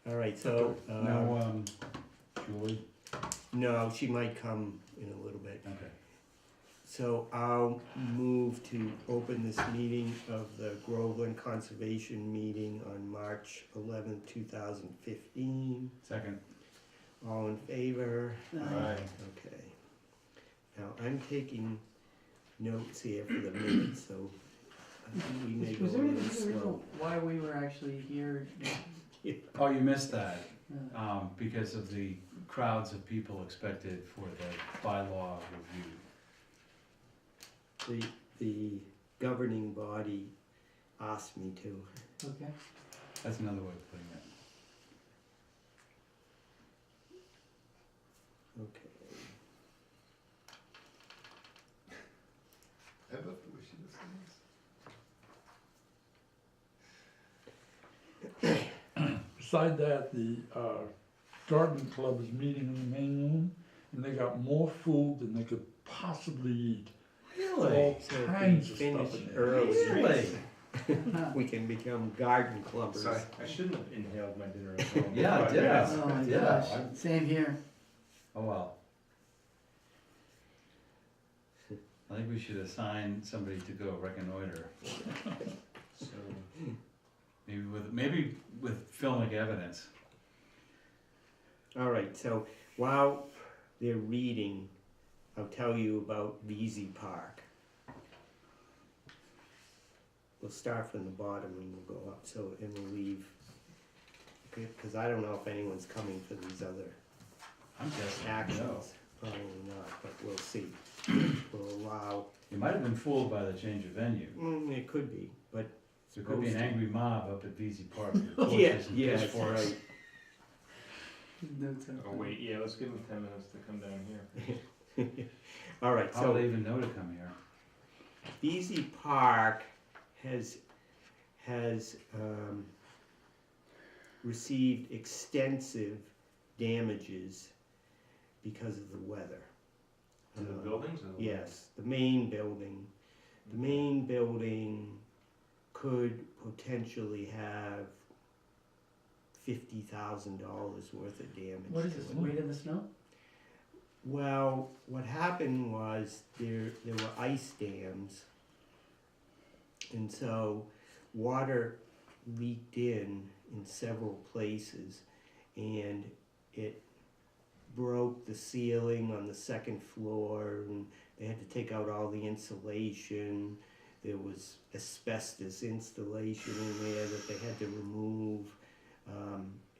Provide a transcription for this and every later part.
All right, so, Now, Julie, no, she might come in a little bit. okay. So I'll move to open this meeting of the Groveland Conservation Meeting on March 11th, 2015. Second. All in favor? Aye. Okay. Now, I'm taking notes here for the minutes, so I think we may go Was a there any little reason slow. why we were actually here? Oh, you missed that, Uh, because of the crowds of people expected for the bylaw review. The governing body asked me to. Okay. That's another way of putting it. Okay. I love the way she does things. Beside that, the garden club is meeting in the main room, and they got more food than they could possibly eat. All So if we kinds of stuff finish in there. early, Really? we can become garden clubbers. Sorry. I shouldn't have inhaled my dinner at home. Yeah, But yeah. Oh my Yeah, gosh, I'm- same here. Oh, well. I think we should assign somebody to go reconnoiter, So, maybe with filmic evidence. All right, so while they're reading, I'll tell you about VZ Park. We'll start from the bottom and we'll go up, so, and we'll leave, because I don't know if anyone's coming for these other I'm guessing, no. actions. Probably not, but we'll see. We'll allow, You might have been fooled by the change of venue. it could be, but. There could be an angry mob up at VZ Park with Yeah, torches and yeah, that's pitchforks. right. Notes oh wait, yeah, let's give them 10 minutes to come down here. All right, How would they so even know to come here? VZ Park has received extensive damages because of the weather. To the buildings or the Yes, the main building. The main building could potentially have $50,000 worth of damage. What is to this, it. weight in the snow? Well, what happened was there were ice dams, and so water leaked in several places, and it broke the ceiling on the second floor, and they had to take out all the insulation. There was asbestos installation in there that they had to remove.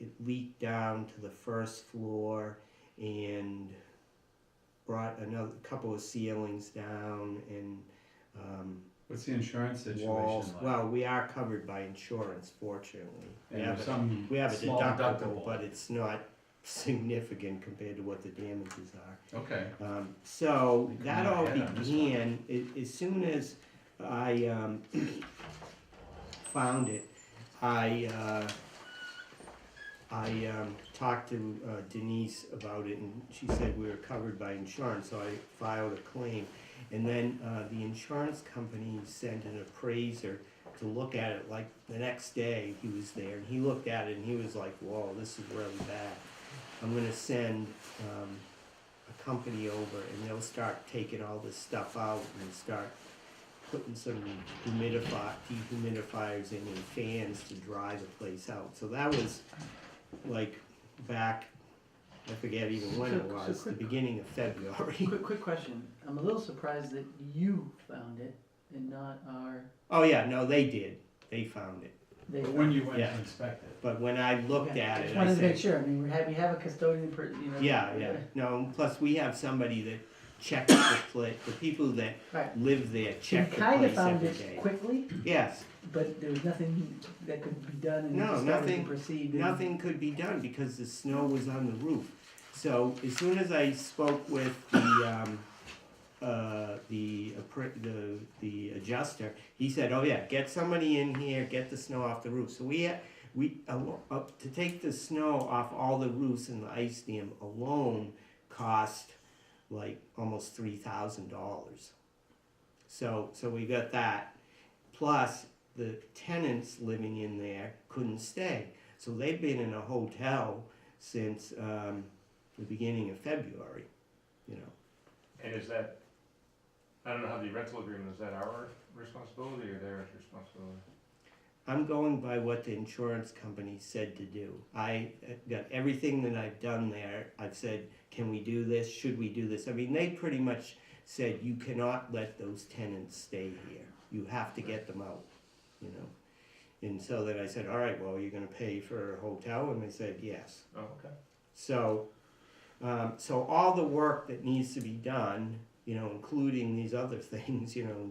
It leaked down to the first floor and brought another couple of ceilings down and What's the insurance situation walls. like? Well, we are covered by insurance, fortunately. And there's some We have a small deductible, but it's not significant compared to what the damages are. Okay, So You that come all ahead on this began, as soon as I found it, I talked to Denise about it, and she said we were covered by insurance, so I filed a claim. And then the insurance company sent an appraiser to look at it, like the next day he was there, and he looked at it and he was like, whoa, this is really bad. I'm gonna send a company over and they'll start taking all this stuff out and start putting some dehumidifiers in and fans to dry the place out. So that was like back, I forget even when it So was, the quick- beginning of February. Quick question, I'm a little surprised that you found it and not our, Oh yeah, no, they did, they found it. they. but when you went Yeah. to inspect it, But when I looked Okay, at Just it, I wanted to make said, sure, I mean, we have a custodian per, you know. yeah, no, plus we have somebody that checks the place, the people that Right, live there so we check the kinda place found every it day. quickly, Yes, but there was nothing that could be done and we No, just started to nothing- proceed. and- nothing could be done because the snow was on the roof. So as soon as I spoke with the adjuster, he said, "Oh yeah, get somebody in here, get the snow off the roof." So to take the snow off all the roofs in the ice dam alone cost like almost $3,000. So we got that. Plus the tenants living in there couldn't stay. So they've been in a hotel since the beginning of February, you know. And is that, I don't know how the rental agreement, is that our responsibility or their responsibility? I'm going by what the insurance company said to do. I got everything that I've done there. I've said, can we do this? Should we do this? I mean, they pretty much said, you cannot let those tenants stay here. You have to get them out, you know. And so then I said, all right, well, you're gonna pay for a hotel? And they said, yes. Oh, okay. So, so all the work that needs to be done, you know, including these other things, you know,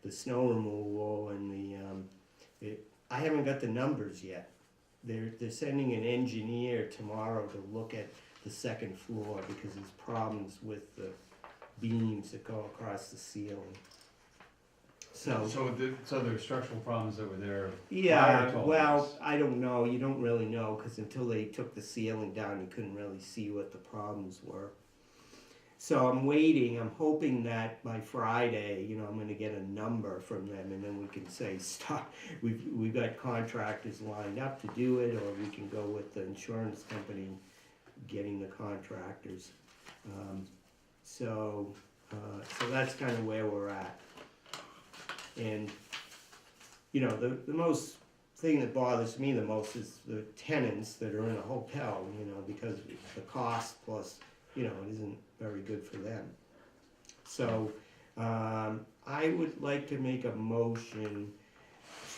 the snow removal and I haven't got the numbers yet. They're sending an engineer tomorrow to look at the second floor because there's problems with the beams that go across the ceiling. So So there were structural problems that were there. yeah, prior to all well, this. I don't know. You don't really know because until they took the ceiling down, you couldn't really see what the problems were. So I'm waiting. I'm hoping that by Friday, you know, I'm going to get a number from them, and then we can say stop. We've got contractors lined up to do it, or we can go with the insurance company getting the contractors. So that's kind of where we're at. And you know, the most thing that bothers me the most is the tenants that are in a hotel. You know, because the cost plus, you know, it isn't very good for them. So I would like to make a motion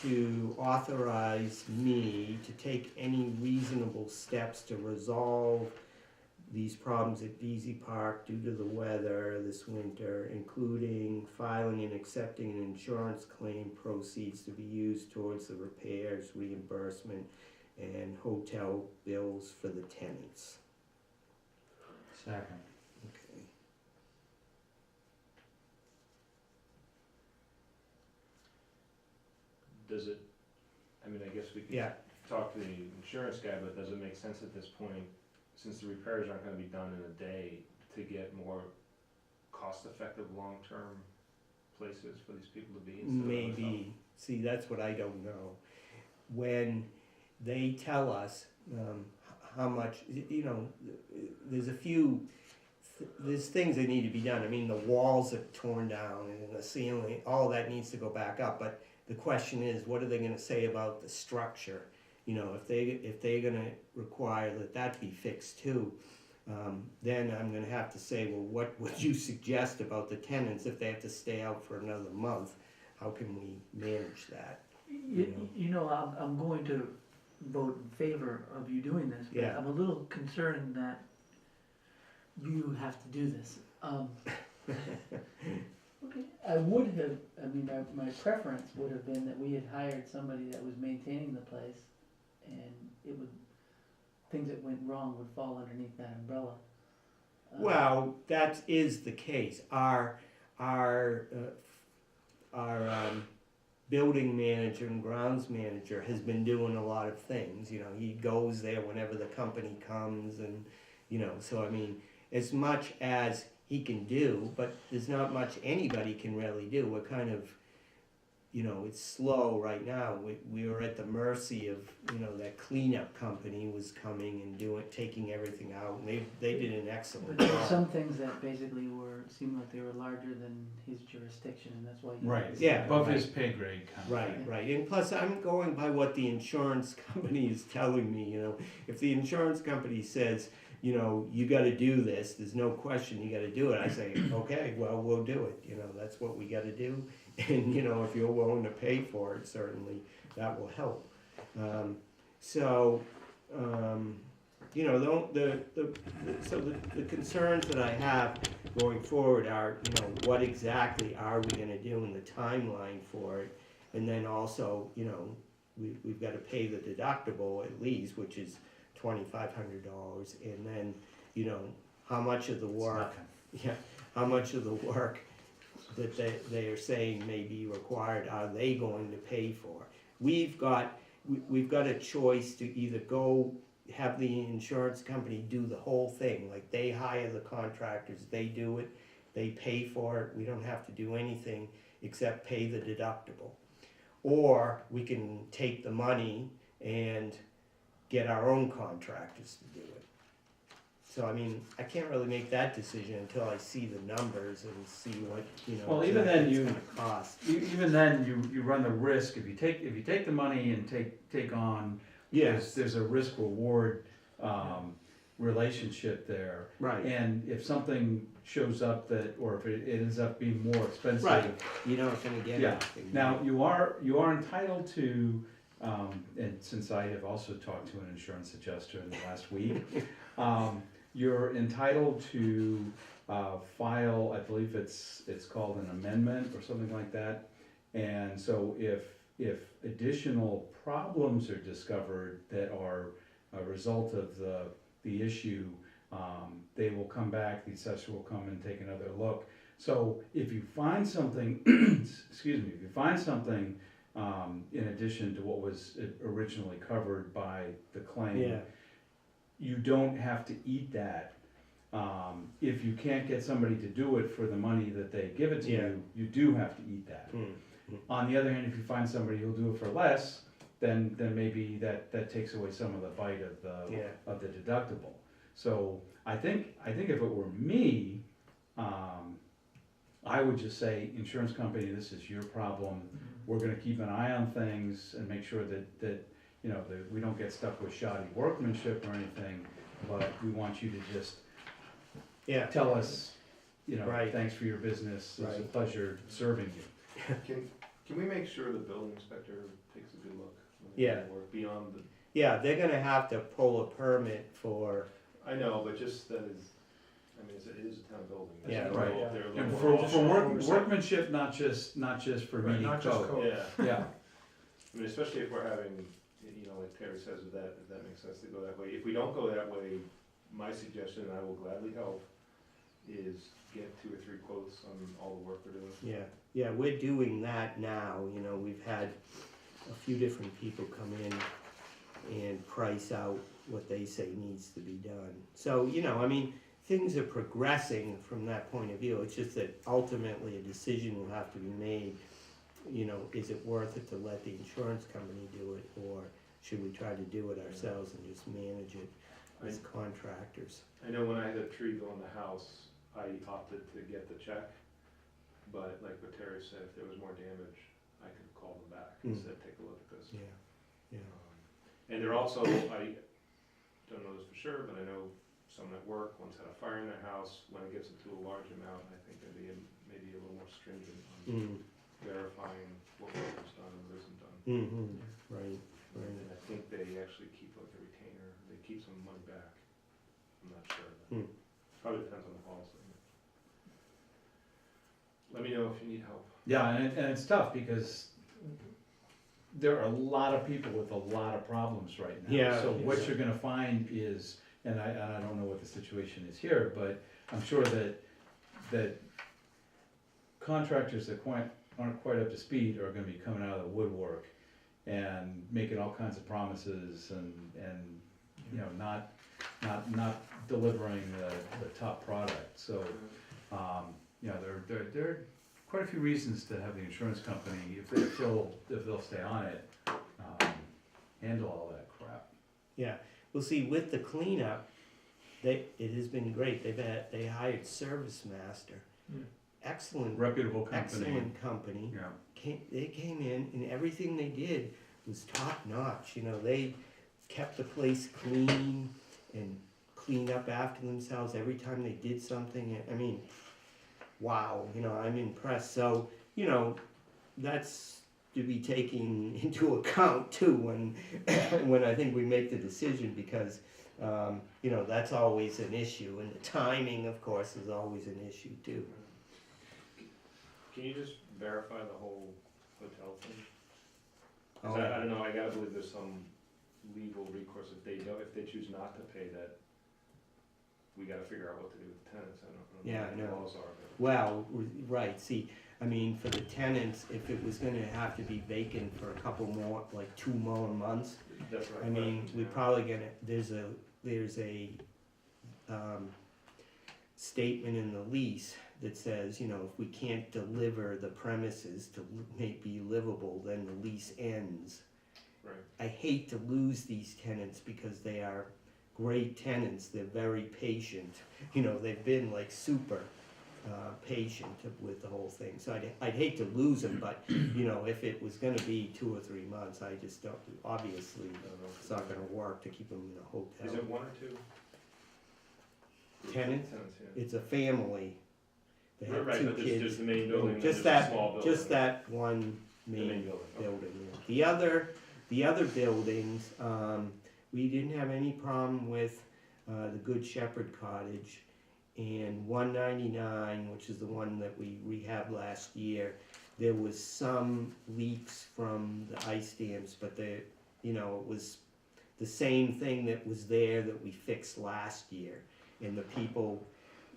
to authorize me to take any reasonable steps to resolve these problems at Beasley Park due to the weather this winter, including filing and accepting an insurance claim proceeds to be used towards the repairs, reimbursement, and hotel bills for the tenants. Second. Okay. Does it, I mean, I guess we could Yeah. talk to the insurance guy, but does it make sense at this point, since the repairs aren't gonna be done in a day, to get more cost-effective long-term places for these people to be instead of hotels? Maybe. See, that's what I don't know. When they tell us how much, you know, there's a few, there's things that need to be done. I mean, the walls are torn down and the ceiling, all of that needs to go back up. But the question is, what are they going to say about the structure? You know, if they're going to require that be fixed too, then I'm going to have to say, well, what would you suggest about the tenants if they have to stay out for another month? How can we manage that? You know, I'm going to vote in favor of you doing this, but Yeah. I'm a little concerned that you have to do this. I would have, I mean, my preference would have been that we had hired somebody that was maintaining the place, and it would, things that went wrong would fall underneath that umbrella. Well, that is the case. Our building manager and grounds manager has been doing a lot of things. You know, he goes there whenever the company comes, and you know, so I mean, as much as he can do, but there's not much anybody can really do. We're kind of, you know, it's slow right now. We were at the mercy of, you know, that cleanup company was coming and taking everything out, and they did an excellent But there were job. some things that basically seemed like they were larger than his jurisdiction, and that's why you. Right. Yeah. Above his pay grade kind of Right, thing. right. And plus, I'm going by what the insurance company is telling me, you know. If the insurance company says, you know, you gotta do this, there's no question you gotta do it, I say, okay, well, we'll do it, you know, that's what we gotta do. And, you know, if you're willing to pay for it, certainly, that will help. You know, the concerns that I have going forward are, you know, what exactly are we gonna do in the timeline for it? And then also, you know, we've gotta pay the deductible at least, which is $2,500, and then, you know, how much of the It's work, nothing. how much of the work that they are saying may be required are they going to pay for? We've got a choice to either go have the insurance company do the whole thing, like they hire the contractors, they do it, they pay for it, we don't have to do anything except pay the deductible. Or we can take the money and get our own contractors to do it. So, I mean, I can't really make that decision until I see the numbers and see what, you know, Well, even exactly then it's you- gonna cost. Even then, you run the risk, if you take the money and take on, there's a risk reward, relationship there. Right, And if something shows up that, or if it ends up being more expensive. right, you're not gonna get Yeah. anything. Now, you are entitled to, and since I have also talked to an insurance adjuster in the last week, you're entitled to, file, I believe it's called an amendment or something like that. And so if additional problems are discovered that are a result of the issue, they will come back, the assessor will come and take another look. So if you find something, excuse me, if you find something, in addition to what was originally covered by the claim, Yeah, you don't have to eat that. If you can't get somebody to do it for the money that they give it to Yeah. you do have to eat that. mm, On the other hand, if you find somebody who'll do it for less, then maybe that takes away some of the bite of yeah, the deductible. So I think if it were me, I would just say, insurance company, this is your problem. We're gonna keep an eye on things and make sure that we don't get stuck with shoddy workmanship or anything, but we want you to just yeah, tell us, Right. thanks for your business, it's a Right. pleasure serving you. Can we make sure the building inspector takes a good look? when they Yeah. do work beyond the, yeah, they're gonna have to pull a permit for, I know, but just that is, I mean, it is a town building. I Yeah, don't know right. if they're a And little more- for workmanship, not just for Right, meeting not just code. code. Yeah, Yeah, I mean, especially if we're having, like Terry says, if that makes sense to go that way. If we don't go that way, my suggestion, and I will gladly help, is get 2 or 3 quotes on all the work we're doing. yeah, we're doing that now, you know, we've had a few different people come in and price out what they say needs to be done. So, you know, I mean, things are progressing from that point of view, it's just that ultimately a decision will have to be made. You know, is it worth it to let the insurance company do it, or should we try to do it ourselves and just manage it as contractors? I know when I had a tree go in the house, I opted to get the check, but like what Terry said, if there was more damage, I could call them back and Mm. said, take a look at this. Yeah, yeah, And they're also, I don't know this for sure, but I know someone at work once had a fire in their house. When it gets into a large amount, I think they'd be maybe a little more stringent on mm, verifying what work was done and what isn't done. mm-hmm, right, right. And I think they actually keep like a retainer, they keep some money back. I'm not sure. Hmm. Probably depends on the policy. Let me know if you need help. yeah, and it's tough because there are a lot of people with a lot of problems right now. Yeah, So what yeah. you're gonna find is, and I don't know what the situation is here, but I'm sure that contractors that aren't quite up to speed are gonna be coming out of the woodwork and making all kinds of promises and not delivering the top product. So, there are quite a few reasons to have the insurance company, if they'll stay on it, handle all that crap. Yeah, well, see, with the cleanup, it has been great, they hired Service Master, Hmm. excellent, Reputable company. excellent company. Yeah. They came in and everything they did was top notch, you know, they kept the place clean and cleaned up after themselves every time they did something, I mean, wow, you know, I'm impressed, so, you know, that's to be taken into account too when, when I think we make the decision, because, you know, that's always an issue, and the timing, of course, is always an issue too. Can you just verify the whole hotel thing? 'Cause Oh, I don't know, I gotta believe there's some legal recourse if they choose not to pay that. We gotta figure out what to do with the tenants, I don't know Yeah, what the no. laws are, but. Well, right, see, I mean, for the tenants, if it was gonna have to be vacant for a couple more, like 2 more months, That's right. I mean, we're probably gonna, there's a statement in the lease that says, you know, if we can't deliver the premises to be livable, then the lease ends. Right. I hate to lose these tenants because they are great tenants. They're very patient. You know, they've been like super patient with the whole thing. So I'd hate to lose them, but you know, if it was going to be 2 or 3 months, I just don't. Obviously, it's not going to work to keep them in a hotel. Is it 1 or 2? Tenants? Tenants, yeah. It's a family. They have Right, 2 but kids. there's the main building, and Just then there's that, a small building. just that one The main main building. Okay. building. The other buildings, we didn't have any problem with the Good Shepherd Cottage, and 199, which is the one that we rehabbed last year. There was some leaks from the ice dams, but it was the same thing that was there that we fixed last year, and the people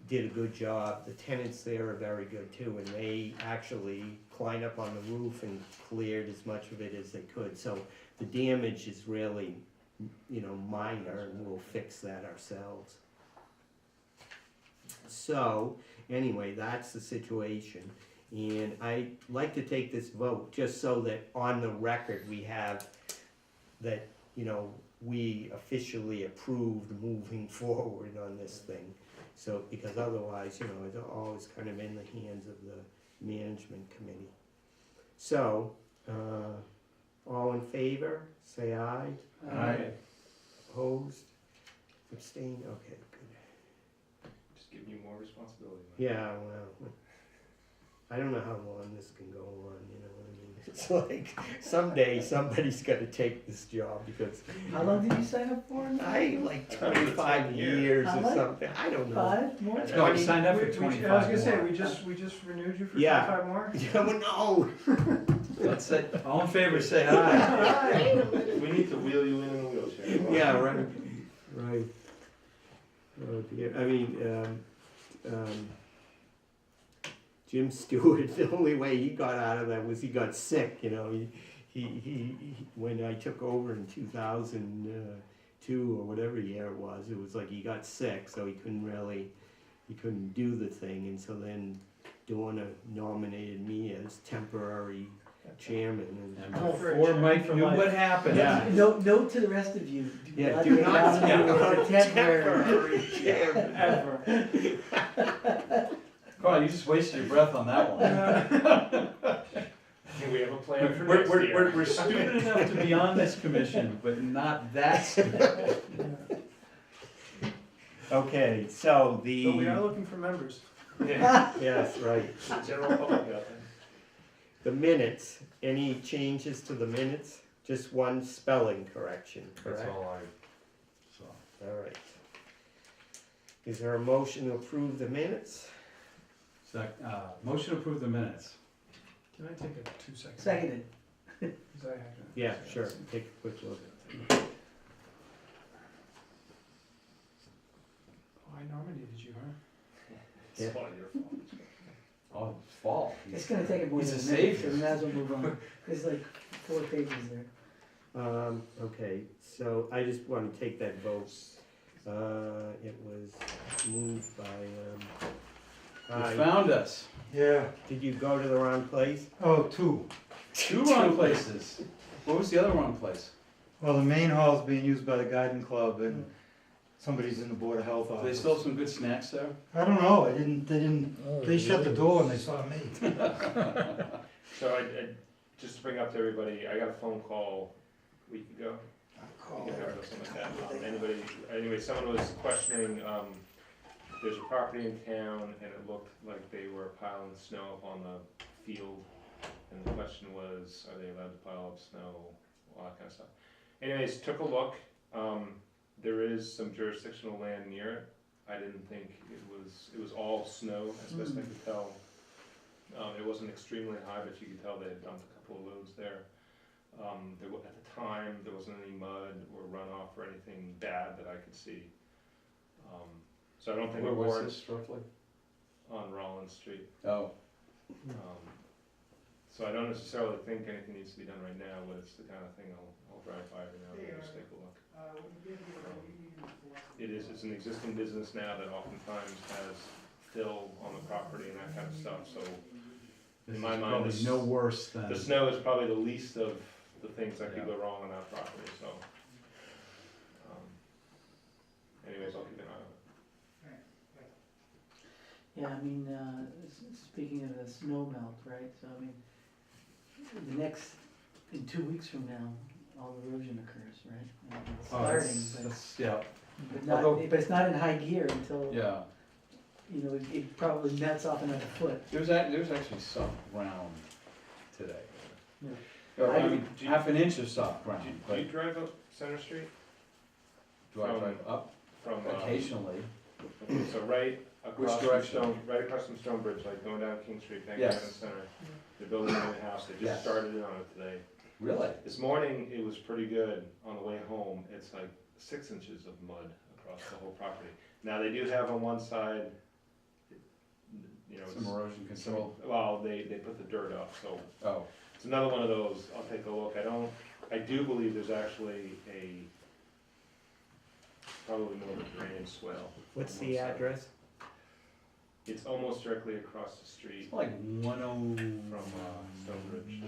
did a good job. The tenants there are very good too, and they actually climbed up on the roof and cleared as much of it as they could. So the damage is really, minor, and we'll fix that ourselves. So, anyway, that's the situation. And I'd like to take this vote just so that on the record we have that, we officially approved moving forward on this thing. So, because otherwise, it's always kind of in the hands of the management committee. So, all in favor, say aye. Aye. Opposed? Abstain? Okay, good. Just giving you more responsibility. Yeah, well, I don't know how long this can go on, you know what I mean? It's like, someday somebody's gotta take this job because How long did you sign up for? like 25 years How or much? something, I don't know. 5 more? Yeah. No, we signed up for I was 25 gonna say, more. we just renewed you for Yeah. 25 more? Yeah, well, no. Let's say, all in favor, say aye. We need to wheel you in a wheelchair. Yeah, right, right. Oh dear, I mean, Jim Stewart, the only way he got out of that was he got sick, he when I took over in 2002 or whatever year it was like he got sick, so he couldn't do the thing, and so then Donna nominated me as temporary chairman, And Oh, for a before check Mike for knew life. what happened. Yeah. Note to the rest of you. Yeah, do not nominate step for temporary. chairman. Ever. Carl, you just wasted your breath on that one. I think we have a plan for We're, next we're, year. we're stupid enough to be on this commission, but not that stupid. Okay, so But we are the, looking for members. Yeah, yes, right. general public out there. The minutes, any changes to the minutes? Just one spelling correction, That's correct? all I saw. All right. Is there a motion to approve the minutes? Motion to approve the minutes. Can I take a 2 second? Seconded. 'Cause I have to- Yeah, sure, take a quick look. Oh, I nominated you, huh? Yeah. It's all your fault. Oh, fall. It's gonna take it more He's than a a minute, so savior. we might as well move on. There's like 4 pages there. Okay, so I just want to take that vote. It was moved by, You found us. Yeah, did you go to the wrong place? oh, two. Two wrong places. What was the other wrong place? Well, the main hall is being used by the garden club and somebody's in the Board of Health Do they office. still have some good snacks there? I don't know, they shut the door and they saw me. So just to bring up to everybody, I got a phone call a week ago. You can have it or something like that. Anyway, someone was questioning, there's a property in town and it looked like they were piling snow up on the field. And the question was, are they allowed to pile up snow, all that kind of stuff. Anyways, took a look, there is some jurisdictional land near it. I didn't think it was all snow, as best I could tell. It wasn't extremely high, but you could tell they had dumped a couple of loads there. At the time, there wasn't any mud or runoff or anything bad that I could see. So I don't think Where it was warrants this roughly? on Rollins Street. Oh, So I don't necessarily think anything needs to be done right now, but it's the kind of thing I'll drive by every now and then, just take a look. It's an existing business now that oftentimes has fill on the property and that kind of stuff, so this In my is mind, probably this- no worse than. the snow is probably the least of the things that could go wrong on that property, so. Anyways, I'll keep an eye on it. Yeah, I mean, speaking of the snow melt, right, so I mean, in 2 weeks from now, all erosion occurs, right? And it's starting, Yeah, but not, although- but it's not in high gear until, yeah. you know, it probably nets off another foot. There's actually soft ground today. Yeah. Or, I I- mean, half an inch of soft ground, Do but you drive up Center Street? do I drive up From, occasionally? so right across from direction? right across from Stonebridge, like going down King Street, back Yes. down the center. They're building a new house, they Yes. just started it on it today. Really? This morning, it was pretty good. On the way home, it's like 6 inches of mud across the whole property. Now, they do have on one side, you know, Some erosion control? well, they put the dirt up, so Oh, it's another one of those, I'll take a look. I do believe there's actually probably more of a drainage swell. What's on the one side. address? It's almost directly across the street it's like 109. from Stonebridge.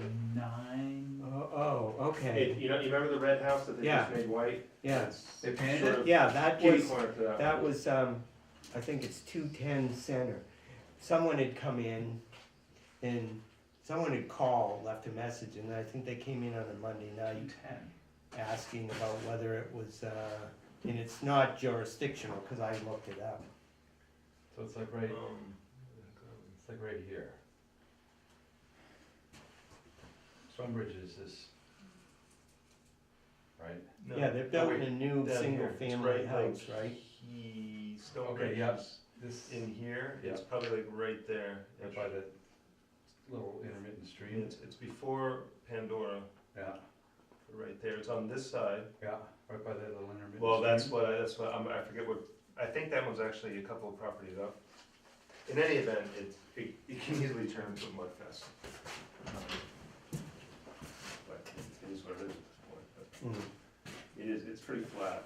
Oh, okay, You remember the red house that they Yeah. just made white? yeah, It's They painted sort it? of yeah, that kitty was, corner to that. that one. was, I think it's 210 Center. Someone had come in and someone had called, left a message, and I think they came in on a Monday night 10. asking about whether it was, and it's not jurisdictional, cause I looked it up. So it's like right, it's like right here. Stonebridge is this, right? Yeah, they're building a new down single here. It's family right, house, like, right? Stonebridge Okay, yeah. is This, in here, Yeah. it's probably like right there. right by the little intermittent stream. It's before Pandora, Yeah, right there, it's on this side. yeah, right by that little intermittent. Well, that's stream. what, I forget what, I think that one's actually a couple of properties up. In any event, it can easily turn into a mud fest. But it is what it is at this point, but Mm. it's pretty flat.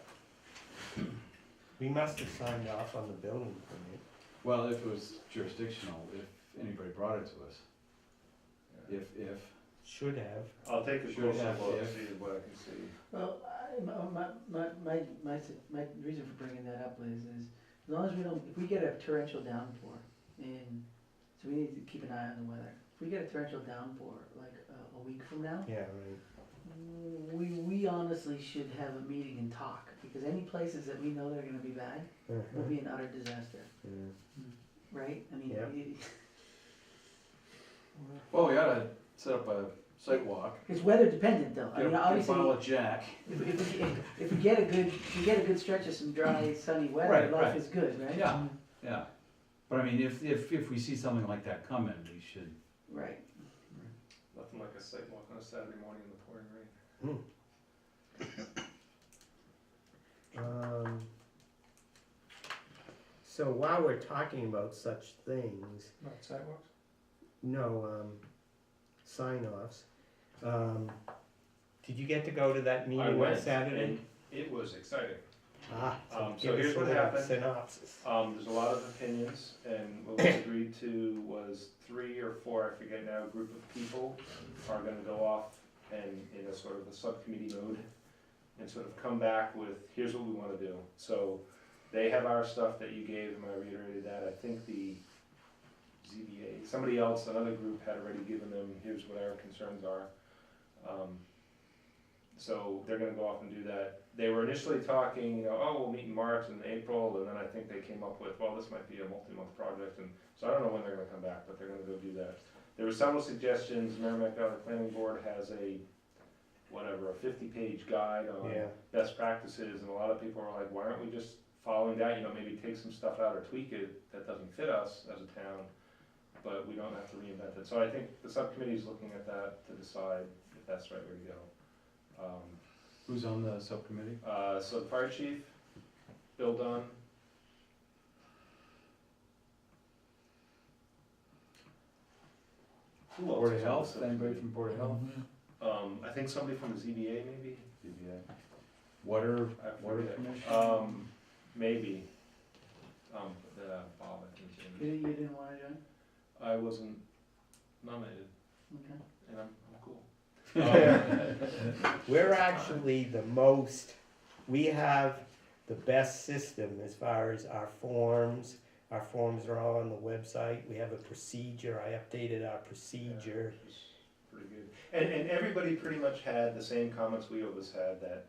We must have signed off on the building permit. Well, if it was jurisdictional, if anybody brought it to us, if, Should have. I'll take a Should closer have, look, yeah. see what I can see. Well, my reason for bringing that up is as long as we don't, if we get a torrential downpour, and, so we need to keep an eye on the weather. If we get a torrential downpour, like a week from now, Yeah, right. we honestly should have a meeting and talk, because any places that we know that are gonna be bad will be an utter disaster, Yeah. right? I mean, Yeah. well, we oughta set up a site walk, it's weather dependent though. I get a mean, get a obviously, bottle of Jack. if we get a good stretch of some dry, sunny weather, Right, life right. is good, right? Yeah, yeah. But I mean, if we see something like that coming, we should, Right. Nothing like a sidewalk on a Saturday morning in the pouring rain. So while we're talking about such things, Not sidewalks? no, sign-offs, did you get to go to that I meeting on went, Saturday? and it was exciting. Ah, so give us here's a what little happened. synopsis. There's a lot of opinions, and what we agreed to was 3 or 4, I forget now, group of people are gonna go off and in a sort of a subcommittee mode and sort of come back with, here's what we wanna do. So they have our stuff that you gave them, I reiterated that. I think the ZBA, somebody else, another group had already given them, here's what our concerns are. So they're gonna go off and do that. They were initially talking, oh, we'll meet in March and April, and then I think they came up with, well, this might be a multi-month project, and so I don't know when they're gonna come back, but they're gonna go do that. There were several suggestions. Merrimack Valley Planning Board has a 50-page guide on Yeah, best practices, and a lot of people are like, why aren't we just following that, maybe take some stuff out or tweak it that doesn't fit us as a town, but we don't have to reinvent it. So I think the subcommittee's looking at that to decide if that's the right way to go. who's on the subcommittee? So the fire chief, Bill Dunn. Who else Board is of on the Health, anybody subcommittee? from Board of Health? I think somebody from the ZBA maybe? ZBA. Water, I Water forget. Commission? Maybe. Bob, I think his name is. You didn't wanna join? I wasn't nominated, Okay. and I'm cool. We're actually the most, we have the best system as far as our forms. Our forms are all on the website. We have a procedure. I updated our procedure. Which is pretty good. And everybody pretty much had the same comments we always had, that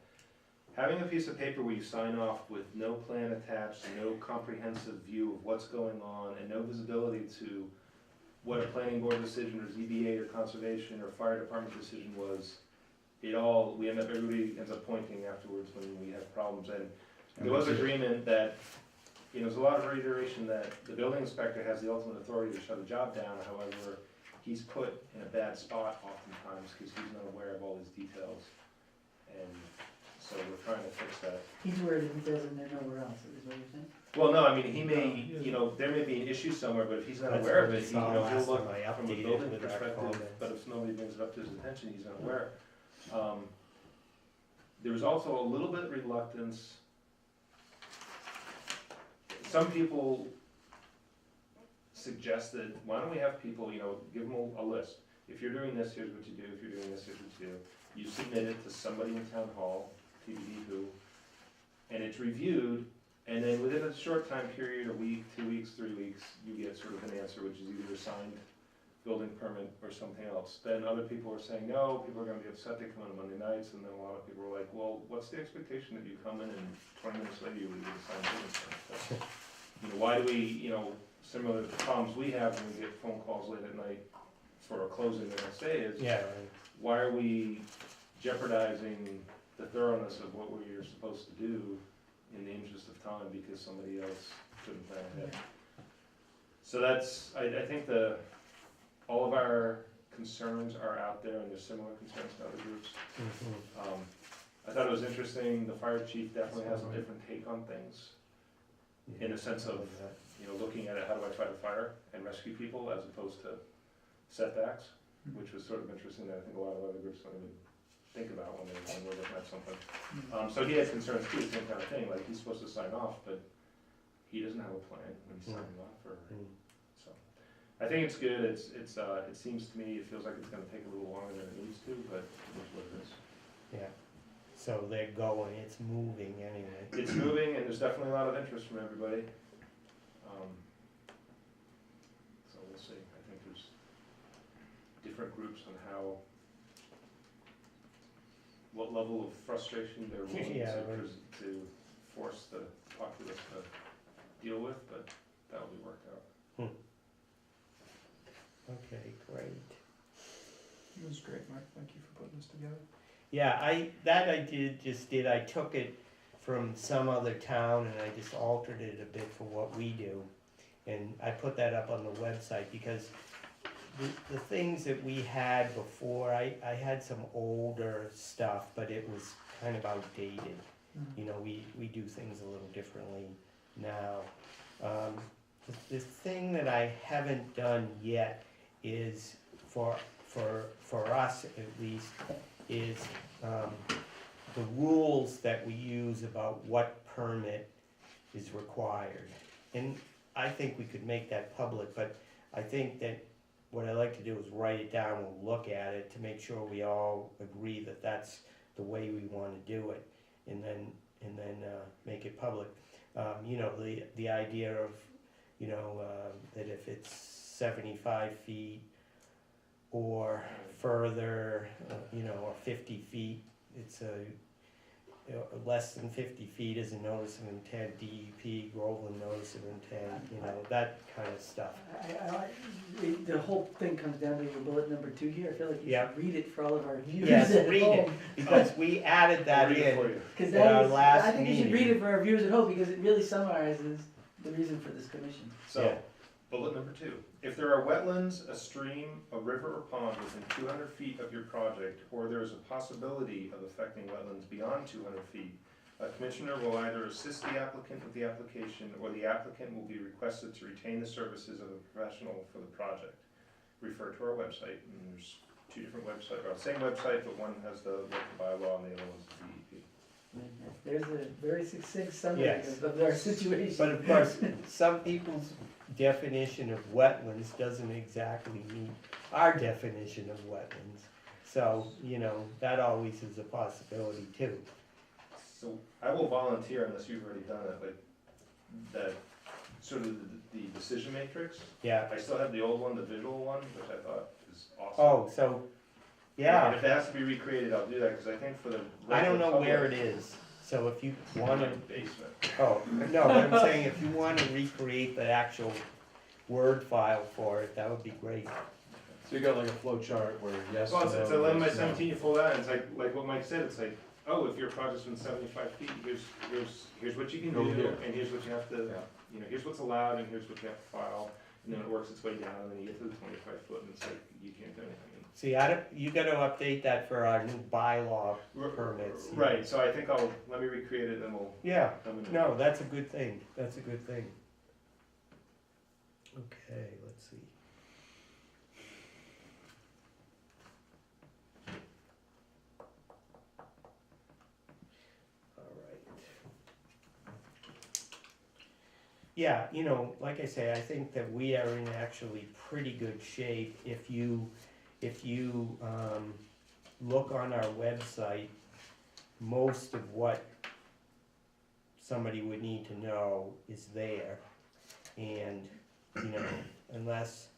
having a piece of paper where you sign off with no plan attached, no comprehensive view of what's going on, and no visibility to what a planning board decision or ZBA or conservation or fire department decision was, everybody ends up pointing afterwards when we have problems. And there was agreement that, there's a lot of reiteration that the building inspector has the ultimate authority to shut a job down. However, he's put in a bad spot oftentimes because he's not aware of all these details. And so we're trying to fix that. He's where the details and they're nowhere else, is what you're saying? Well, no, I mean, he may, there may be an issue somewhere, but if he's not That's aware of what it, I he'll saw last look time I from a updated building with our perspective, comments. but if nobody brings it up to his attention, he's unaware. There was also a little bit of reluctance. Some people suggested, why don't we have people, give them a list. If you're doing this, here's what you do. If you're doing this, here's what you do. You submit it to somebody in town hall, TBD who, and it's reviewed, and then within a short time period, a week, 2 weeks, 3 weeks, you get sort of an answer, which is either a signed building permit or something else. Then other people are saying, no, people are gonna be upset, they come in on Monday nights, and then a lot of people are like, well, what's the expectation that you come in and 20 minutes later you would get a signed building permit? Why do we, similar to the problems we have when we get phone calls late at night for a closing the next day is, Yeah, why are we jeopardizing the thoroughness of what we're supposed to do in the interest of time because somebody else couldn't plan ahead? So that's, I think all of our concerns are out there, and there's similar concerns to other groups. I thought it was interesting, the fire chief definitely has a different take on things, in a sense of, looking at it, how do I fight a fire and rescue people as opposed to setbacks, which was sort of interesting that I think a lot of other groups don't even think about when we're looking at something. So he has concerns too, same kind of thing, like he's supposed to sign off, but he doesn't have a plan when he's signing off, so. I think it's good, it seems to me, it feels like it's gonna take a little longer than it needs to, but it is what it is. Yeah, so they're going, it's moving anyway. It's moving, and there's definitely a lot of interest from everybody. So we'll see, I think there's different groups on what level of frustration they're willing Yeah, to force the populace to deal with, but that'll be worked out. Okay, great. It was great, Mike, thank you for putting this together. Yeah, I took it from some other town and I just altered it a bit for what we do. And I put that up on the website because the things that we had before, I had some older stuff, but it was kind of outdated. We do things a little differently now. The thing that I haven't done yet is, for us at least, is the rules that we use about what permit is required. And I think we could make that public, but I think that what I like to do is write it down, we'll look at it to make sure we all agree that that's the way we want to do it, and then make it public. The idea of, that if it's 75 feet or further, or 50 feet, it's less than 50 feet is a notice of intent, DEP, Groveland notice of intent, that kind of stuff. The whole thing comes down to your bullet number 2 here. I feel like you Yeah. should read it for all of our viewers Yes, at read it, home. because we added that I'll read it for in. you. Because at our that is, last I think you should meeting. read it for our viewers at home because it really summarizes the reason for this commission. So, Yeah. bullet number 2, if there are wetlands, a stream, a river or pond within 200 feet of your project, or there is a possibility of affecting wetlands beyond 200 feet, a commissioner will either assist the applicant with the application, or the applicant will be requested to retain the services of a professional for the project. Refer to our website, and there's 2 different websites, or the same website, but one has the local bylaw and the other one's the DEP. There's a very succinct summary Yes. of our situation. But of course, some people's definition of wetlands doesn't exactly meet our definition of wetlands. So, you know, that always is a possibility too. So I will volunteer unless you've already done it, like, that, sort of the decision matrix. Yeah. I still have the old one, the visual one, which I thought is awesome. Oh, so, And yeah, if it has to be recreated, I'll do that, cause I think for the. I don't know regular where it public, is. So if you in wanna, my basement. oh, no, but I'm saying if you wanna recreate the actual Word file for it, that would be great. So you got like a flow chart where yes, Well, no, it's 11 by yes, no. 17, you fold out, and it's like what Mike said, it's like, oh, if your project's been 75 feet, here's what you can Go do, here. and here's what you have to, Yeah. you know, here's what's allowed, and here's what you have to file, and then it works its way down, and then you get to the 25 foot, and it's like, you can't do anything. See, you gotta update that for our new bylaw permits. Right, so I think let me recreate it, and then we'll Yeah, come in. no, that's a good thing, that's a good thing. Okay, let's see. All right. Yeah, you know, like I say, I think that we are in actually pretty good shape. If you look on our website, most of what somebody would need to know is there. And, you know, unless,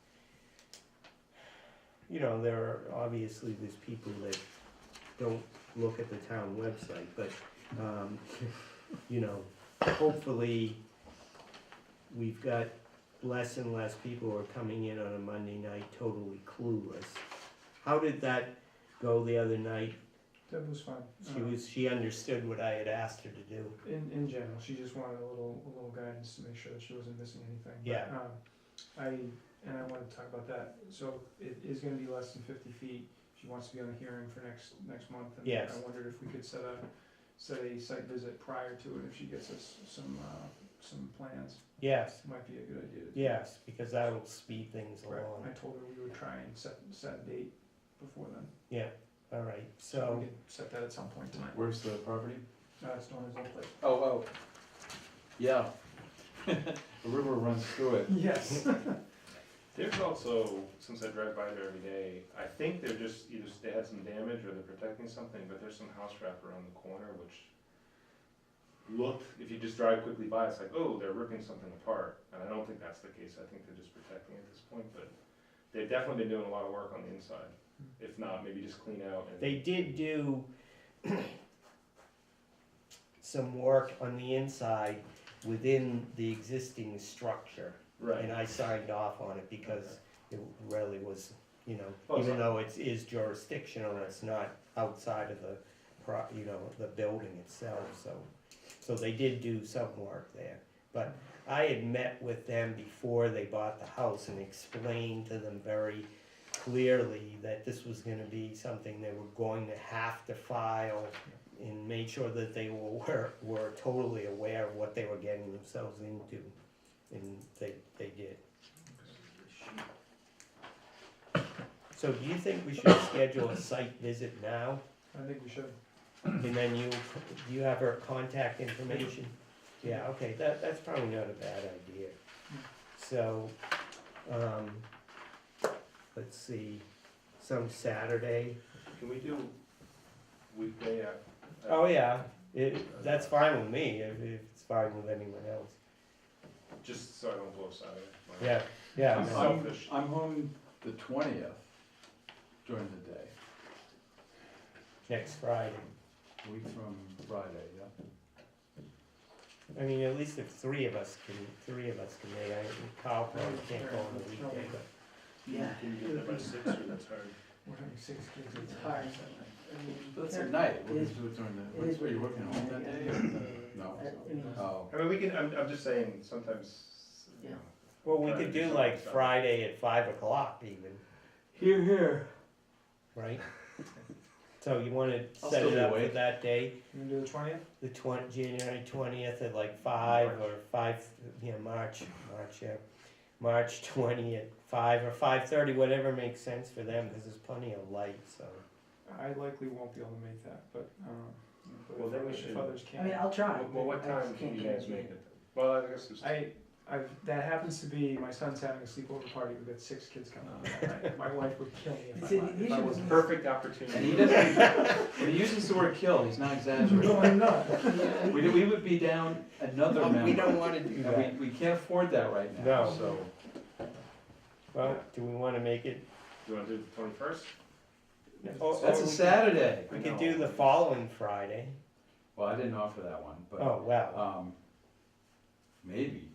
you know, there are, obviously, there's people that don't look at the town website, but, you know, hopefully, we've got less and less people who are coming in on a Monday night totally clueless. How did that go the other night? That was fun. She understood what I had asked her to do. In general, she just wanted a little guidance to make sure that she wasn't missing anything. But, Yeah. I wanted to talk about that. So it is gonna be less than 50 feet. She wants to be on the hearing for next month. And Yes. I wondered if we could set a site visit prior to it, if she gets us some plans. Yes, Might be a good idea. to do. yes, because that'll speed things Right. along. I told her we would try and set a date before then. Yeah, all right, We so, could set that at some point tonight. Where's the property? It's known as Old Place. Oh, yeah. The river runs through it. Yes. There's also, since I drive by there every day, I think they're just, either they had some damage or they're protecting something, but there's some house wrap around the corner, which looked, if you just drive quickly by, it's like, oh, they're ripping something apart. And I don't think that's the case, I think they're just protecting at this point, but they've definitely been doing a lot of work on the inside. If not, maybe just clean out and. they did do some work on the inside within the existing structure. Right. And I signed off on it because it really was, you know, Oh, even so- though it is jurisdictional, it's not outside of the you know, the building itself, so they did do some work there. But I had met with them before they bought the house and explained to them very clearly that this was gonna be something they were going to have to file, and made sure that they were totally aware of what they were getting themselves into, and they did. So do you think we should schedule a site visit now, I think we should. and then do you have her contact information? Yeah, okay, that's probably not a bad idea. So, let's see, some Saturday. Can we do weekday at? Oh, yeah, that's fine with me, if it's fine with anyone else. Just so I don't blow Saturday. Yeah, yeah, I'm no, selfish. I'm home the 20th during the day, next Friday. a week from Friday, yeah. I mean, at least if three of us can make, Kyle probably can't go on the weekday, but. Yeah. Can you get there by 6 or that's hard? We're having 6 kids. It's hard. I mean, That's yeah, at night, what do it you is- do during it the, is were you what it working is. home that day or? No? I mean, Oh, I mean, we can, I'm just saying, sometimes, you Yeah. know. Well, we could do like Friday at 5 o'clock even, here. right? So you wanna I'll set still it be up for awake. that day, You gonna do the 20th? January 20th at like 5 or 5, yeah, March, yeah. March 20th, 5 or 5:30, whatever makes sense for them, cause there's plenty of light, so. I likely won't be able to make that, but, Well, then we if should- others I mean, can. I'll try. Well, what but I time just can can't you guys guarantee make it. it? Well, I guess it's. that happens to be, my son's having a sleepover party, we've got 6 kids coming over that night. My wife would kill me He if said I he if I should- wasn't. Perfect opportunity. And he doesn't, when he uses the word kill, he's not exaggerating. No, I'm not. We would be down another member. We don't wanna do And that. we can't afford that right now, No. so. Well, do we wanna make it, You wanna do the 21st? oh, That's a Saturday. we could do the following Friday. Well, I didn't offer that one, but, Oh, wow. maybe.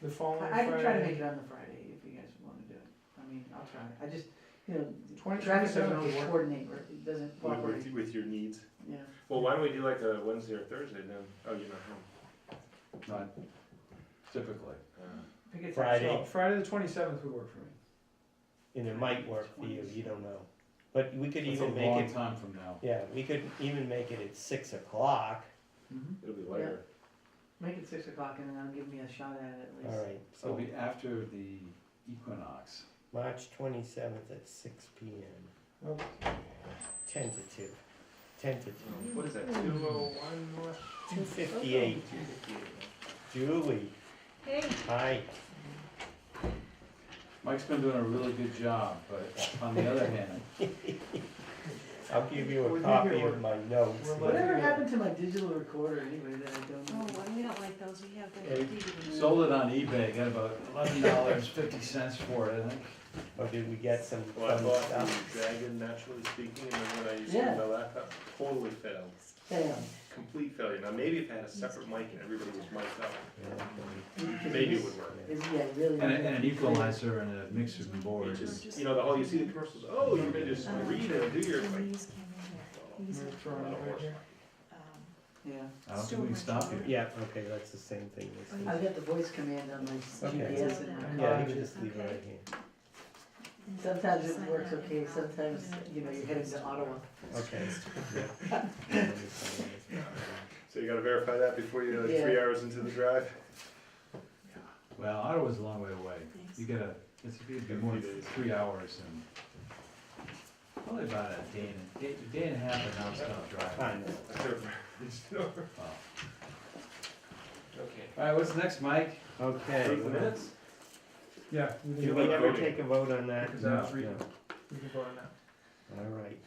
The following I can try to Friday. make it on the Friday if you guys wanna do it. I mean, I'll try. I just, you know, 20, Travis doesn't 27th always would work. coordinate, or it doesn't cooperate, With your needs. yeah. Well, why don't we do like a Wednesday or Thursday then? Oh, you're not home. Not typically. Pick it Friday. So Friday the 27th would work for me. And it might work for you, you don't know. But we could It's a even make long it, time from now. yeah, we could even make it at 6 o'clock. It'll be later. Make it 6 o'clock and then that'll give me a shot at it at least. All right, It'll so be after the equinox. March 27th at 6 p.m. Oh. Tentative. Tentative. What is that, 201 North? 258. Julie, Hey, hi. Mike's been doing a really good job, but on the other hand, I'll give you We're a here, copy we're- of my notes. we're Whatever Yeah. happened to my digital recorder anyway that I don't oh, know? well, we don't like those, we have the Hey, DVD. sold it on eBay, got about $11.50 for it, I think. Or did we get some Well, I fun bought stuff? the Dragon, naturally speaking, and then when I used Yeah. my laptop, totally failed. Damn. Complete failure. Now, maybe if I had a separate mic and everybody was mic'd up, Yeah. maybe it would work. Is, yeah, really. And an equalizer and a mixer and board. It just, you know, the whole, you see the commercials, oh, you can just read and do your, like, These came in here. These We're are, throwing it right here. Yeah. I don't think we can stop you. Yeah, okay, that's the same thing. as I've this. got the voice command on my Okay. GPS and my Yeah, car. you can just leave it right here. Sometimes it works okay, sometimes, you know, you're heading to Ottawa. Okay. so you gotta verify that before you, like, Yeah. 3 hours into the drive? Well, Ottawa's a long way away. You gotta, it'd be more than 3 hours and probably about a day and a half of nonstop driving. Fine. Wow. Okay. All right, what's next, Mike? Okay. Approve the minutes? Yeah, we can Did do we that. ever take a vote on that? Because I was No. reading. We can vote on that. All right.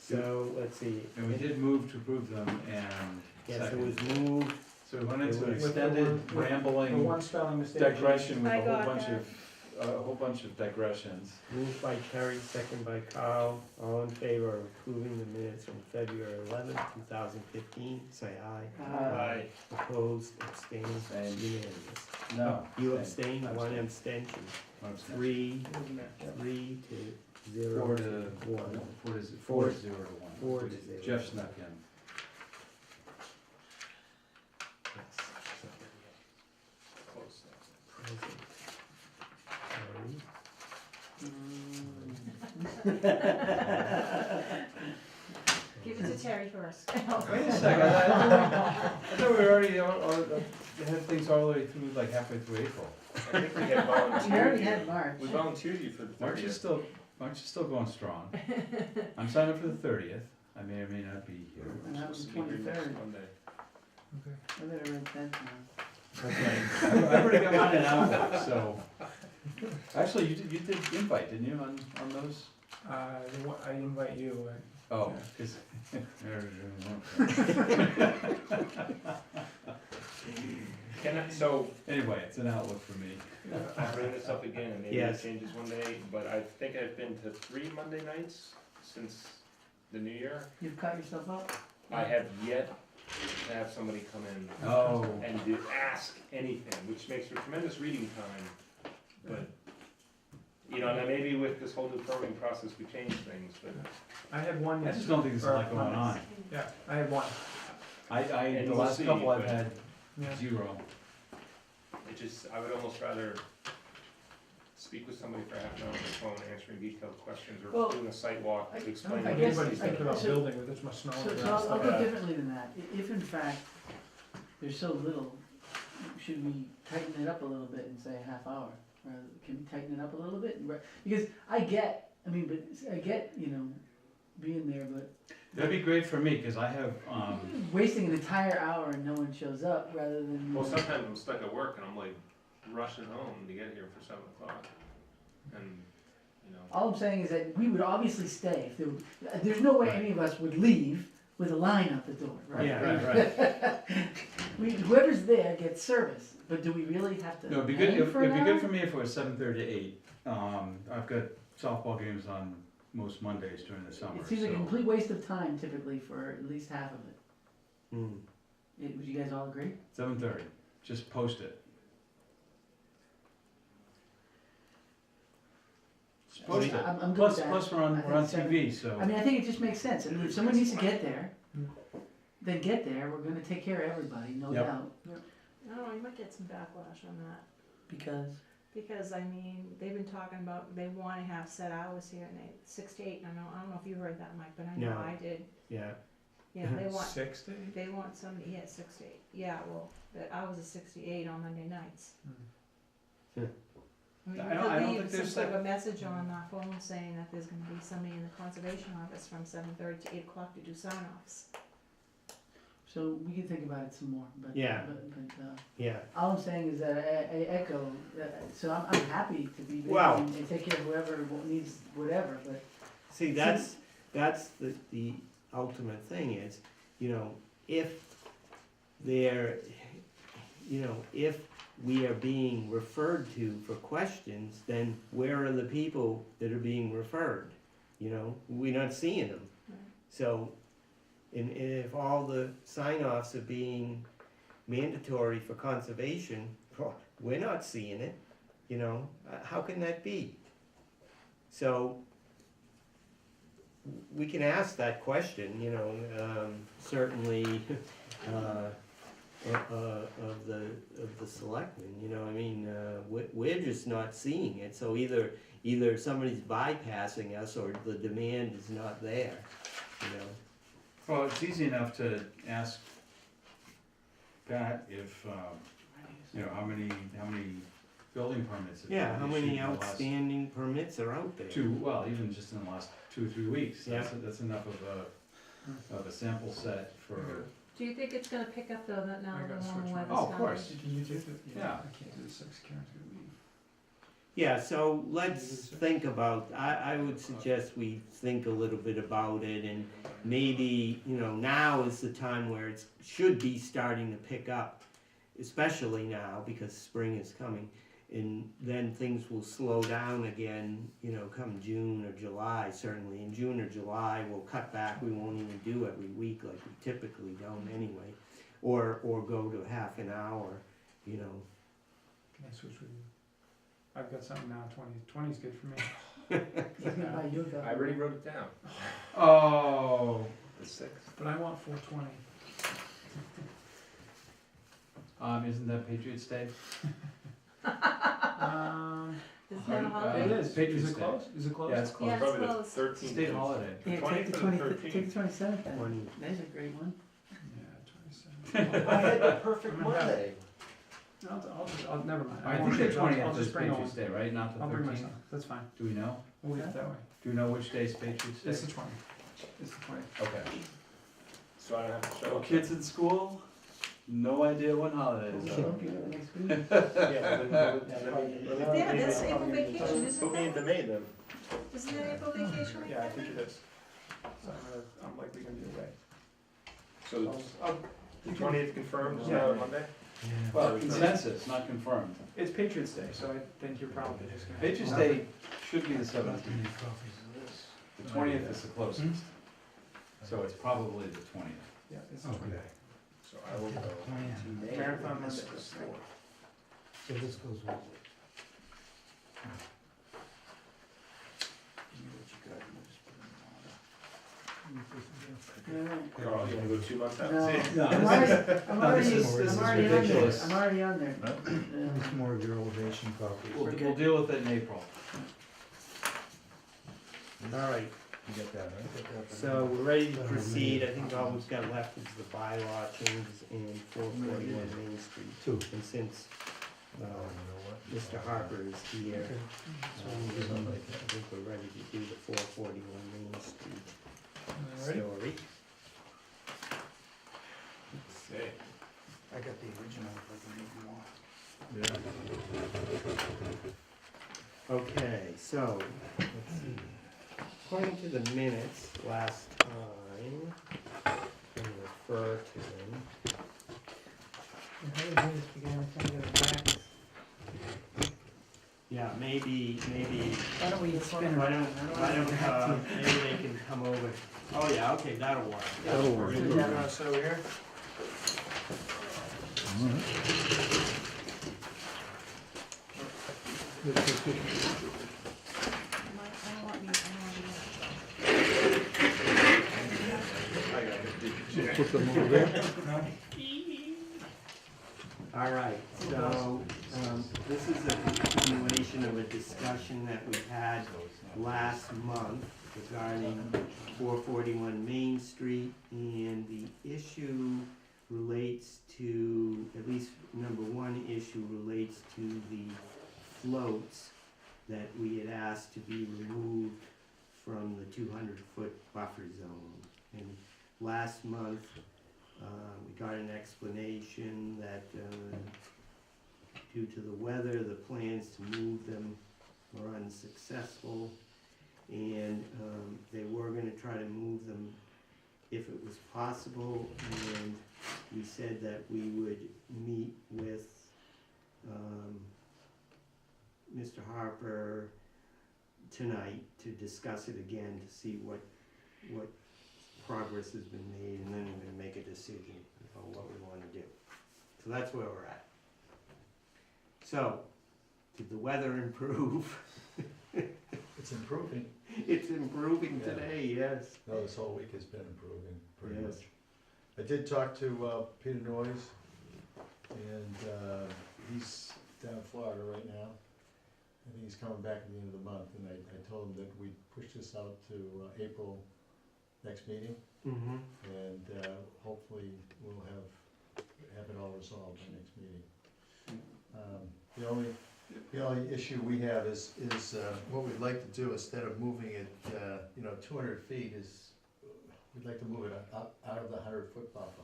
So, let's see. And we did move to approve them and Yes, it second. was moved. So we went into an With the extended one- with The rambling one spelling mistake. digression with I a whole got bunch that. a whole bunch of digressions. Moved by Terry, second by Carl. All in favor of approving the minutes from February 11th, 2015, say aye. Aye. Opposed, abstained, Abstained. unanimous. No. You abstained, I one abstained. abstention. One abstention. Three, Isn't that- yeah. 3 to 0 Four to to 1. four to 0 to 1. 4 to 0. Jeff snuck in. Yes. Close. Present. Terry. give it to Terry first. Wait a second, I thought we were already, had things all the way through, like halfway through April. I think we had We already volunteered you. had March. We volunteered you for the March is 30th. still going strong. I'm signed up for the 30th. I may or may not be here. And that was Supposed to be here next 23rd. Monday. I better write that down. Okay. I've already got mine in Outlook, so. Actually, you did invite, didn't you, on those? I invite you, Oh, 'cause Can I, so, anyway, it's an Outlook for me. I'll bring this up again, and maybe it Yes. changes one day, but I think I've been to 3 Monday nights since the new year. You've caught yourself up? I have yet to have somebody come in Oh, and to ask anything, which makes for tremendous reading time, but, you know, now maybe with this whole new programming process, we change things, but I had one I yesterday. just don't think there's a lot going on. Yeah, I had one. And The we'll last see, couple I've but- had Yeah. 0. it just, I would almost rather speak with somebody for half an hour on the phone, answering detailed questions, or Well, doing a site walk I to don't explain. I what guess- Anybody's thinking about so- building with this much snow on the So ground. I'll stuff go like that. differently than that. If in fact there's so little, should we tighten it up a little bit and say a half hour? Rather, can we tighten it up a little bit? Because I get, you know, being there, but That'd be great for me, 'cause I have, wasting an entire hour and no one shows up rather than. Well, sometimes I'm stuck at work and I'm like, rushing home to get here for 7 o'clock. And, you know, All I'm saying is that we would obviously stay if there, there's no way any of us would leave with a line out the door, right? Yeah, Whoever's there gets service, but do we really have to No, it'd be pay good, for it'd an be hour? good for me if it was 7:30 to 8. I've got softball games on most Mondays during the summer, It seems like a so- complete waste of time typically for at least half of it. Mm. Would you guys all agree? 7:30, just post it. Just post it. I'm good Plus, with that. plus we're I on think so. TV, so. I mean, I think it just makes sense. I mean, if someone needs to get there, then get there. We're gonna take care of everybody, no Yep. doubt. I don't know, you might get some backlash on that, Because, I mean, they've been talking about, they wanna have set hours here, and 6 to 8, I don't know if you heard that, Mike, but I know No. I did. Yeah. Yeah, they want, 6 to 8? they want somebody, yeah, 6 to 8, yeah, well, the hours are 6 to 8 on Monday nights. Hmm. I mean, I we don't- could I don't leave think some there's sort of that- a message on our phone saying that there's gonna be somebody in the conservation office from 7:30 to 8 o'clock to do sign-offs. so we can think about it some more, but. Yeah. But, Yeah. all I'm saying is that I echo, so I'm happy to be there Well- and take care of whoever needs whatever, but. See, that's the ultimate thing is, you know, if there, you know, if we are being referred to for questions, then where are the people that are being referred? You know, we're not seeing them. Right. So, and if all the sign-offs are being mandatory for conservation, well, we're not seeing it, you know, how can that be? So, we can ask that question, you know, certainly, of the selectmen, you know, I mean, we're just not seeing it, so either somebody's bypassing us or the demand is not there, you know. Well, it's easy enough to ask Pat if, you know, how many building permits have been Yeah, how issued many in the last outstanding permits are out there? well, even just in the last 2 or 3 weeks. Yeah. That's enough of a sample set for, Do you think it's gonna pick up though, that now I the gotta warmer switch weather's Oh, of coming? course. Can you do it? Yeah. I can't do the 6, Karen's gonna leave. Yeah, so let's think about, I would suggest we think a little bit about it and maybe, you know, now is the time where it should be starting to pick up, especially now because spring is coming. And then things will slow down again, you know, come June or July, certainly. In June or July, we'll cut back, we won't even do every week like we typically don't anyway. Or go to half an hour, you know. Can I switch with you? I've got something now, 20's good for me. He's gonna buy you a I already wrote it down. oh, The 6th. But I want 420. isn't that Patriots Day? Is that a holiday? It is. Patriots Is it Day. closed? Is it closed? Yeah, it's closed. Yeah, it's Probably the closed. 13th. State holiday. Yeah, 20th take the and 20, take the 27th then. 20. There's a great one. Yeah, 27. I had the perfect I'm gonna have- Monday. I'll never mind. I won't think the change it. I'll 20th is just bring Patriots one. Day, right? Not the I'll bring my 13th? son. That's fine. Do we know? We'll leave it that way. Do we know which day is Patriots Day? It's the 20th. It's the 20th. Okay. So I don't have to show up. Kids in school, no idea what holiday it is. Okay, okay, next week. Yeah, that's April vacation, isn't Put me that? into May then. Isn't that April vacation week? Yeah, I think it is. So I'm likely gonna be away. So the 20th confirmed, is Yeah. now Monday? Well, consensus, not confirmed. It's Patriots Day, so I think you're probably just gonna. Patriots Day should be the 17th. The 20th is the closest. So it's probably the 20th. Yeah, it's the 20th. So I will go to May. Marathon This Monday. is 4th. So this goes with. Carl, you wanna go 2 months out? No. See? No, I'm this already, is I'm already on there, ridiculous. I'm already on there. It's more of your elevation copy. We'll deal with it in April. All right, You get that, right? so we're ready to proceed. I think all we've got left is the bylaw changes in 441 Main Street. Two. And since Oh, you know what? Mr. Harper is here, Okay. I think we're ready to do the 441 Main Street Alright. story. Okay. I got the original if I can make more. Okay, so, let's see. According to the minutes last time, I'm gonna refer to them. And how do we do this? We gotta kind of go back. Yeah, maybe, Why don't we spin why around? don't, maybe they can come over. Oh, yeah, okay, that'll work. That'll work. We're You gonna- want us over here? I don't want me, Put them over there. All right, so, this is a continuation of a discussion that we had last month regarding 441 Main Street, and the issue relates to, at least number one issue relates to the floats that we had asked to be removed from the 200-foot buffer zone. And last month, we got an explanation that due to the weather, the plans to move them were unsuccessful, and they were gonna try to move them if it was possible, and we said that we would meet with Mr. Harper tonight to discuss it again, to see what progress has been made, and then we're gonna make a decision on what we wanna do. So that's where we're at. So, did the weather improve? It's improving. It's improving Yeah. today, yes. No, this whole week has been improving, pretty Yes. much. I did talk to Peter Noyes, and he's down in Florida right now. I think he's coming back at the end of the month, and I told him that we'd push this out to April next meeting, Mm-hmm. and hopefully we'll have it all resolved by next meeting. The only issue we have is what we'd like to do, instead of moving it, 200 feet is, we'd like to move it out of the 100-foot buffer.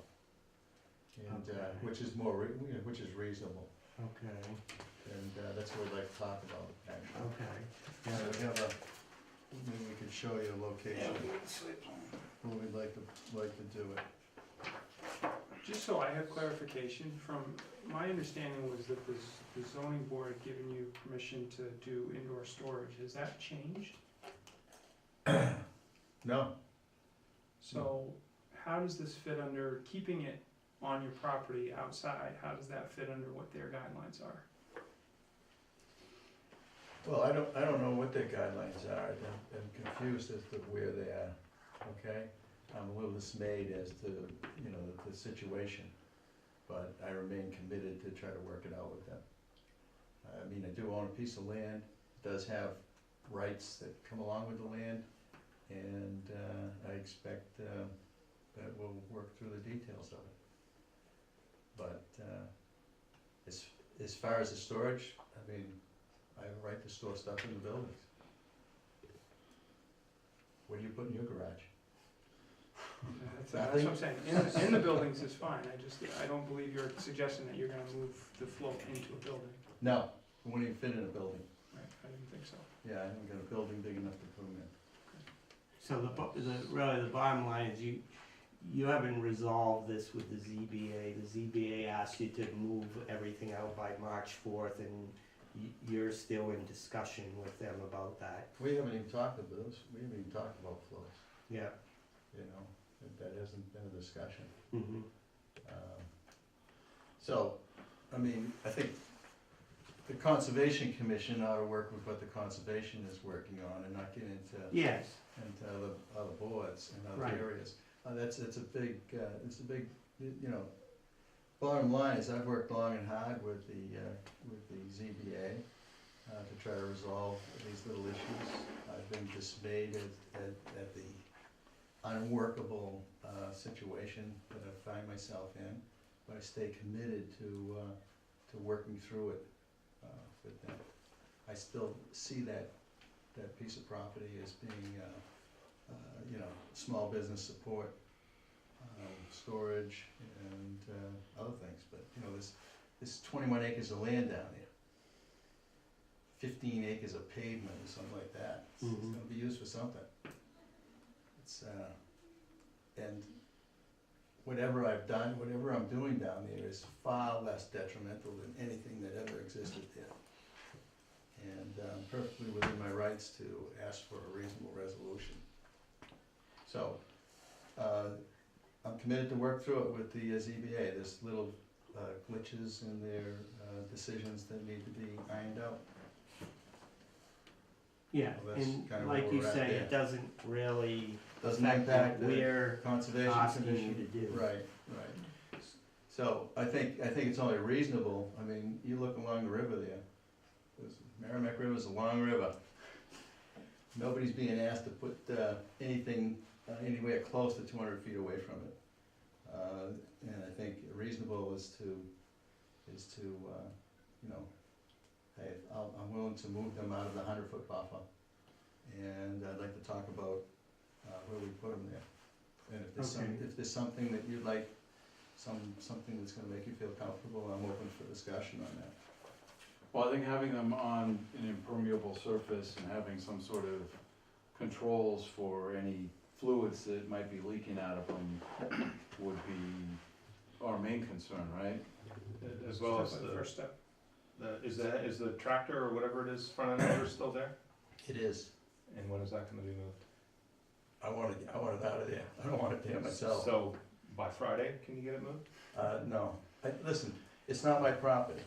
And, Okay. which is which is reasonable, Okay, and that's what we'd like to talk about, actually. okay. Yeah, we have maybe we could show you a location where we'd like to do it. Just so I have clarification, from, my understanding was that the zoning board had given you permission to do indoor storage. Has that changed? No, So how does this fit under keeping it on your property outside? How does that fit under what their guidelines are? well, I don't know what their guidelines are, I'm confused as to where they are, okay? I'm a little dismayed as to, the situation, but I remain committed to try to work it out with them. I mean, I do own a piece of land, it does have rights that come along with the land, and I expect that we'll work through the details of it. But as far as the storage, I mean, I have a right to store stuff in the buildings. What do you put in your garage? That's what I'm saying. In the buildings is fine. I don't believe you're suggesting that you're gonna move the float into a building. No, it wouldn't even fit in a building. Right, I didn't think so. Yeah, I haven't got a building big enough to put them in. So really the bottom line is you haven't resolved this with the ZBA. The ZBA asked you to move everything out by March 4th, and you're still in discussion with them about that. We haven't even talked about this, we haven't even talked about floats, Yeah. that hasn't been a discussion. Mm-hmm. So, I mean, I think the Conservation Commission ought to work with what the Conservation is working on and not get into Yes. other boards and other Right. areas. It's a big, bottom line is I've worked long and hard with the ZBA to try to resolve these little issues. I've been dismayed at the unworkable situation that I find myself in, but I stay committed to working through it with them. I still see that piece of property as being, small business support, storage, and other things, but, there's 21 acres of land down there. 15 acres of pavement or something like that. It's Mhm. gonna be used for something. It's, and whatever I've done, whatever I'm doing down there is far less detrimental than anything that ever existed there. And I'm perfectly within my rights to ask for a reasonable resolution. So, I'm committed to work through it with the ZBA. There's little glitches in their decisions that need to be ironed out. Yeah, Well, that's and kinda like where you we're at say, there. it doesn't really Doesn't affect impact what the we're Conservation asking you Commission. to do. Right, right. So I think it's only reasonable, I mean, you look along the river there, Merrimack River's a long river. Nobody's being asked to put anything anywhere close to 200 feet away from it. And I think reasonable is to, you know, hey, I'm willing to move them out of the 100-foot buffer. And I'd like to talk about where we put them there. And if there's Okay. if there's something that you'd like, something that's gonna make you feel comfortable, I'm open for discussion on that. Well, I think having them on an impermeable surface and having some sort of controls for any fluids that might be leaking out of them would be our main concern, right? As well as Definitely the, first step. is the tractor or whatever it is, front end loader still there? It is. And when is that gonna be moved? I want it out of there. I don't want it there myself. So, by Friday, can you get it moved? No. Listen, it's not my property,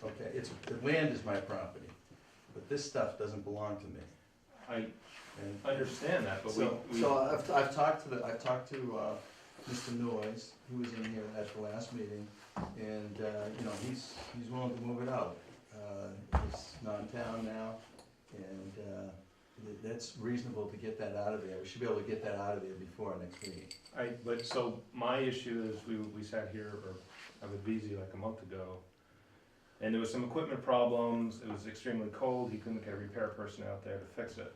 okay? The land is my property, but this stuff doesn't belong to me. I And understand that, but so I've talked to Mr. Noyes, who was in here at the last meeting, and, you know, he's willing to move it out. He's not in town now, and, that's reasonable to get that out of there. We should be able to get that out of there before our next meeting. but so my issue is, we sat here, or I was busy like a month ago, and there was some equipment problems, it was extremely cold, he couldn't get a repair person out there to fix it.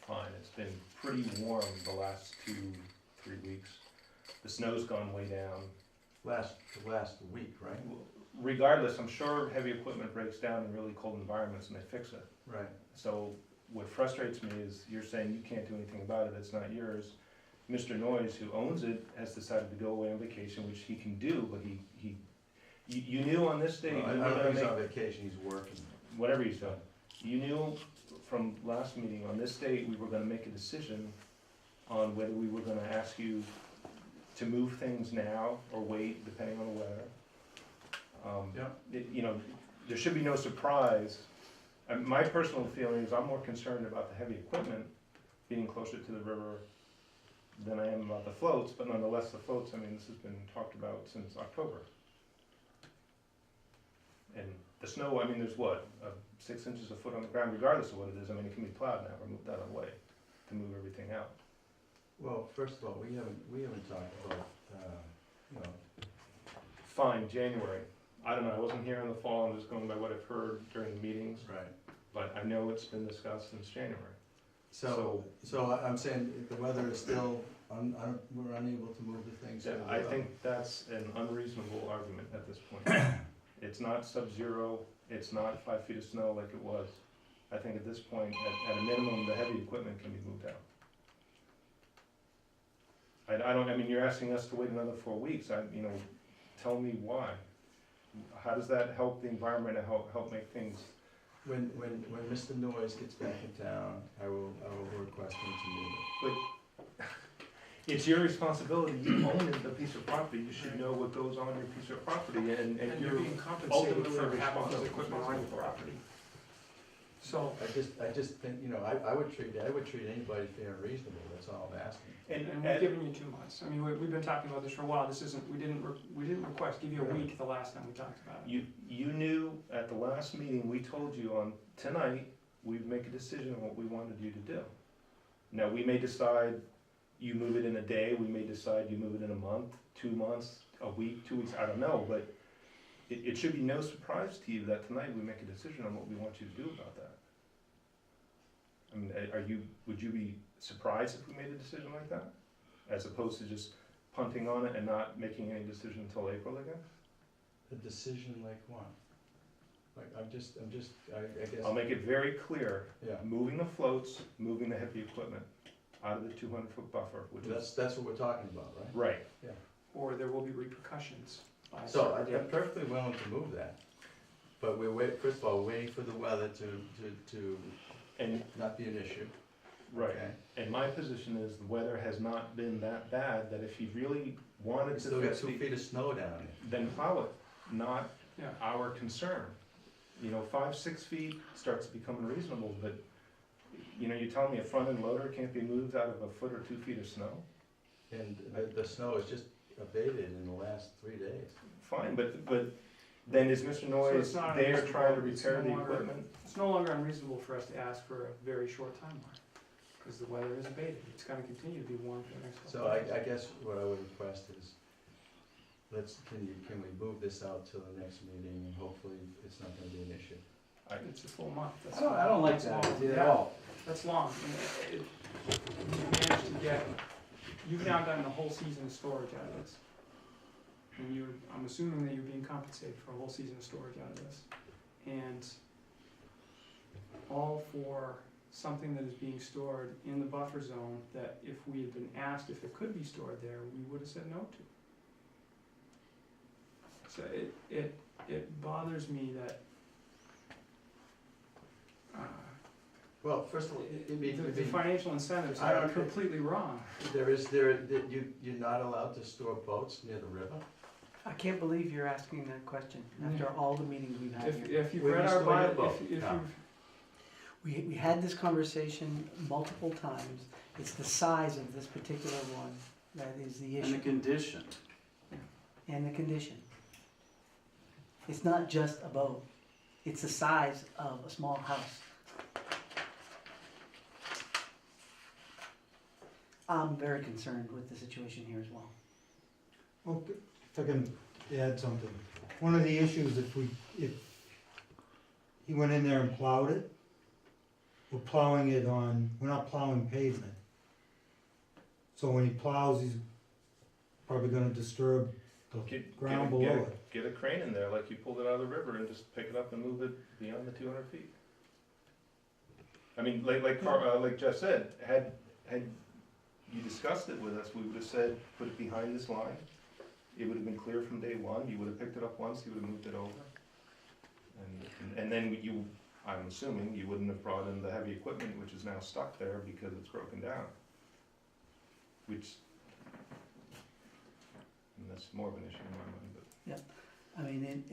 Fine, it's been pretty warm the last 2-3 weeks. The snow's gone way down. Last week, right? Regardless, I'm sure heavy equipment breaks down in really cold environments and they fix it. Right. So what frustrates me is you're saying you can't do anything about it, it's not yours. Mr. Noyes, who owns it, has decided to go away on vacation, which he can do, but you knew on this day, I you were don't gonna think he's make, on vacation, he's working. whatever he's done. You knew from last meeting, on this date, we were gonna make a decision on whether we were gonna ask you to move things now or wait, depending on the weather. You know, there should be no surprise. My personal feeling is I'm more concerned about the heavy equipment being closer to the river than I am about the floats, but nonetheless, the floats, I mean, this has been talked about since October. And the snow, I mean, there's what, 6 inches of foot on the ground, regardless of what it is, I mean, it can be plowed now, or moved out of the way to move everything out. Well, first of all, we haven't talked about, you know, Fine, January. I don't know, I wasn't here in the fall, I'm just going by what I've heard during the meetings, right. but I know it's been discussed since January. So I'm saying if the weather is still, we're unable to move the things. I think that's an unreasonable argument at this point. It's not sub-zero, it's not 5 feet of snow like it was. I think at this point, at a minimum, the heavy equipment can be moved out. I mean, you're asking us to wait another 4 weeks, you know, tell me why. How does that help the environment and help make things? When Mr. Noyes gets back in town, I will request him to move it. It's your responsibility, you own the piece of property, you should know what goes on your piece of property, and And you're you're being compensated ultimately for having responsible this for equipment on your responsible. property. So, I just think, you know, I would treat anybody fair and reasonable, that's all I'm asking. and we've given you 2 months. I mean, we've been talking about this for a while. This isn't, we didn't request, give you a week the last time we talked about it. You knew at the last meeting, we told you on tonight, we'd make a decision on what we wanted you to do. Now, we may decide you move it in a day, we may decide you move it in a month, 2 months, a week, 2 weeks, I don't know, but it should be no surprise to you that tonight we make a decision on what we want you to do about that. I mean, would you be surprised if we made a decision like that? As opposed to just punting on it and not making any decision until April again? A decision like what? I'm just, I guess, I'll make it very clear, yeah. moving the floats, moving the heavy equipment out of the 200-foot buffer, which is, That's what we're talking about, right? right, Or there will be repercussions. by a So certain I'm date. perfectly willing to move that, but first of all, waiting for the weather to and, not be an issue. right. Okay? And my position is the weather has not been that bad that if he really wanted We to still got fix 2 the, feet of snow down there. then plow it, not Yeah. our concern. You know, 5, 6 feet starts to become unreasonable, but, you know, you're telling me a front end loader can't be moved out of a foot or 2 feet of snow? And the snow has just abated in the last 3 days. Fine, but then is Mr. So Noyes it's not there trying to unreasonable, it's repair no the longer- equipment? It's no longer unreasonable for us to ask for a very short timeline, because the weather is abated. It's gonna continue to be warm for the next couple So of days. I guess what I would request is, can we move this out till the next meeting, and hopefully it's not gonna be an issue? It's a full month. That's I don't like that's that long. idea at Yeah, all. That's long. You managed to get, you've now gotten a whole season of storage out of this. And I'm assuming that you're being compensated for a whole season of storage out of this. And all for something that is being stored in the buffer zone that if we had been asked if it could be stored there, we would have said no to. So it bothers me that, Well, first of all, the financial incentives I are don't- completely wrong. you're not allowed to store boats near the river? I can't believe you're asking that question after all the meetings we've had here. If you've Where read you our store your bylaw, boat? if Yeah. you've, We had this conversation multiple times. It's the size of this particular one that is the issue. condition. And the condition. It's not just a boat. It's the size of a small house. I'm very concerned with the situation here as well. Well, if I can add something, one of the issues, if he went in there and plowed it, we're not plowing pavement. So when he plows, he's probably gonna disturb the ground below it. Get a crane in there like you pulled it out of the river and just pick it up and move it beyond the 200 feet. I mean, like Jeff said, had you discussed it with us, we would have said, put it behind this line. It would have been clear from day one, you would have picked it up once, you would have moved it over. And then I'm assuming you wouldn't have brought in the heavy equipment, which is now stuck there because it's broken down. Which, and that's more of an issue in my mind, but. I mean,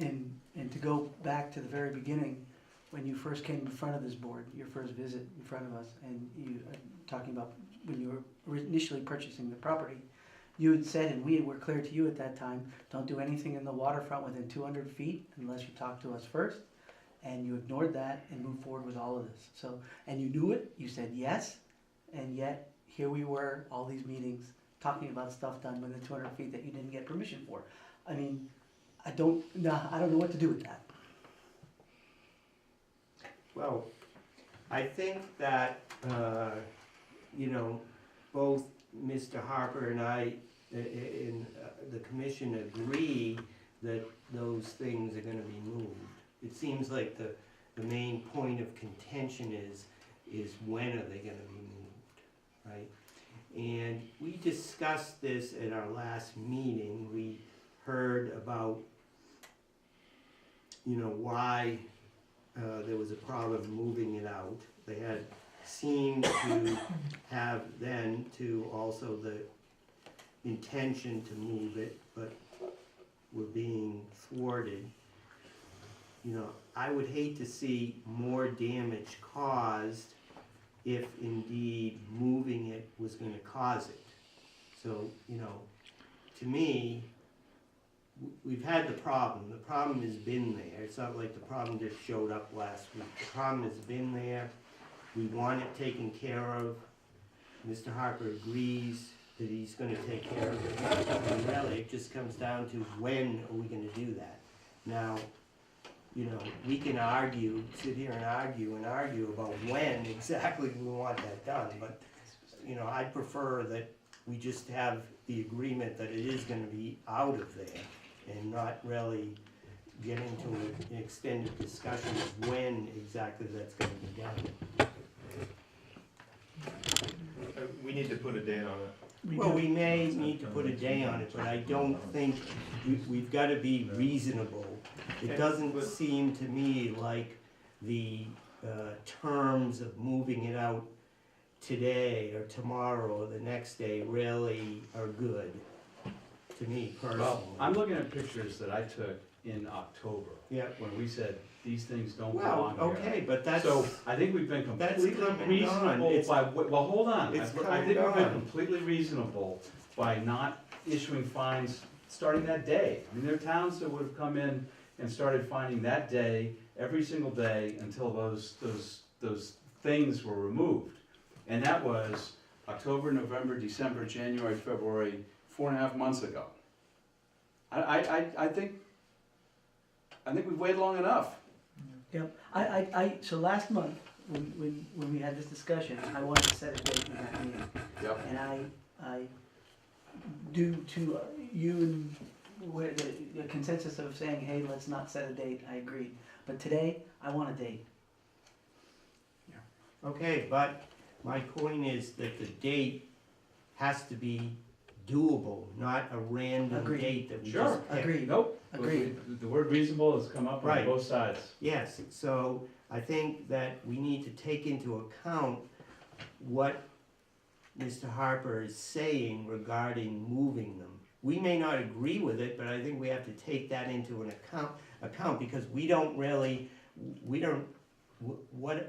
and to go back to the very beginning, when you first came in front of this board, your first visit in front of us, and you talking about when you were initially purchasing the property, you had said, and we were clear to you at that time, don't do anything in the waterfront within 200 feet unless you talk to us first. And you ignored that and moved forward with all of this. So, and you knew it, you said yes, and yet here we were, all these meetings, talking about stuff done within 200 feet that you didn't get permission for. I mean, I don't know what to do with that. Well, I think that, both Mr. Harper and I, in the commission agree that those things are gonna be moved. It seems like the main point of contention is when are they gonna be moved, right? And we discussed this at our last meeting. We heard about, why there was a problem moving it out. They had seemed to have then to also the intention to move it, but were being thwarted. I would hate to see more damage caused if indeed moving it was gonna cause it. So, to me, we've had the problem has been there. It's not like the problem just showed up last week. The problem has been there. We want it taken care of. Mr. Harper agrees that he's gonna take care of it. And really, it just comes down to when are we gonna do that? Now, we can sit here and argue about when exactly we want that done, but, I'd prefer that we just have the agreement that it is gonna be out of there and not really, get into an extended discussion of when exactly that's gonna be done. We need to put a date on it. Well, we may need to put a day on it, but I don't think, we've gotta be reasonable. It doesn't seem to me like the terms of moving it out today or tomorrow or the next day really are good, to me personally. Well, I'm looking at pictures that I took in October, Yeah, when we said, these things don't well, belong here. okay, but that's, So, I think we've been That's completely come and gone. reasonable It's- by, well, hold on. it's come I and think we've been gone. completely reasonable by not issuing fines starting that day. I mean, there are towns that would have come in and started fining that day, every single day, until those things were removed. And that was October, November, December, January, February, 4.5 months ago. I think we've waited long enough. Yep, so last month, when we had this discussion, I wanted to set a date in that meeting. Yep. And I, due to you and where the consensus of saying, hey, let's not set a date, I agreed. But today, I want a date. okay, but my point is that the date has to be doable, not a random Agreed. date that we Sure. just pick. Agreed. Nope. Agreed. The word reasonable has come up on Right. both sides. Yes, so I think that we need to take into account what Mr. Harper is saying regarding moving them. We may not agree with it, but I think we have to take that into an account because we don't really,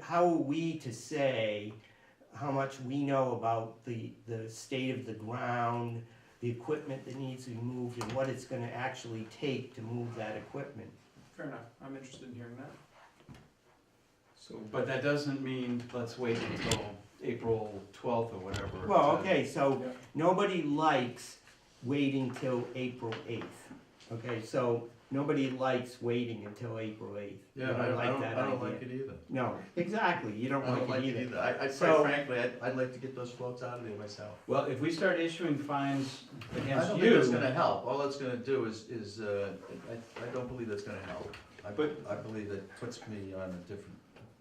how are we to say how much we know about the state of the ground, the equipment that needs to be moved, and what it's gonna actually take to move that equipment? Fair enough, I'm interested in hearing that. So, But that doesn't mean let's wait until April 12th or whatever. Well, to- okay, so Yeah. nobody likes waiting till April 8th. Okay, so nobody likes waiting until April 8th. Yeah, You I like don't, that I don't idea. like it either. No, exactly, you don't I don't like it either. I quite So- frankly, I'd like to get those floats out of there myself. Well, if we start issuing fines I against don't think that's you, gonna help, all it's gonna do is, I don't believe that's gonna help. I believe that puts me on a different,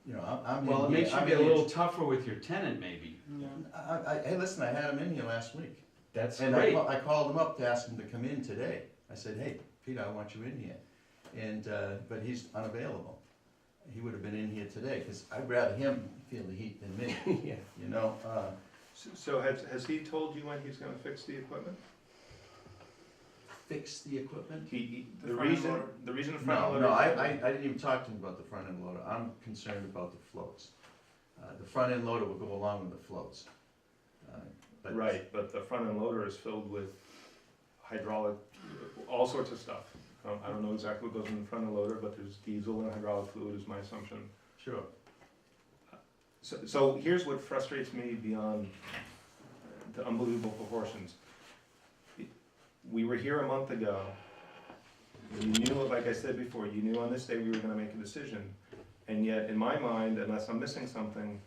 I'm in well, it here- makes you I'm be a in here- little tougher with your tenant maybe. Yeah. Hey, listen, I had him in here last week, That's and great. I called him up to ask him to come in today. I said, hey, Peter, I want you in here, and, but he's unavailable. He would have been in here today, cause I'd rather him feel the heat than me, Yeah. you know? so has he told you when he's gonna fix the equipment? Fix the equipment? The The front end reason, loader? the reason the front end No, loader. no, I didn't even talk to him about the front end loader, I'm concerned about the floats. The front end loader will go along with the floats. But- Right, but the front end loader is filled with hydraulic, all sorts of stuff. I don't know exactly what goes in the front end loader, but there's diesel and hydraulic fluid is my assumption. Sure. So here's what frustrates me beyond the unbelievable proportions. We were here a month ago. You knew, like I said before, you knew on this day we were gonna make a decision. And yet, in my mind, unless I'm missing something,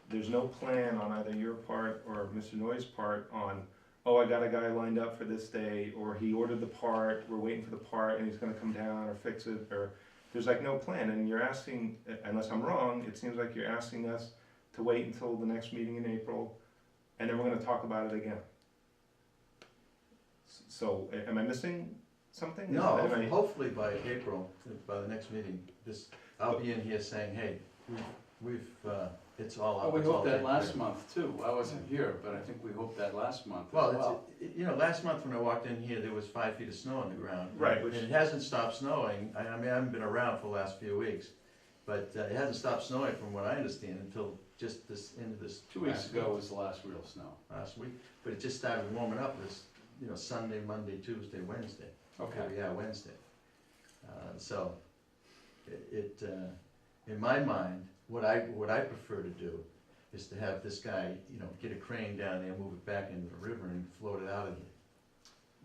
there's no plan on either your part or Mr. Noy's part on, oh, I got a guy lined up for this day, or he ordered the part, we're waiting for the part, and he's gonna come down or fix it, or, there's like no plan, and you're asking, unless I'm wrong, it seems like you're asking us to wait until the next meeting in April, and then we're gonna talk about it again. So, am I missing something? No, Am I- hopefully by April, by the next meeting, I'll be in here saying, hey, we've, it's all Well, out. we it's all hoped that taken last care of. month too. I wasn't here, but I think we hoped that last month as Well, well. last month when I walked in here, there was 5 feet of snow on the ground. Right, And which- it hasn't stopped snowing, I mean, I haven't been around for the last few weeks, but it hasn't stopped snowing from what I understand until just this, end of this. 2 weeks last ago week. was the last real snow. Last week, but it just started warming up this, Sunday, Monday, Tuesday, Wednesday. Okay. Yeah, Wednesday. So, in my mind, what I prefer to do is to have this guy, get a crane down there, move it back into the river and float it out of here.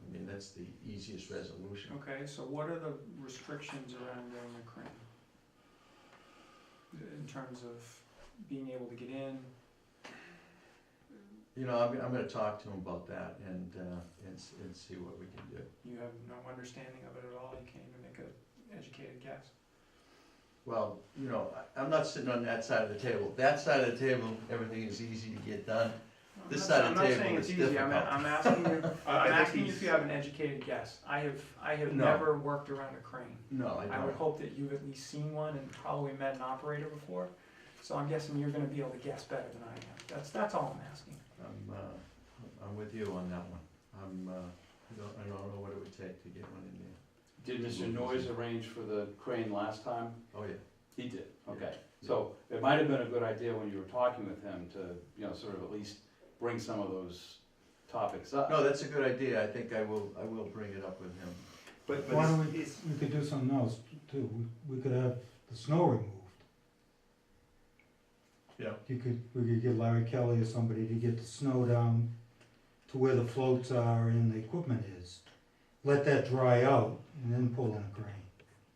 I mean, that's the easiest resolution. Okay, so what are the restrictions around getting a crane? In terms of being able to get in? I'm gonna talk to him about that and see what we can do. You have no understanding of it at all, you can't even make a educated guess. Well, you know, I'm not sitting on that side of the table. That side of the table, everything is easy to get done. This side of the table is I'm not saying it's easy, I'm asking you, I I'm think asking you he's- if you have an educated guess. I have No. never worked around a crane. No, I I would don't. hope that you've at least seen one and probably met an operator before, so I'm guessing you're gonna be able to guess better than I am. That's all I'm asking. I'm with you on that one. I don't know what it would take to get one in there. Did Mr. Noyes arrange for the crane last time? Oh, yeah. He did, okay. So it might have been a good idea when you were talking with him to, you know, sort of at least bring some of those topics up. No, that's a good idea. I think I will bring it up with him. But Why don't it's- we could do something else too, we could have the snow removed. Yeah. We could get Larry Kelly or somebody to get the snow down to where the floats are and the equipment is. Let that dry out and then pull in a crane.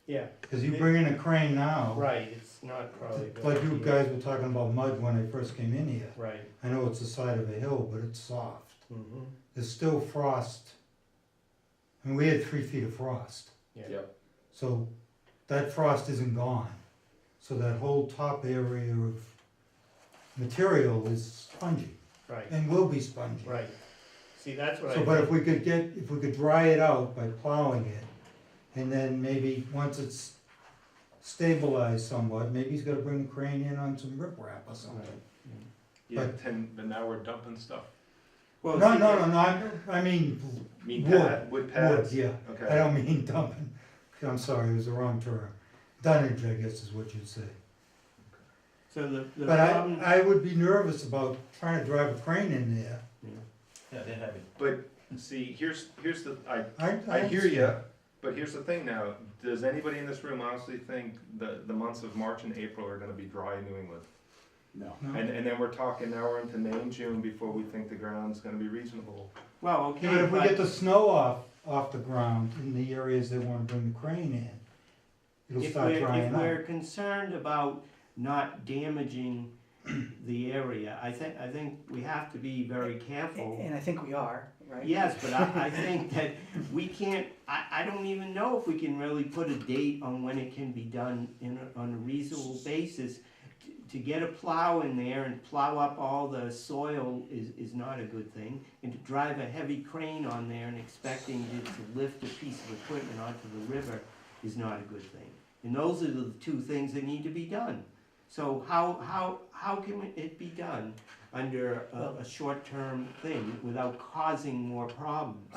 Yeah, Cause you bring in a crane now. right, it's not probably. good Like you idea. guys were talking about mud when I first came in here. Right. I know it's the side of a hill, but it's soft. Mm-hmm. There's still frost. I mean, we had 3 feet of frost. Yeah. Yep. So that frost isn't gone. So that whole top area of material is spongy Right, and will be spongy. right. See, that's what I. So, but if think. we could dry it out by plowing it, and then maybe once it's stabilized somewhat, maybe he's gotta bring the crane in on some riprap or something. Yeah, but now we're dumping stuff. Well, No, see, no, no, I mean, I mean, Wood. wood pads? wood, yeah. I Okay. don't mean dumping. I'm sorry, it was the wrong term. Dunnage, I guess is what you'd say. So the But problem. I would be nervous about trying to drive a crane in there. Yeah, they're heavy. But, see, here's the, I I hear you, understand. but here's the thing now, does anybody in this room honestly think the months of March and April are gonna be dry in New England? No. No. And then we're talking, now we're into May and June before we think the ground's gonna be reasonable. Well, okay, Yeah, but if we but- get the snow off the ground in the areas they wanna bring the crane in, it'll start drying If out. we're concerned about not damaging the area, I think we have to be very careful. And I think we are, right? Yes, but I think that we can't, I don't even know if we can really put a date on when it can be done on a reasonable basis. To get a plow in there and plow up all the soil is not a good thing. And to drive a heavy crane on there and expecting it to lift a piece of equipment onto the river is not a good thing. And those are the two things that need to be done. So how can it be done under a short-term thing without causing more problems?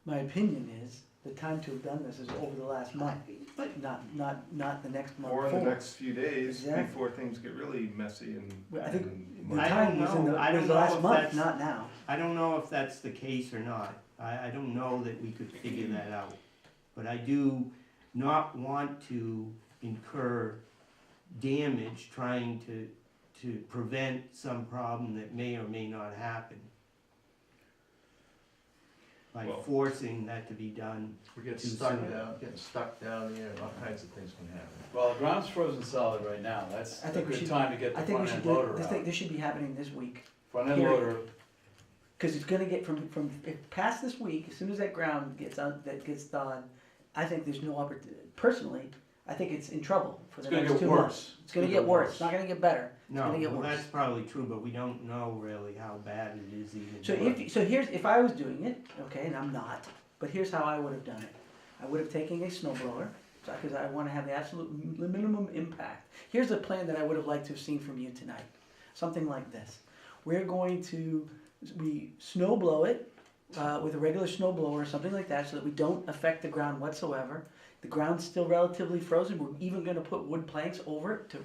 My opinion is, the time to have done this is over the last month, But not the next month Or in the forward. next few days, Exactly. before things get really messy and. Well, I think and the I time don't was in know. I was don't the know last if month, that's- not now. I don't know if that's the case or not. I don't know that we could figure that out. But I do not want to incur damage trying to prevent some problem that may or may not happen. By Well- forcing that to be done. We get Too stuck soon. down, getting stuck down there, and all kinds of things can happen. Well, the ground's frozen solid right now, that's I a think we good should- time to get I the think we front should end do, loader this out. should be happening this week. Front end Here. loader, Cause it's gonna get from, if past this week, as soon as that ground gets done, I think there's no personally, I think it's in trouble for it's the gonna next get 2 months. worse. It's gonna get worse, it's not gonna get better. No, gonna get well, worse. that's probably true, but we don't know really how bad it is even. So now. so here's, if I was doing it, okay, and I'm not, but here's how I would have done it. I would have taken a snow blower, because I wanna have the absolute minimum impact. Here's a plan that I would have liked to have seen from you tonight, something like this. We're going to, we snow blow it, with a regular snow blower or something like that, so that we don't affect the ground whatsoever. The ground's still relatively frozen, we're even gonna put wood planks over it to,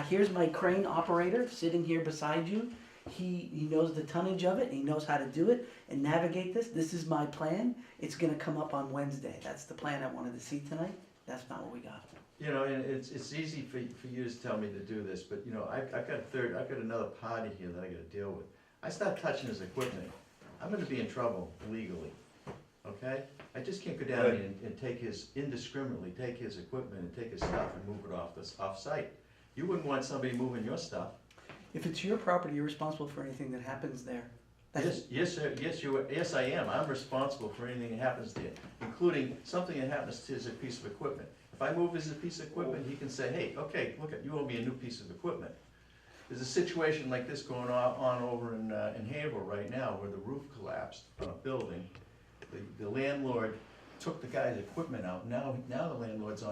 here's my crane operator sitting here beside you. He knows the tonnage of it, he knows how to do it and navigate this. This is my plan. It's gonna come up on Wednesday. That's the plan I wanted to see tonight. That's not what we got. You know, and it's easy for you to tell me to do this, but you know, I've got another party here that I gotta deal with. I start touching his equipment, I'm gonna be in trouble legally, okay? I just can't go down there and indiscriminately take his equipment and take his stuff and move it off-site. You wouldn't want somebody moving your stuff. If it's your property, you're responsible for anything that happens there. Yes, sir, yes, I am, I'm responsible for anything that happens there, including something that happens to his piece of equipment. If I move his piece of equipment, he can say, hey, okay, look, you owe me a new piece of equipment. There's a situation like this going on over in Haverhill right now, where the roof collapsed on a building. The landlord took the guy's equipment out, now the landlord's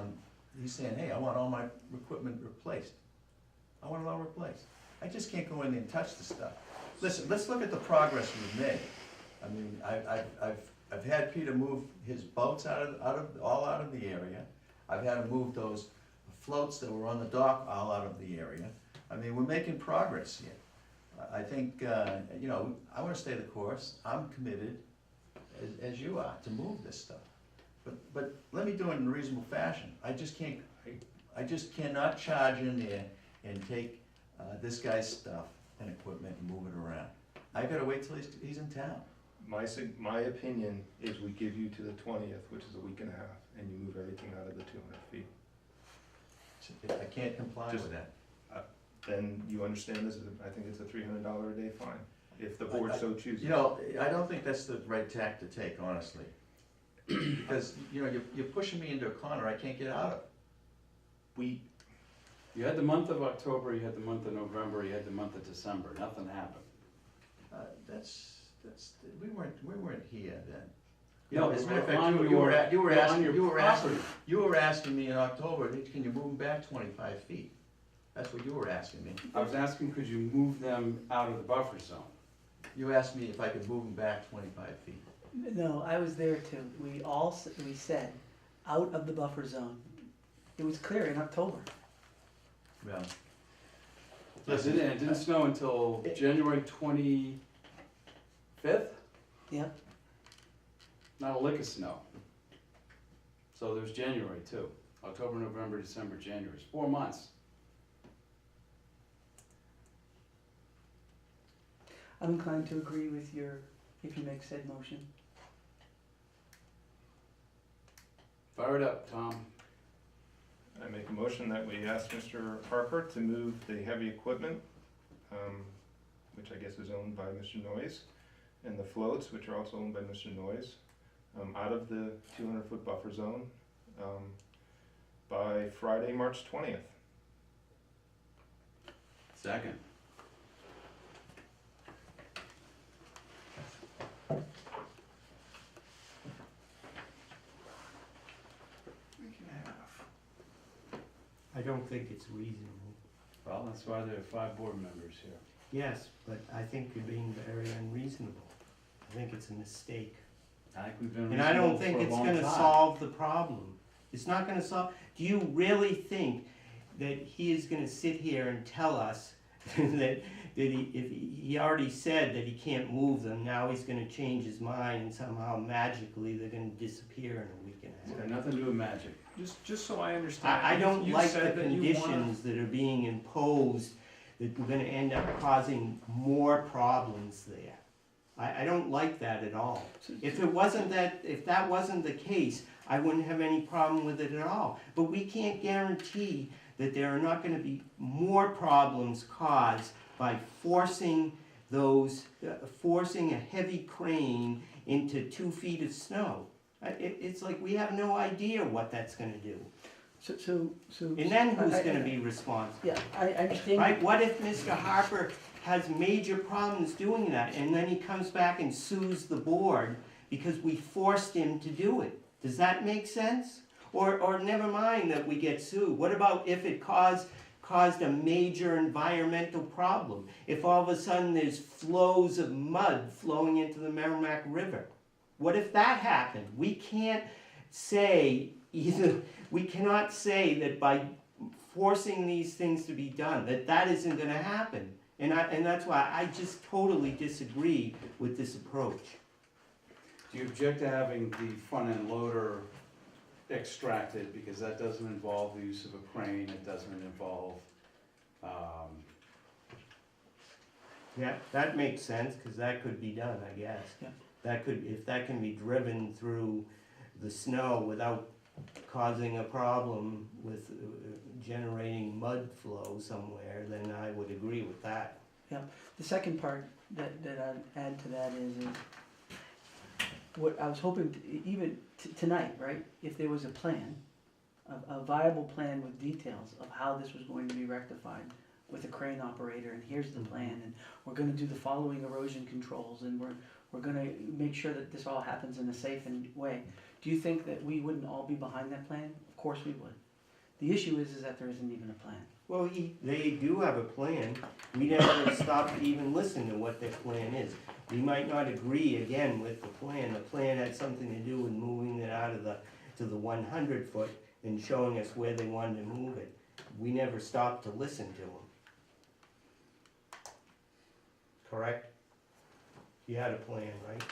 he's saying, hey, I want all my equipment replaced. I want it all replaced. I just can't go in there and touch the stuff. Listen, let's look at the progress we've made. I mean, I've had Peter move his boats all out of the area. I've had him move those floats that were on the dock all out of the area. I mean, we're making progress here. I think, you know, I wanna stay the course. I'm committed, as you are, to move this stuff. But let me do it in a reasonable fashion. I just cannot charge in there and take this guy's stuff and equipment and move it around. I gotta wait till he's in town. My opinion is we give you to the 20th, which is a week and a half, and you move everything out of the 200 feet. I can't comply with that. Then you understand this is, I think it's a $300 a day fine, if the board so chooses. You know, I don't think that's the right tack to take, honestly. Because, you know, you're pushing me into a corner I can't get out of. You had the month of October, you had the month of November, you had the month of December, nothing happened. We weren't here then. No, As a matter of but fact, on you your- were on your you were asking me in October, can you move them back 25 feet? That's what you were asking me. I was asking, could you move them out of the buffer zone? You asked me if I could move them back 25 feet. No, I was there too. We said, out of the buffer zone. It was clear in October. Well, It didn't snow until January 25th? Yep. Not a lick of snow. So there's January too. October, November, December, January. It's 4 months. I'm inclined to agree with if you make said motion. Fire it up, Tom. I make a motion that we ask Mr. Harper to move the heavy equipment, which I guess is owned by Mr. Noyes, and the floats, which are also owned by Mr. Noyes, out of the 200-foot buffer zone by Friday, March 20th. Second. I don't think it's reasonable. Well, that's why there are 5 board members here. Yes, but I think you're being very unreasonable. I think it's a mistake. I think we've been And I don't reasonable think for a it's long gonna time. solve the problem. It's not gonna solve, do you really think that he is gonna sit here and tell us that he already said that he can't move them, now he's gonna change his mind and somehow magically they're gonna disappear in a week and a It's half? got nothing to do with magic. Just so I understand. I don't you like said the that you wanna- conditions that are being imposed, that we're gonna end up causing more problems there. I don't like that at all. If that wasn't the case, I wouldn't have any problem with it at all. But we can't guarantee that there are not gonna be more problems caused by forcing a heavy crane into 2 feet of snow. It's like we have no idea what that's gonna do. So. And then who's gonna be responsible? Yeah, I understand. Right, what if Mr. Harper has major problems doing that, and then he comes back and sues the board because we forced him to do it? Does that make sense? Or never mind that we get sued, what about if it caused a major environmental problem? If all of a sudden there's flows of mud flowing into the Merrimack River? What if that happened? We cannot say that by forcing these things to be done, that isn't gonna happen. And that's why I just totally disagree with this approach. Do you object to having the front end loader extracted, because that doesn't involve the use of a crane, it doesn't involve, Yeah, that makes sense, cause that could be done, I guess. Yeah. If that can be driven through the snow without causing a problem with generating mud flow somewhere, then I would agree with that. The second part, that I'd add to that is what I was hoping, even tonight, right? If there was a plan, a viable plan with details of how this was going to be rectified with a crane operator, and here's the plan, and we're gonna do the following erosion controls, and we're gonna make sure that this all happens in a safe way. Do you think that we wouldn't all be behind that plan? Of course we would. The issue is that there isn't even a plan. Well, they do have a plan. We never stop to even listen to what their plan is. We might not agree again with the plan. The plan had something to do with moving it out of to the 100 foot and showing us where they wanted to move it. We never stopped to listen to them. Correct? You had a plan, right?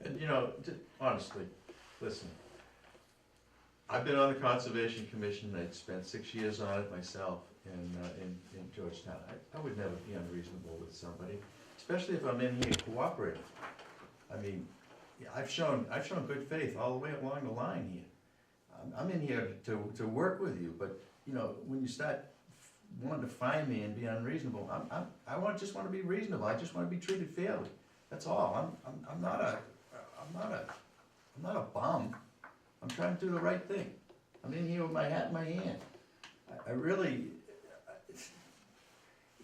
And you know, honestly, listen, I've been on the Conservation Commission, I spent 6 years on it myself in Georgetown. I would never be unreasonable with somebody, especially if I'm in here cooperating. I mean, yeah, I've shown good faith all the way along the line here. I'm in here to work with you, but you know, when you start wanting to fine me and be unreasonable, I just want to be reasonable. I just want to be treated fairly. That's all. I'm not a bum. I'm trying to do the right thing. I'm in here with my hat in my hand. I really,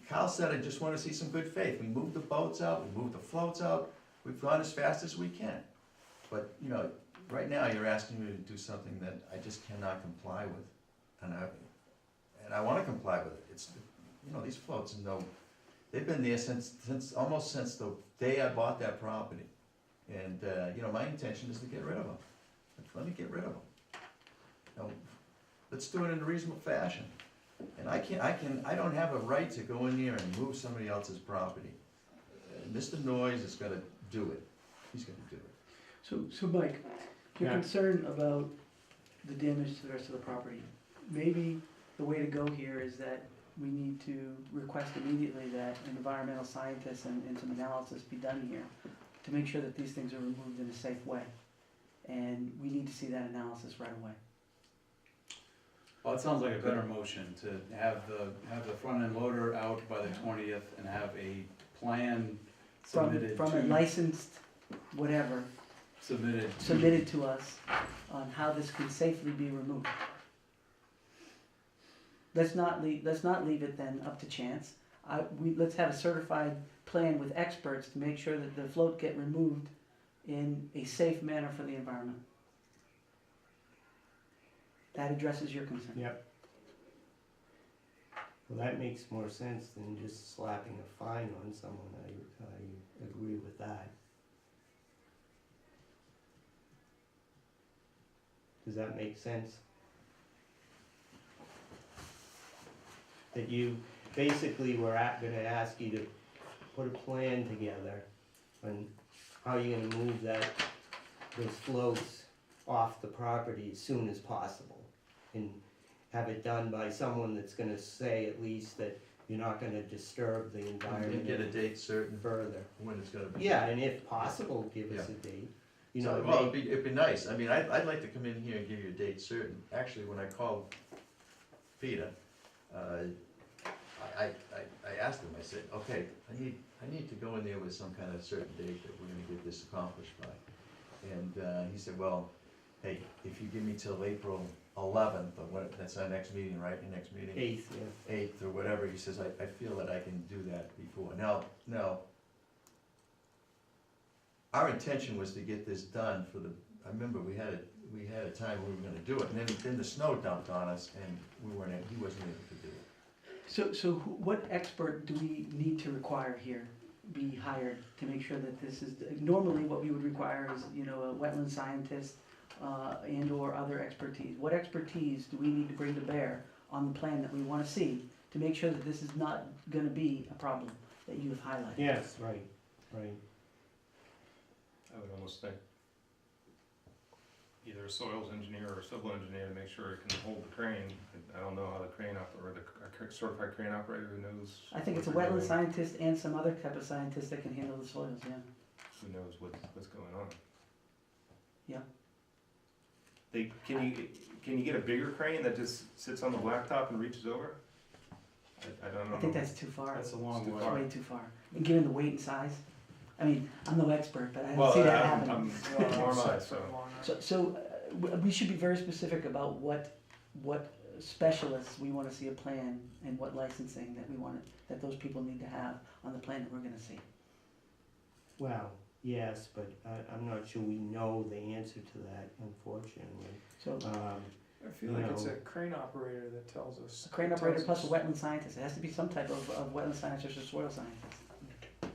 Kyle said, I just want to see some good faith. We moved the boats out, we moved the floats out, we've gone as fast as we can. But, you know, right now you're asking me to do something that I just cannot comply with. And I want to comply with it. It's, you know, these floats, they've been there almost since the day I bought that property. And, you know, my intention is to get rid of them. Let me get rid of them. You know, let's do it in a reasonable fashion. And I don't have a right to go in there and move somebody else's property. Mr. Noyes is gonna do it. He's gonna do it. So Mike, you're Yeah. concerned about the damage to the rest of the property. Maybe the way to go here is that we need to request immediately that an environmental scientist and some analysis be done here to make sure that these things are removed in a safe way. And we need to see that analysis right away. Well, it sounds like a better motion to have the front end loader out by the 20th and have a plan submitted From a licensed whatever submitted to us on how this can safely be removed. Let's not leave it then up to chance. Let's have a certified plan with experts to make sure that the float get removed in a safe manner for the environment. That addresses your concern. Yep. Well, that makes more sense than just slapping a fine on someone. I agree with that. Does that make sense? That you basically were gonna ask you to put a plan together on how you're gonna move those floats off the property as soon as possible. And have it done by someone that's gonna say at least that you're not gonna disturb the And environment get a date certain further. when it's gonna be. Yeah, and if possible, give us a date. You know, Well, it'd be nice. I mean, I'd like to come in here and give you a date certain. Actually, when I called Peter, I asked him, I said, okay, I need to go in there with some kind of certain date that we're gonna get this accomplished by. And he said, well, hey, if you give me till April 11th, or what, that's our next meeting, right? Your next meeting? 8th, yeah. 8th or whatever, he says, I feel that I can do that before. Now, our intention was to get this done I remember we had a time we were gonna do it, and then the snow dumped on us, and he wasn't able to do it. So what expert do we need to require here be hired to make sure that this is, normally what we would require is, you know, a wetland scientist and or other expertise. What expertise do we need to bring to bear on the plan that we wanna see to make sure that this is not gonna be a problem that you have highlighted? Yes, right. I would almost think either a soils engineer or a civil engineer to make sure it can hold the crane. I don't know how the crane operator, a certified crane operator who knows. I think it's a what they're wetland doing, scientist and some other type of scientist that can handle the soils, yeah. Who knows what's going on. Yeah. Can you get a bigger crane that just sits on the blacktop and reaches over? I don't know. I think that's too far. That's a long It's way. too far. Way too far. And given the weight and size, I mean, I'm no expert, but I Well, don't see that I'm- happening. I'm more So- mind, so so. long. So we should be very specific about what specialists we wanna see a plan and what licensing that we wanna, that those people need to have on the plan that we're gonna see. Well, yes, but I'm not sure we know the answer to that, unfortunately. So I feel You like it's know. a crane operator that tells us. a crane that operator tells plus a us- wetland scientist, it has to be some type of wetland scientist or soil scientist.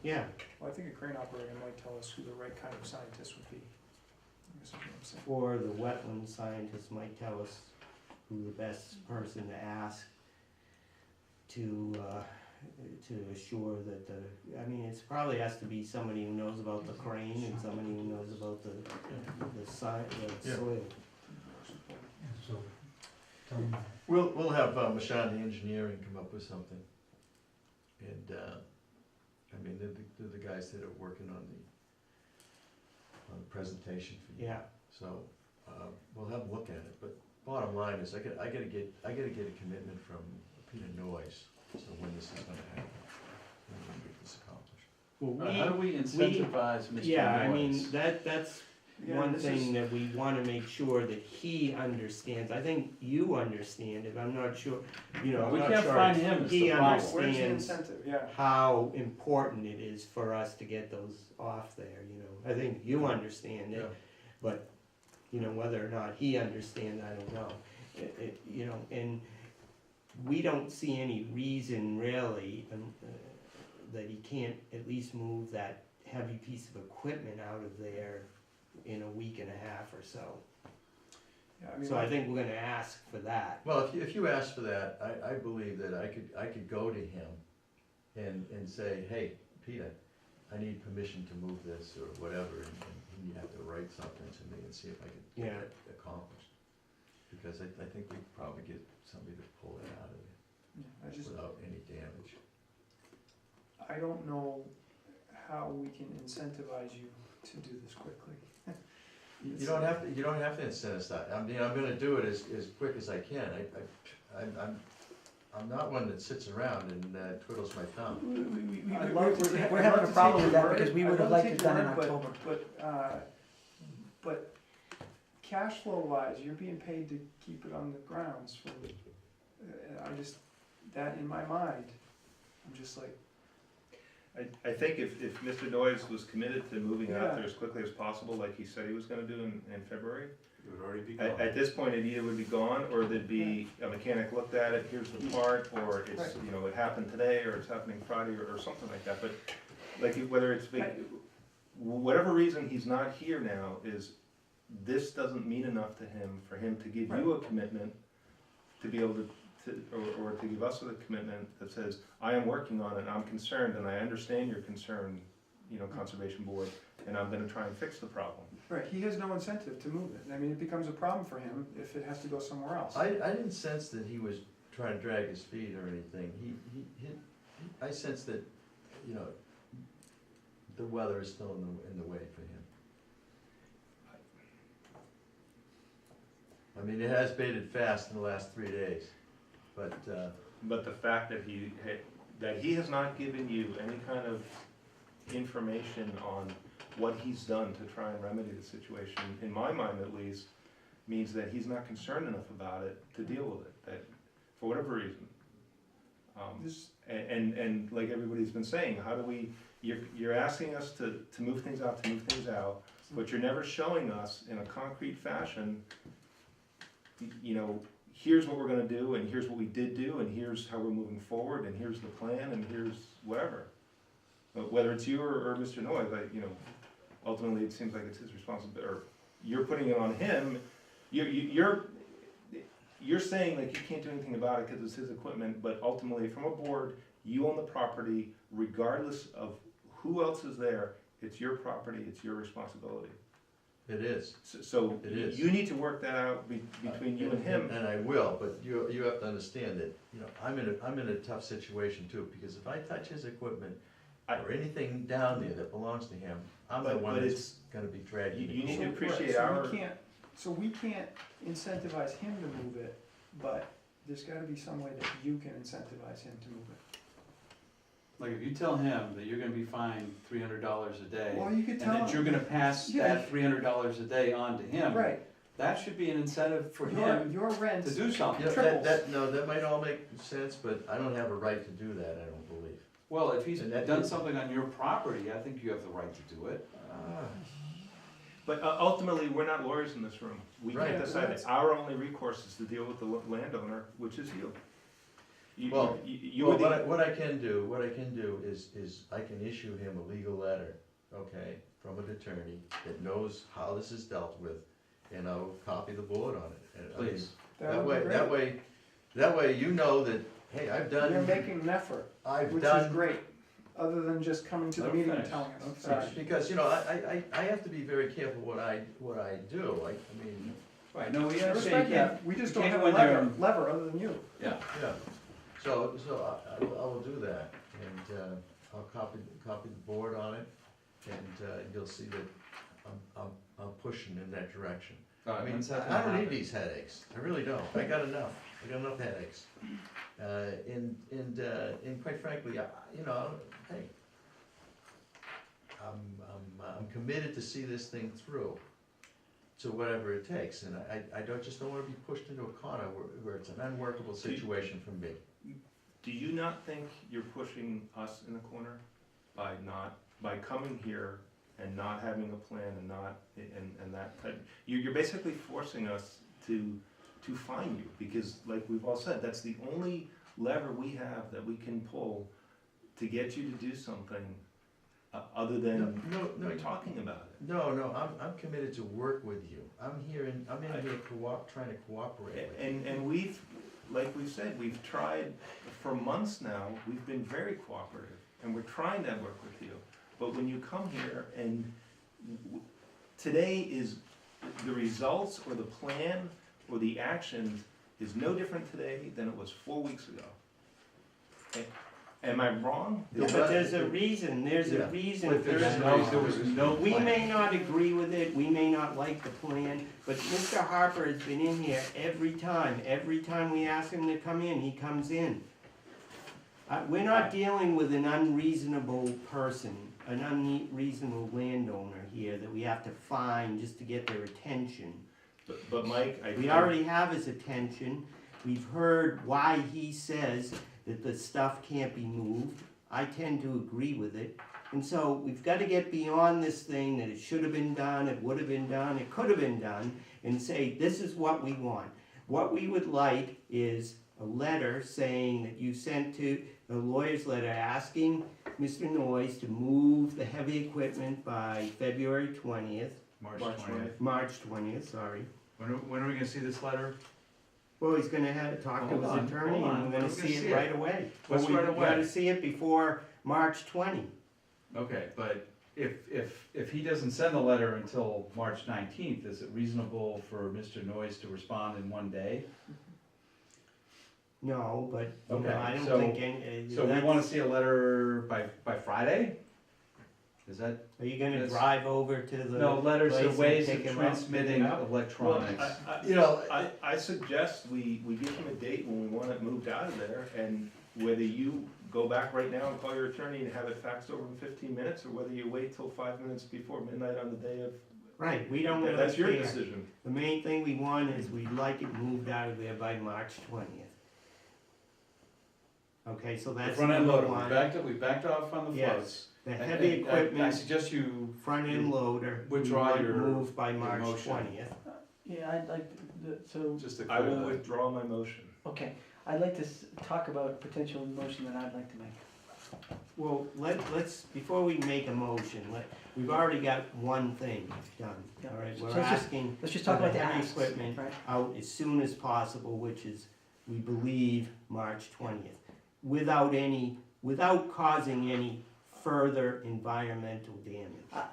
Yeah, Well, I think a crane operator might tell us who the right kind of scientist would be. I guess is what I'm saying. or the wetland scientist might tell us who the best person to ask to assure that I mean, it's probably has to be somebody who knows about the crane and somebody who knows about the Yeah. soil. So, tell them that. We'll have Mashandi Engineering come up with something. And, I mean, they're the guys that are working on the presentation for you. Yeah, So, we'll have a look at it, but bottom line is, I gotta get a commitment from Peter Noyes, so when this is gonna happen, when we get this accomplished. well, How do we incentivize Mr. Noyes? yeah, I mean, that's Yeah, one this thing is- that we wanna make sure that he understands. I think you understand it, I'm not sure, you know, I'm We not can't sure find if him is he the problem. Where's the understands incentive, yeah. how important it is for us to get those off there, you know. I think you understand it, but, you know, whether or not he understands, I don't know. You know, and we don't see any reason really that he can't at least move that heavy piece of equipment out of there in a week and a half or so. Yeah, I mean, So I think we're gonna ask for that. Well, if you ask for that, I believe that I could go to him and say, hey, Peter, I need permission to move this or whatever, and he'd have to write something to me and see if I could get Yeah. it accomplished. Because I think we could probably get somebody to pull it out of I just, it without any damage. I don't know how we can incentivize you to do this quickly. You don't have to incentivize that. I mean, I'm gonna do it as quick as I can. I'm not one that sits around and twiddles my thumb. We're having a problem with that because we would have liked it done in October. But cash flow wise, you're being paid to keep it on the grounds for, I just, that in my mind, I'm just like, I think if Mr. Noyes was committed to moving Yeah. out there as quickly as possible, like he said he was gonna do in February, It would already be at this point, it either would be gone, or there'd be a mechanic looked at it, here's the part, or it's, Right. you know, it happened today, or it's happening Friday, or something like that, but, like, whether it's, whatever reason he's not here now is, this doesn't mean enough to him, for him to give you a commitment, to be able to, or to give us a commitment that says, I am working on it, I'm concerned, and I understand your concern, you know, Conservation Board, and I'm gonna try and fix the problem. right, he has no incentive to move it. I mean, it becomes a problem for him if it has to go somewhere else. I didn't sense that he was trying to drag his feet or anything. I sensed that, you know, the weather is still in the way for him. I mean, it has baited fast in the last 3 days, but, But the fact that he has not given you any kind of information on what he's done to try and remedy the situation, in my mind at least, means that he's not concerned enough about it to deal with it, that, for whatever reason. This- And like everybody's been saying, how do we, you're asking us to move things out, but you're never showing us in a concrete fashion, you know, here's what we're gonna do, and here's what we did do, and here's how we're moving forward, and here's the plan, and here's whatever. But whether it's you or Mr. Noyes, you know, ultimately it seems like it's his responsibility, or you're putting it on him. You're saying like you can't do anything about it because it's his equipment, but ultimately from a board, you own the property regardless of who else is there. It's your property, it's your responsibility. it is. So It is. you need to work that out between you and him. And I will, but you have to understand that, you know, I'm in a tough situation too, because if I touch his equipment or anything down there that belongs to him, I'm the But one that's it's, gonna be dragging you the need to coat. appreciate so our. we can't incentivize him to move it, but there's gotta be some way that you can incentivize him to move it. Like if you tell him that you're gonna be fined $300 a day, Well, you could and tell that you're him, gonna pass Yeah. that $300 a day on to him, right, that should be an incentive for your, him your rent, to do something. Yeah, Triples. no, that might all make sense, but I don't have a right to do that, I don't believe. Well, if he's And that- done something on your property, I think you have the right to do it. But ultimately, we're not lawyers in this room. We Right. can't decide it. Our only recourse is to deal with the landowner, which is you. Well, You Well, were the, what I can do is I can issue him a legal letter, okay, from an attorney that knows how this is dealt with, and I'll copy the board on it. And I mean, Please. that would be great. That way you know that, hey, I've done. You're making an effort, I've which done. is great, other than just coming to the Let him meeting and finish. telling Let him us, sorry. finish. Because, you know, I have to be very careful what I do, I mean, Right, no, we I understand, respect you can't, that, we just you don't can't have a go in there lever, and- lever other than you. yeah. yeah. So I will do that, and, I'll copy the board on it, and, you'll see that I'm pushing in that direction. I mean, I don't need these headaches, I really don't, I got enough headaches. And quite frankly, you know, hey, I'm committed to see this thing through, to whatever it takes, and I just don't wanna be pushed into a corner where it's an unworkable situation for me. do you not think you're pushing us in the corner by coming here and not having a plan and that type? You're basically forcing us to fine you, because like we've all said, that's the only lever we have that we can pull to get you to do something, other than No, talking about it. No, I'm committed to work with you. I'm in here trying to cooperate with you. And we've, like we've said, we've tried for months now, we've been very cooperative, and we're trying to work with you. But when you come here and today is, the results or the plan or the actions is no different today than it was 4 weeks ago. Am I wrong? But there's a reason, Yeah. there There is was no We plan. may not agree with it, we may not like the plan, but Mr. Harper has been in here every time we ask him to come in, he comes in. We're not dealing with an unreasonable person, an unreasonable landowner here that we have to fine just to get their attention. But Mike, We already have his attention, we've heard why he says that the stuff can't be moved. I tend to agree with it. And so we've got to get beyond this thing that it should have been done, it would have been done, it could have been done, and say, this is what we want. What we would like is a letter saying that you sent to, a lawyer's letter asking Mr. Noyes to move the heavy equipment by February 20th, March March 20th. March 20th, sorry. When are we gonna see this letter? Well, he's gonna have to talk to Hold his on, attorney, hold on. and we're When gonna are we gonna see see it it? right away. What's Well, right we away? gotta see it before March 20. Okay, but if he doesn't send the letter until March 19th, is it reasonable for Mr. Noyes to respond in one day? No, but, you know, Okay, I don't so- think any, So we wanna see a letter by Friday? Is that, are you gonna that's- drive over to the? no, letters place are and ways pick of him up, transmitting pick him up? electronics. You know, I suggest we give him a date when we want it moved out of there, and whether you go back right now and call your attorney and have it faxed over in 15 minutes, or whether you wait till 5 minutes before midnight on the day of. Right, we don't really That's your care. decision. The main thing we want is we'd like it moved out of there by March 20th. Okay, so The that's front end number loader, one. we backed off on the Yes. floats. The And- heavy and I equipment, suggest you, front end loader, we withdraw want your- moved by March motion. 20th. Yeah, I'd like, so, just to I clear will the. withdraw my motion. okay, I'd like to talk about a potential motion that I'd like to make. Well, let's, before we make a motion, we've already got one thing done, Yeah. all right? So We're let's just- asking Let's just for talk the about the heavy asks, equipment right? out as soon as possible, which is, we believe, March 20th, without causing any further environmental damage,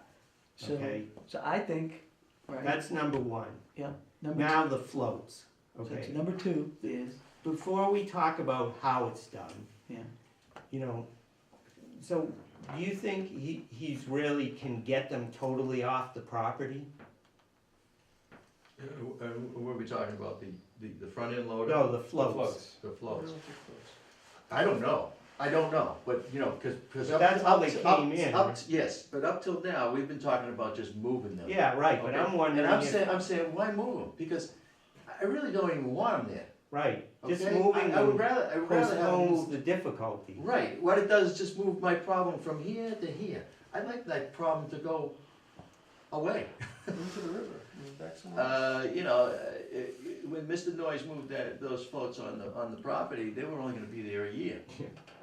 So, okay? so I think, right, That's number one. number Now the floats, two, so okay? number two is, Before we talk about how it's done, yeah, you know, so do you think he's really can get them totally off the property? What are we talking about, the front end loader? No, the floats. The floats. I don't know, but, you know, cause But that's how they came in. Yes, but up till now, we've been talking about just moving them. Yeah, right, but Okay? I'm wondering And if, I'm saying, why move them? Because I really don't even want them there, right, just okay? moving I would them rather have them postpones moved. the difficulty. Right, what it does is just move my problem from here to here. I'd like that problem to go away. Into the river, back somewhere. You know, when Mr. Noyes moved those floats on the property, they were only gonna be there a year,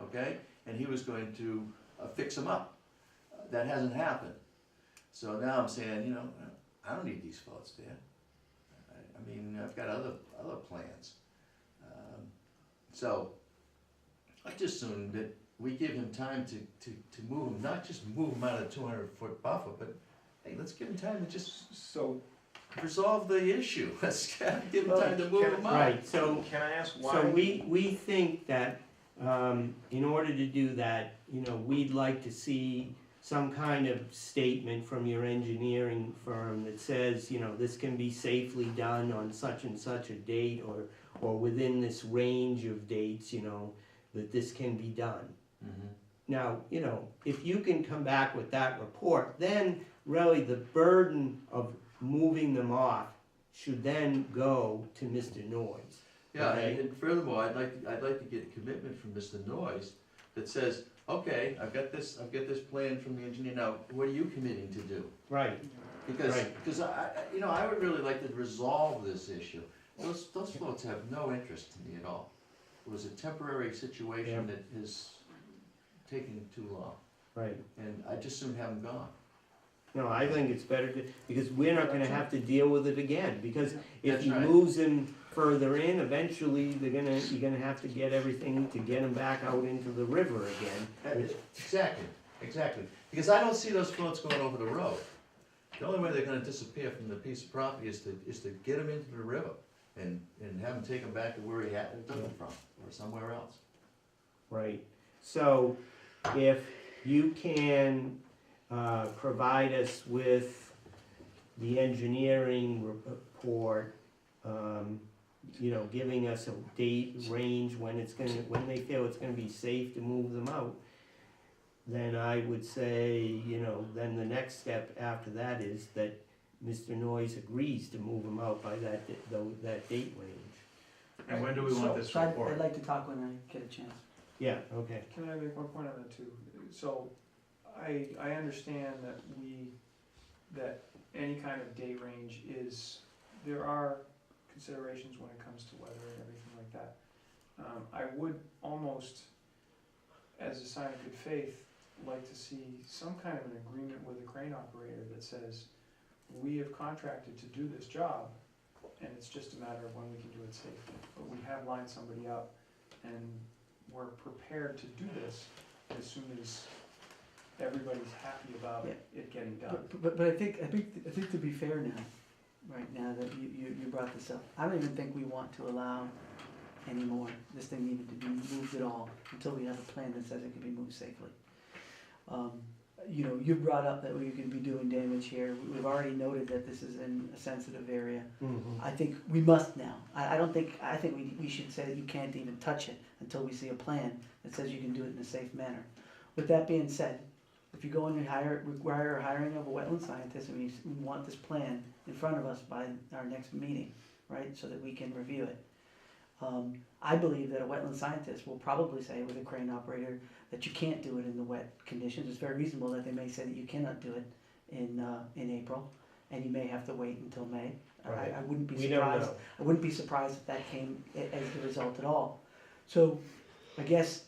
okay? And he was going to fix them up. That hasn't happened. So now I'm saying, you know, I don't need these floats there. I mean, I've got other plans. So, I just assume that we give him time to move them, not just move them out of the 200-foot buffer, but hey, let's give him time to just So, resolve the issue. Let's give him time to move them out. Right, so, Can I ask why? so we think that, in order to do that, you know, we'd like to see some kind of statement from your engineering firm that says, you know, this can be safely done on such and such a date, or within this range of dates, you know, that this can be done. Mhm. Now, you know, if you can come back with that report, then really the burden of moving them off should then go to Mr. Noyes. Yeah, Okay. and furthermore, I'd like to get a commitment from Mr. Noyes that says, okay, I've got this plan from the engineer, now, what are you committing to do? Right, Because, Right. because I would really like to resolve this issue. Those floats have no interest to me at all. It was a temporary situation that is taking too long, right. and I just soon have them gone. No, I think it's better to, because we're not gonna have to deal with it again, because if That's he right. moves them further in, eventually you're gonna have to get everything to get them back out into the river again. Exactly, because I don't see those floats going over the road. The only way they're gonna disappear from the piece of property is to get them into the river and have them take them back to where he took them from, or somewhere else. Right, so if you can, provide us with the engineering report, you know, giving us a date range when when they feel it's gonna be safe to move them out, then I would say, you know, then the next step after that is that Mr. Noyes agrees to move them out by that date range. And when do we want this So I'd report? like to talk when I get a chance. Yeah, okay. Can I make one point on that too? So, I understand that any kind of day range there are considerations when it comes to weather and everything like that. I would almost, as a sign of good faith, like to see some kind of an agreement with a crane operator that says, we have contracted to do this job, and it's just a matter of when we can do it safely. But we have lined somebody up, and we're prepared to do this as soon as everybody's happy about Yeah. it getting done. But I think to be fair now, right now that you brought this up, I don't even think we want to allow anymore, this thing needed to be moved at all, until we have a plan that says it can be moved safely. You know, you brought up that we could be doing damage here, we've already noted that this is in a sensitive area. Mhm. I think we must now, I think we should say that you can't even touch it until we see a plan that says you can do it in a safe manner. With that being said, if you go in and require hiring of a wetland scientist, and we want this plan in front of us by our next meeting, right, so that we can review it. I believe that a wetland scientist will probably say with a crane operator that you can't do it in the wet conditions. It's very reasonable that they may say that you cannot do it in April, and you may have to wait until May. Right. I wouldn't be We don't surprised. know. I wouldn't be surprised if that came as the result at all. So, I guess,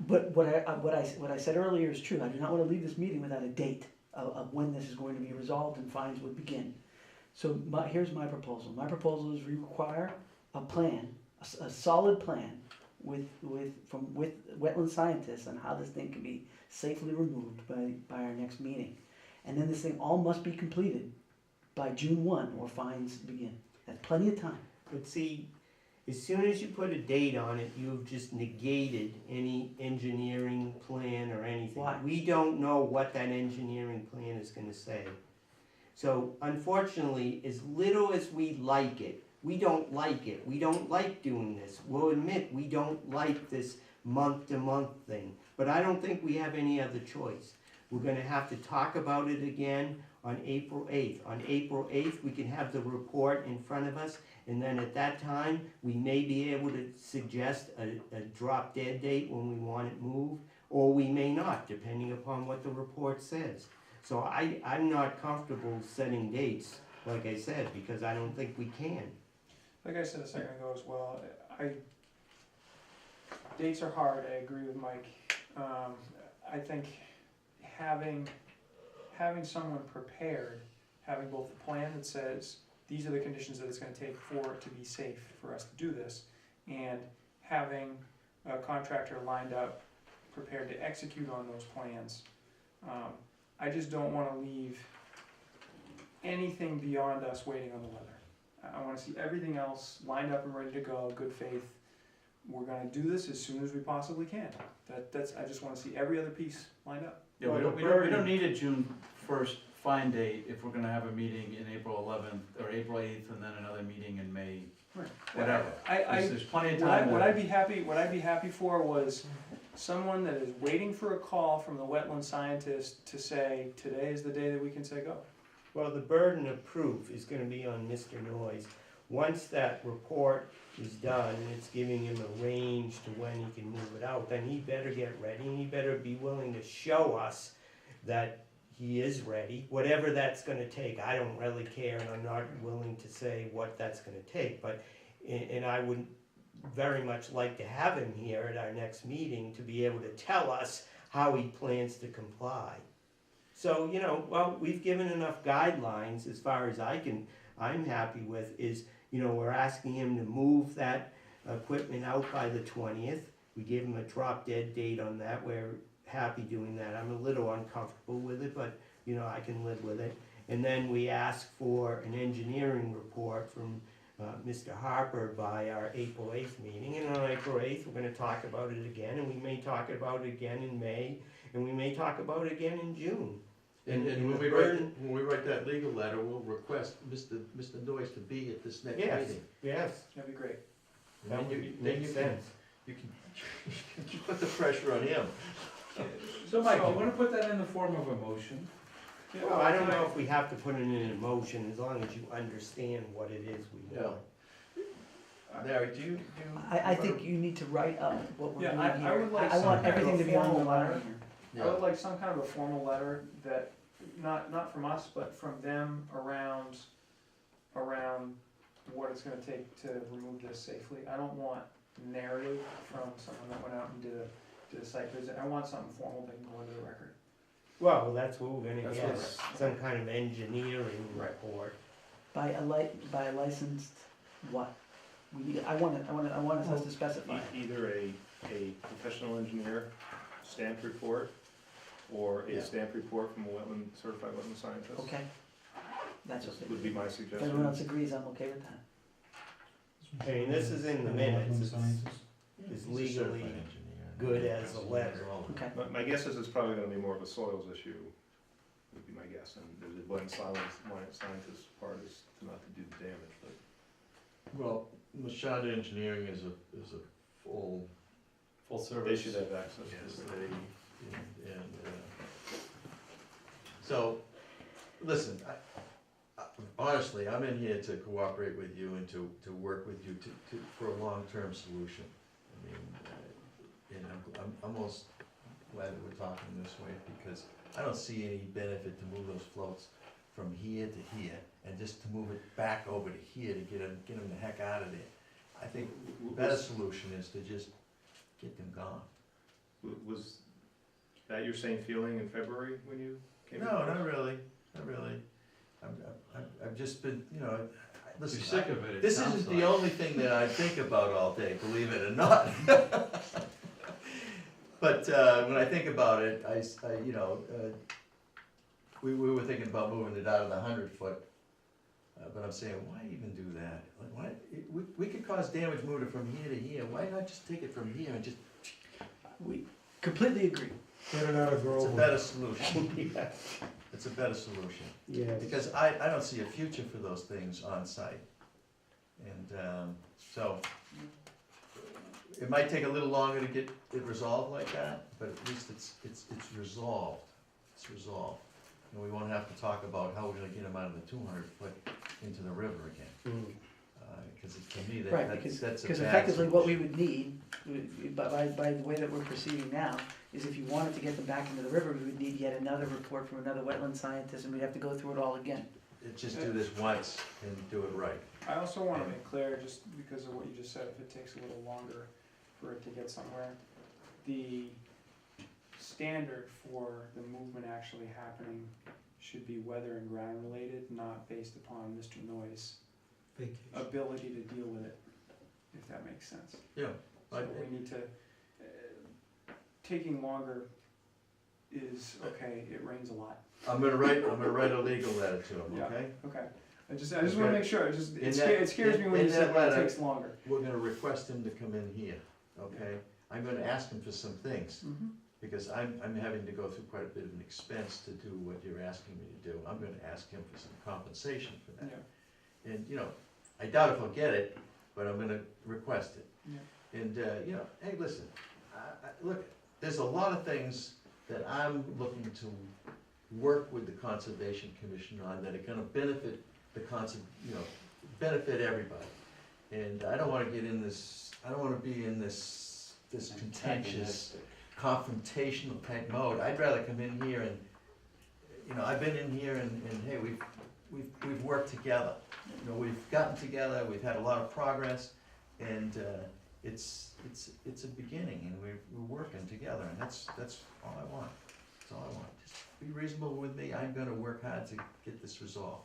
but what I said earlier is true. I do not want to leave this meeting without a date of when this is going to be resolved and fines would begin. So here's my proposal. My proposal is we require a plan, a solid plan with wetland scientists on how this thing can be safely removed by our next meeting. And then this thing all must be completed by June 1 or fines begin. That's plenty of time. But see, as soon as you put a date on it, you've just negated any engineering plan or anything. Why? We don't know what that engineering plan is gonna say. So unfortunately, as little as we like it, we don't like it. We don't like doing this. We'll admit we don't like this month-to-month thing. But I don't think we have any other choice. We're gonna have to talk about it again on April 8th. On April 8th, we can have the report in front of us, and then at that time, we may be able to suggest a drop dead date when we want it moved, or we may not, depending upon what the report says. So I'm not comfortable setting dates, like I said, because I don't think we can. Like I said a second ago as well, dates are hard, I agree with Mike. I think having someone prepared, having both the plan that says, these are the conditions that it's gonna take for it to be safe for us to do this, and having a contractor lined up, prepared to execute on those plans. I just don't wanna leave anything beyond us waiting on the weather. I wanna see everything else lined up and ready to go, good faith. We're gonna do this as soon as we possibly can. I just wanna see every other piece lined up. Yeah, Well, we don't need a June first fine date if we're gonna have a meeting in April 11th, or April 8th, and then another meeting in May, Right. whatever. There's plenty of time. What I'd be happy for was someone that is waiting for a call from the wetland scientist to say, today is the day that we can say go. Well, the burden of proof is gonna be on Mr. Noyes. Once that report is done, and it's giving him a range to when he can move it out, then he better get ready, and he better be willing to show us that he is ready, whatever that's gonna take. I don't really care, and I'm not willing to say what that's gonna take, but, and I would very much like to have him here at our next meeting to be able to tell us how he plans to comply. So, you know, well, we've given enough guidelines as far as I'm happy with is, you know, we're asking him to move that equipment out by the 20th. We gave him a drop dead date on that. We're happy doing that. I'm a little uncomfortable with it, but, you know, I can live with it. And then we ask for an engineering report from Mr. Harper by our April 8th meeting. And on April 8th, we're gonna talk about it again, and we may talk about it again in May, and we may talk about it again in June. And And when the we burden- write that legal letter, we'll request Mr. Noyes to be at this next Yes, meeting. yes, That'd be great. And that then would you make can, sense. you put the pressure on him. So Mike, do you wanna put that in the form of a motion? Well, I don't know if we have to put it in a motion, as long as you understand what it is we Yeah. want. Larry, do you? I think you need to write up what we're Yeah, doing I here. would like I some want kind of everything a to be on the formal line letter. here. I would like some kind of a formal letter that, not from us, but from them around what it's gonna take to remove this safely. I don't want narrative from someone that went out and did a site visit. I want something formal that can go into the record. Well, that's what we're gonna That's get, what's- some kind of engineering Right. report. By a licensed what? I want us to specify. Either a professional engineer stamped report, or a Yeah. stamped report from a certified wetland scientist. Okay? That's okay. Would be my If suggestion. everyone else agrees, I'm okay with that. I mean, this is in the minutes, it's He's a legally certified engineer. good as a letter. Okay. My guess is it's probably gonna be more of a soils issue, would be my guess, and the wetland scientist part is to not to do the damage, but. Well, Machado Engineering is a full, Full They service. should have access yes, to they, it. so, listen, honestly, I'm in here to cooperate with you and to work with you for a long-term solution. I mean, and I'm almost glad that we're talking this way, because I don't see any benefit to move those floats from here to here, and just to move it back over to here to get them the heck out of there. I think the better solution is to just get them gone. Was that your same feeling in February when you came? No, not really, not really. I've just been, you know, listen, You're sick of it, it this sounds isn't like. the only thing that I think about all day, believe it or not. But, when I think about it, you know, we were thinking about moving it out of the 100-foot, but I'm saying, why even do that? Like, why, we could cause damage moving it from here to here, why not just take it from here and just, We completely agree. Get it out of it's a Groveland. better solution. Yeah. it's a better solution. Yeah. Because I don't see a future for those things on site. And, so, it might take a little longer to get it resolved like that, but at least it's resolved. It's resolved. And we won't have to talk about how we're gonna get them out of the 200-foot into the river again. Mm. Cause to me, Right, that's because, a bad because effectively what we solution. would need, by the way that we're proceeding now, is if you wanted to get them back into the river, we would need yet another report from another wetland scientist, and we'd have to go through it all again. Just do this once and do it right. I also wanna make clear, just because of what you just said, if it takes a little longer for it to get somewhere, the standard for the movement actually happening should be weather and ground related, not based upon Mr. Noy's Vacation. ability to deal with it, if that makes sense. Yeah. So we need to, taking longer is, okay, it rains a lot. I'm gonna write a legal letter to him, Yeah. okay? Okay, I just wanna make sure, it In scares me when you in said that when it letter- takes longer. We're gonna request him to come in here, okay? I'm gonna ask him for some things, Mm-hmm. because I'm having to go through quite a bit of an expense to do what you're asking me to do. I'm gonna ask him for some compensation for that. Yeah, And, I doubt if I'll get it, but I'm gonna request it. yeah. And, hey, listen, look, there's a lot of things that I'm looking to work with the Conservation Commission on that are gonna benefit the benefit everybody. And I don't wanna get in this, I don't wanna be in this contentious, confrontational type mode. I'd rather come in here and, I've been in here and hey, we've worked together. We've gotten together, we've had a lot of progress, and it's a beginning, and we're working together, and that's all I want. That's all I want. Just be reasonable with me. I'm gonna work hard to get this resolved.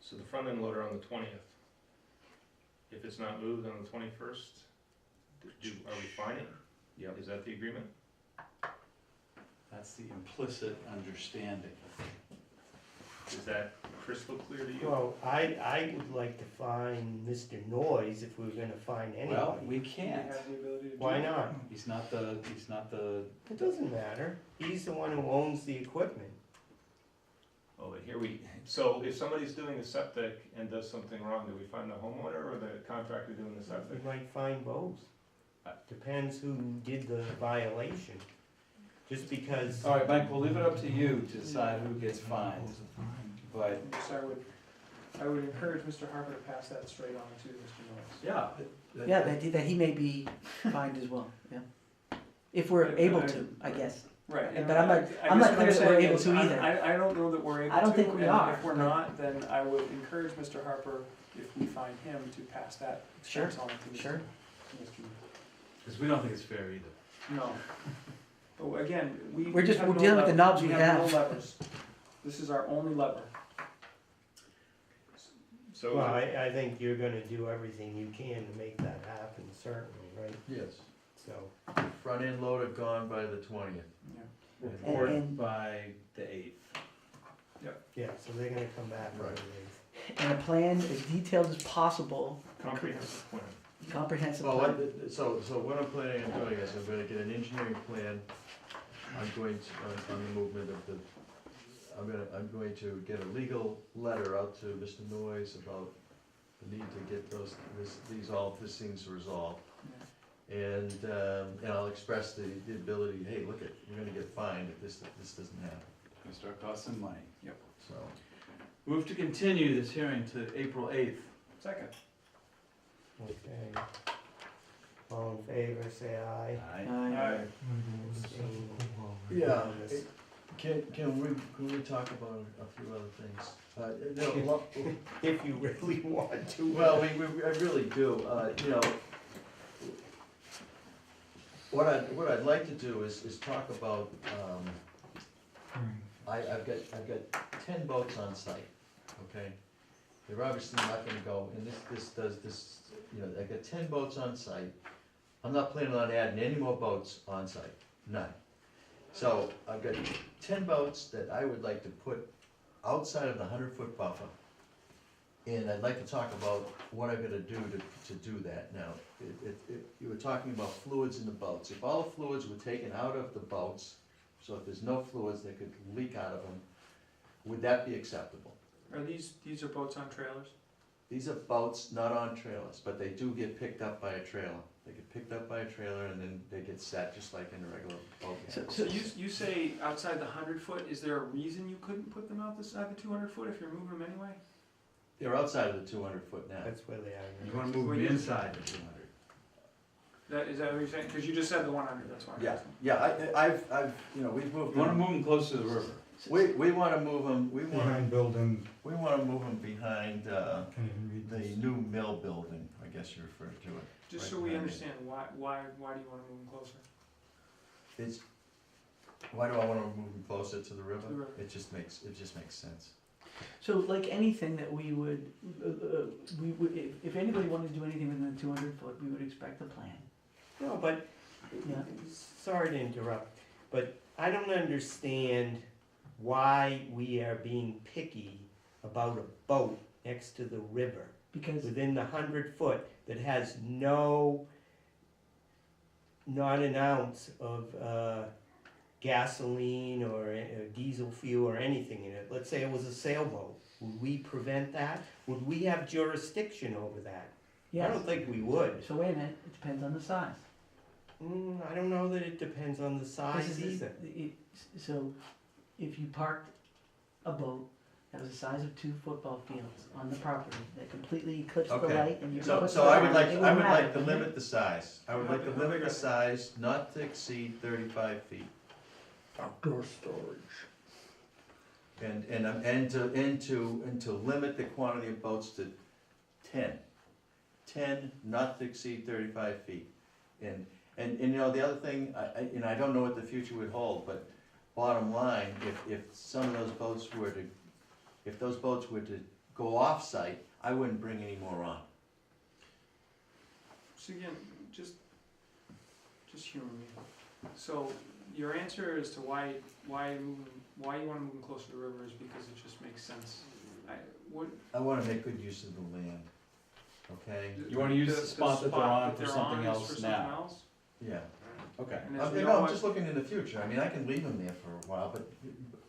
So the front end loader on the 20th, if it's not moved on the 21st, are we fine? Yep. Is that the agreement? That's the implicit understanding. Is that crystal clear to you? Well, I would like to find Mr. Noyes if we're gonna find Well, anybody. we Do you can't. have the ability to do Why that? not? He's not the, It doesn't matter. He's the one who owns the equipment. Oh, but so if somebody's doing the septic and does something wrong, do we find the homeowner or the contractor doing the We septic? might find both. Depends who did the violation. Just because. all right, Mike, we'll leave it up to you to decide who gets fined. But, Yes, I would encourage Mr. Harper to pass that straight on to Mr. Noyes. yeah, Yeah, that he may be fined as well, yeah. If we're able to, I guess. Right. But and I'm not- I I'm guess not what clear that we're saying able is, to either. I don't know that we're able to. I don't think we and are. If we're not, then I would encourage Mr. Harper, if we find him, to pass that expense on to Mr. Sure. Mr. because we don't think it's fair either. No. But again, We're just- have we're no dealing with the lever. knobs we no have. levers. This is our only lever. So Well, I think you're gonna do everything you can to make that happen, certainly, right? Yes. So, Front end loader gone by the 20th. Yeah. Report And- by the 8th. yeah, so they're gonna come back Right. with it. And a plan as detailed as possible, comprehensive plan. comprehensive Well, plan. so what I'm planning on doing is I'm gonna get an engineering plan. I'm going to, on the movement of the, I'm going to get a legal letter out to Mr. Noyes about the need to get all these things resolved. And I'll express the ability, hey, look it, you're gonna get fined if this doesn't happen, Gonna start costing money. so. Move to continue this hearing to April 8th. Second. Okay. All in favor, say aye. Aye. Abstain. Yeah, Unanimous. can we talk about a few other things? No, If you really want to. well, I really do, what I'd like to do is talk about, I've got 10 boats on site, okay? They're obviously not gonna go, and I've got 10 boats on site. I'm not planning on adding any more boats on site, none. So I've got 10 boats that I would like to put outside of the 100-foot buffer. And I'd like to talk about what I'm gonna do to do that. Now, you were talking about fluids in the boats. If all the fluids were taken out of the boats So if there's no fluids that could leak out of them, would that be acceptable? Are these are boats on trailers? These are boats not on trailers, but they do get picked up by a trailer. They get picked up by a trailer and then they get set just like in a regular boat. So you say outside the 100-foot, is there a reason you couldn't put them outside the 200-foot if you're moving them anyway? They're outside of the 200-foot now. That's where they are. You now. wanna move When them you- inside the 200. Is that what you're saying? Because you just said the 100, that's why I'm Yeah, asking. yeah, I've, you know, we've moved You wanna them. move them close to the river. We wanna move them, we Behind building, wanna move them behind, can't even read the this. new mill building, I guess you refer to it. Just Right so we behind it. understand, why do you want to move them closer It's, why do I wanna move them closer to the river? to the river? It just makes sense. So like anything that we would, if anybody wanted to do anything within the 200-foot, we would expect a plan. No, but, Yeah. sorry to interrupt, but I don't understand why we are being picky about a boat next to the river Because, within the 100-foot that has not an ounce of gasoline or diesel fuel or anything in it. Let's say it was a sailboat. Would we prevent that? Would we have jurisdiction over that? I yes, don't think we would. so wait a minute, it depends on the size. I don't know that it depends on the This size is either. So if you parked a boat that was the size of 2 football fields on the property that completely eclipsed the Okay. light and you So, put so the I would on, like, it I wouldn't would matter, like to wouldn't it? limit the size. I would like to limit the size not to exceed 35 feet. Outdoor storage. And to limit the quantity of boats to 10. 10, not to exceed 35 feet. And you know, the other thing, I don't know what the future would hold, but bottom line, if some of those boats were to, if those boats were to go off-site, I wouldn't bring any more on. So again, just humor me. So your answer as to why you want to move them closer to the river is because it just makes sense. I wanna make good use of the land, okay? You wanna use the spot that they're on for something is else for something now? else? Yeah. Okay. And as we Okay, know no, I'm what- just looking in the future, I mean, I can leave them there for a while, but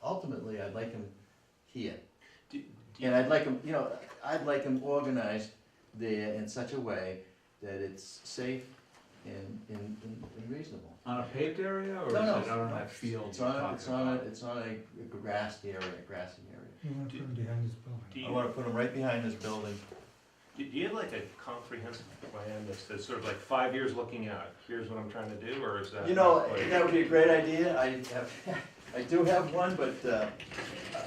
ultimately, I'd like them here. And I'd like them, you know, I'd like them organized there in such a way that it's safe and reasonable. On a paved area, or is No, no, it on no. that field? It's you're on, talking it's on, about? it's on a grassed area, grassy area. You want to put them behind this building. I wanna put them right behind this building. Do you have like a comprehensive plan that's sort of like 5 years looking out, here's what I'm trying to do, or is that? You know, not quite- that would be a great idea, I have, I do have one, but,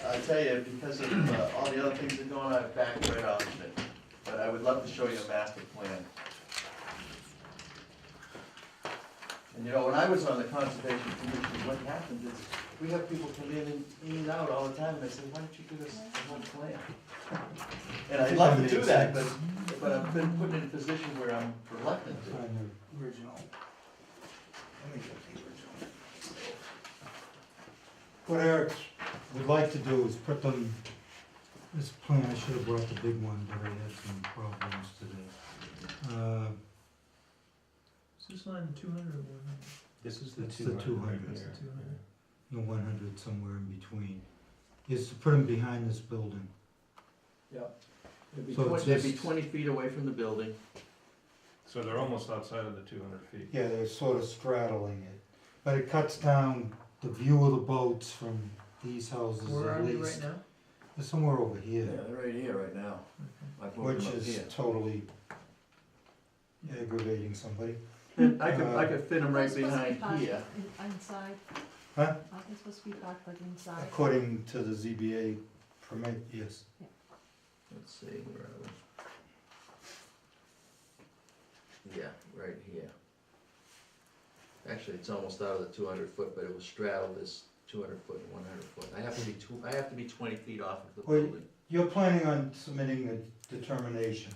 I tell you, because of, all the other things that are going on, I've backed right off of it. But I would love to show you a master plan. And you know, when I was on the conservation commission, what happened is, we have people come in and out all the time, and I say, why don't you give us the whole plan? And I'd love to do that, but I've been put in a position where I'm reluctant to. Find the original. Let me get the original. What Eric would like to do is put them, this plan, I should have brought the big one, but I had some problems today. Is this line 200 or 100? This is It's the 200. That's the 200. The 100 somewhere in between, is to put them behind this building. They'd be So it's they'd be just- 20 feet away from the building. So they're almost outside of the 200 feet. Yeah, they're sort of straddling it, but it cuts down the view of the boats from these houses at least. now? They're somewhere over here, they're right here, right now. I've moved which them up is here. totally aggravating somebody. And I could fit them right They're supposed to be behind parked here. Inside. Huh? Aren't they supposed to be parked like inside? According to the ZBA permit, yes. Let's see, where are we? Yeah, right here. Actually, it's almost out of the 200-foot, but it will straddle this 200-foot and 100-foot. I have to be 20 feet off of the Wait. building. You're planning on submitting a determination,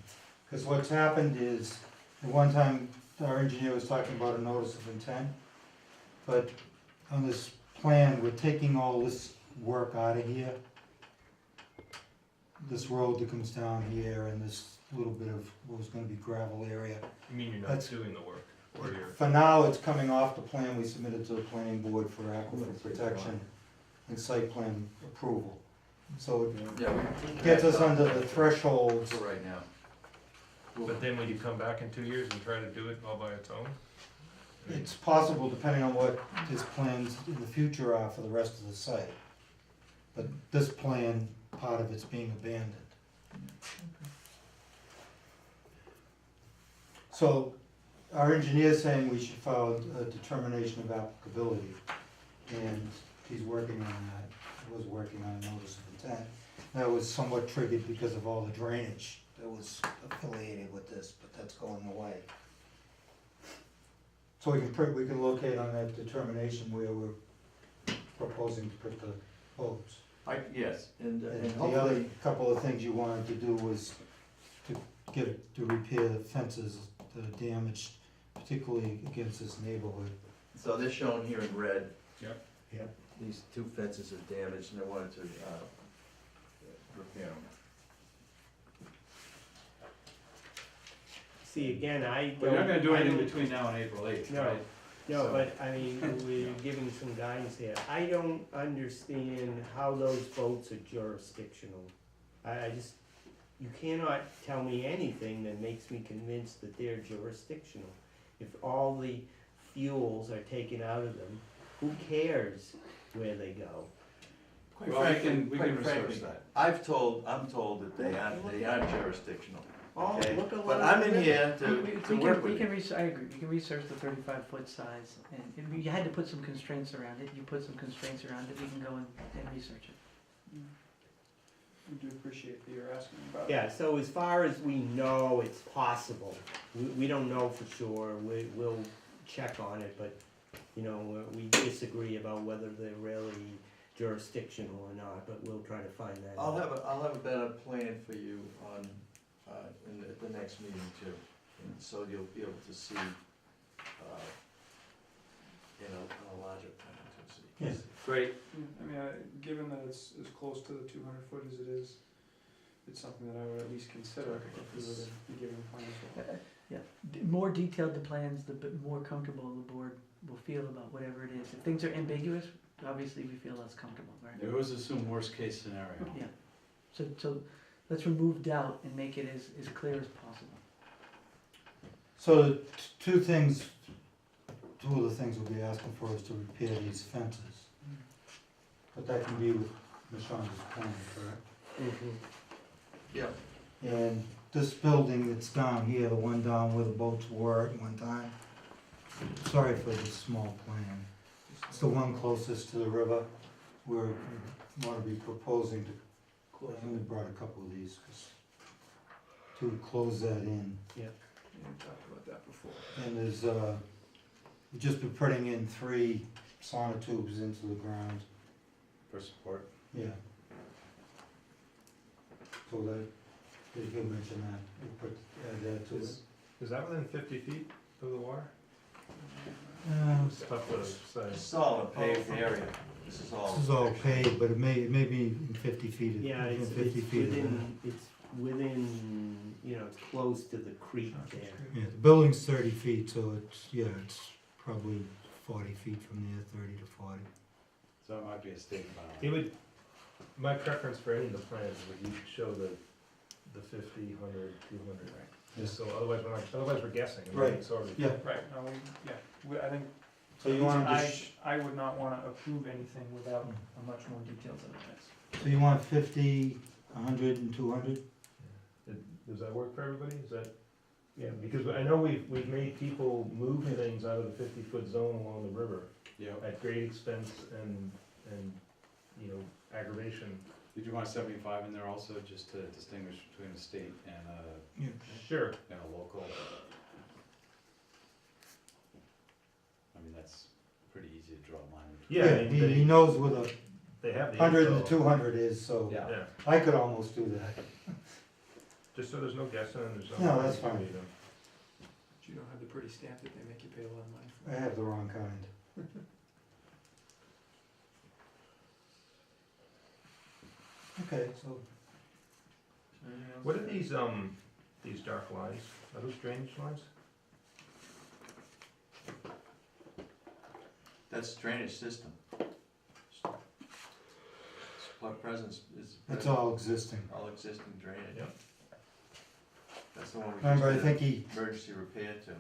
because what's happened is, at one time, our engineer was talking about a notice of intent, but on this plan, we're taking all this work out of here. This road that comes down here and this little bit of what was gonna be gravel area. You mean you're not That's- doing the work? Or your, For now, it's coming off the plan we submitted to the planning board for aquifer protection and site plan approval. So yeah, it gets us under the thresholds. for right now. But then would you come back in 2 years and try to do it all by its own? It's possible, depending on what his plans in the future are for the rest of the site. But this plan, part of it's being abandoned. So, our engineer's saying we should file a determination of applicability, and he's working on that. He was working on a notice of intent. That was somewhat triggered because of all the drainage that was affiliated with this, but that's going away. So we can locate on that determination where we're proposing to put the boats. Yes, and And the hopefully, other couple of things you wanted to do was to repair the fences that are damaged, particularly against this neighborhood. so they're shown here in red. Yep. Yep. These two fences are damaged and I wanted to, repair them. See, again, I We're not gonna do I anything don't- between now and April 8th, No. right? No, So- but I mean, we're giving some guidance here. I don't understand how those votes are jurisdictional. I just, you cannot tell me anything that makes me convinced that they're jurisdictional. If all the fuels are taken out of them, who cares where they go? Quite Well, we frankly, can quite research frankly, that. I'm told that they aren't jurisdictional. Oh, Okay, look at but what I'm it in is. here We to work with you. I agree, we can research the 35-foot size, and you had to put some constraints around it, you put some constraints around it, we can go and research it. We do appreciate that you're asking about. Yeah, so as far as we know, it's possible. We don't know for sure. We'll check on it, but, you know, we disagree about whether they're really jurisdictional or not, but we'll try to find that I'll out. have a better plan for you on, at the next meeting too. And so you'll be able to see, on a larger plan to see. Yeah. Great. I mean, given that it's as close to the 200 foot as it is, it's something that I would at least consider if we were to be giving plans for. The more detailed the plans, the more comfortable the board will feel about whatever it is. If things are ambiguous, obviously we feel less comfortable, right? We always assume worst case scenario. Yeah, so let's remove doubt and make it as clear as possible. So two of the things we'll be asking for is to repair these fences. But that can be with Mashonda's plan, correct? Mhm. Yeah. And this building that's down here, the one down where the boats were at one time, sorry for the small plan. It's the one closest to the river. We're, want to be proposing to, I only brought a couple of these, 'cause to close that in. Yeah, we talked about that before. And there's, we've just been putting in 3 sonotubes into the ground. For support. Yeah. So that, he'll mention that, we'll put, add that to it. Is that within 50 feet of the water? It's It's tough to say. This is all a paved area. This is all. This is all paved, but it may be in 50 feet, Yeah, within it's 50 feet of that. within, you know, it's close to the creek there. Yeah, the building's 30 feet, so it's probably 40 feet from there, 30 to 40. So it might be a state It violation. would, my preference for any of the plans would you show the 50, 100, 200, just so otherwise we're guessing. I mean, Right. it's already- Yeah, Right, no, I think so you want to just, I would not wanna approve anything without a much more detailed evidence. so you want 50, 100, and 200? Does that work for everybody? Is that, yeah, because I know we've made people move things out of the 50-foot zone along the river Yeah. at great expense and, you know, aggravation. Did you want 75 in there also, just to distinguish between a state and Yeah. Sure. a local? I mean, that's pretty easy to draw a line between. Yeah, I mean, He knows where the they have the 100 and the info. 200 is, so Yeah. Yeah, I could almost do that. just so there's no guessing and there's No, that's fine. you know. But you don't have the pretty stamp that they make you pay a lot of money for. I have the wrong kind. Okay, so, What are these dark lines? Are those drainage lines? That's drainage system. What presence is. That's all existing. All existing drainage. Yep. That's the one we Remember, I just think did he, emergency repair to.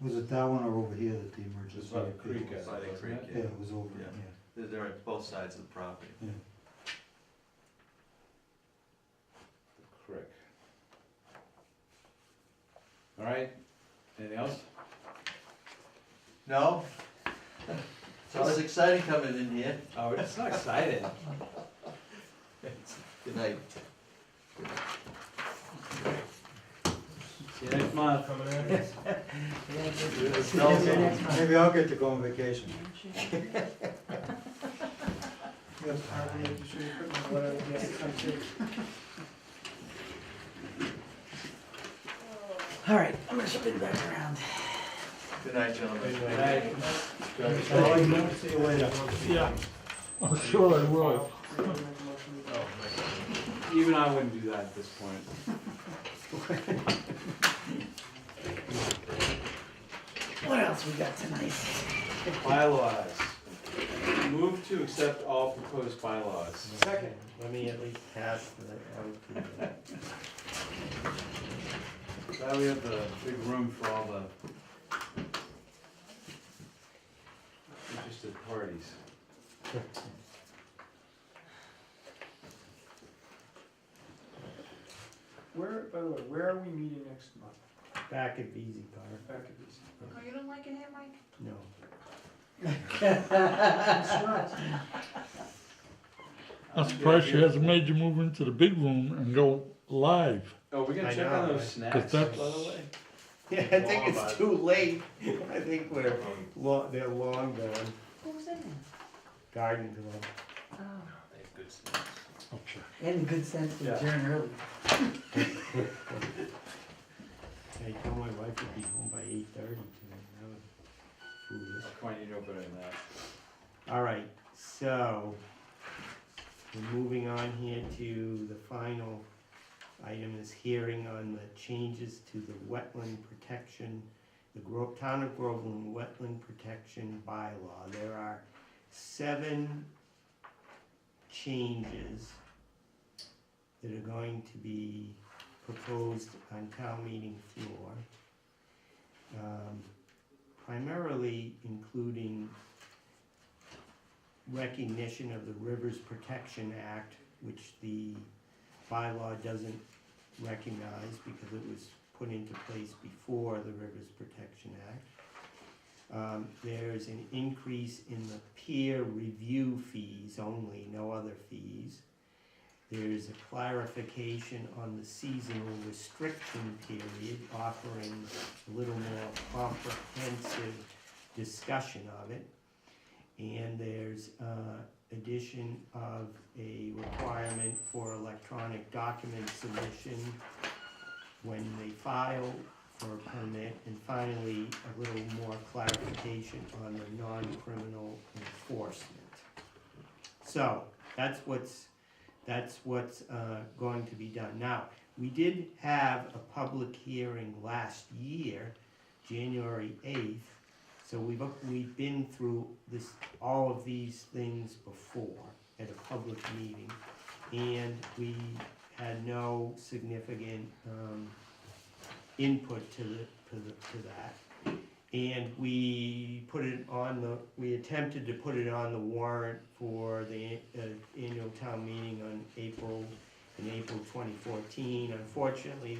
was it that one or over here that the emergency? It's by the repair creek, was? By the creek, Yeah, it was over, Yeah. yeah. They're at both sides of the property. Correct. All right, anything else? No? It's always exciting coming in here. Oh, it's not exciting. Good night. See you next month. Coming in? Maybe I'll get to go on vacation. All right, I'm gonna spin back around. Good night, gentlemen. Good night. See you later. Yeah, I'm sure I will. Even I wouldn't do that at this point. What else we got tonight? Bylaws. Move to accept all proposed bylaws. Second, let me at least pass the out to Now we have the big room for all the interested parties. Where, by the way, where are we meeting next month? back at BZ Park. Back at these. Oh, you don't like it here, Mike? No. I'm surprised she hasn't made you move into the big room and go live. Oh, we're gonna I check know, on those right? snacks, by 'Cause that's- the way. Yeah, I think it's too late. I think they're long gone. Who's in there? Garden Club. Oh. They have good snacks. Okay. And good sense to Yeah. adjourn early. I told my wife would be home by 8:30 today. That was foolish. Come on, you know better than that. All right, so we're moving on here to the final item, is hearing on the changes to the wetland protection, the Town of Groveland Wetland Protection Bylaw. There are 7 changes that are going to be proposed on town meeting floor. Primarily including recognition of the Rivers Protection Act, which the bylaw doesn't recognize because it was put into place before the Rivers Protection Act. There's an increase in the peer review fees only, no other fees. There's a clarification on the seasonal restriction period, offering a little more comprehensive discussion of it. And there's addition of a requirement for electronic document submission when they file for a permit. And finally, a little more clarification on the non-criminal enforcement. So, that's what's going to be done. Now, we did have a public hearing last year, January 8th, so we've been through all of these things before at a public meeting, and we had no significant input to that. And we attempted to put it on the warrant for the annual town meeting in April 2014. Unfortunately,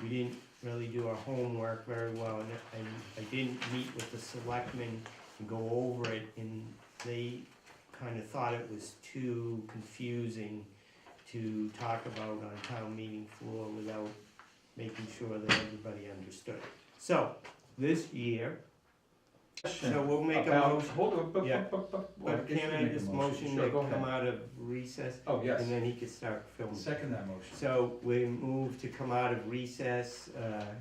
we didn't really do our homework very well, and I didn't meet with the selectmen and go over it, and they kind of thought it was too confusing to talk about on town meeting floor without making sure that everybody understood. So, this year, so we'll make a motion. Hold on, Yeah. well, But guess can you I make a just motion? motion Sure, to go come ahead. out of recess? Oh, yes, And then he could start filming. second that motion. So we move to come out of recess,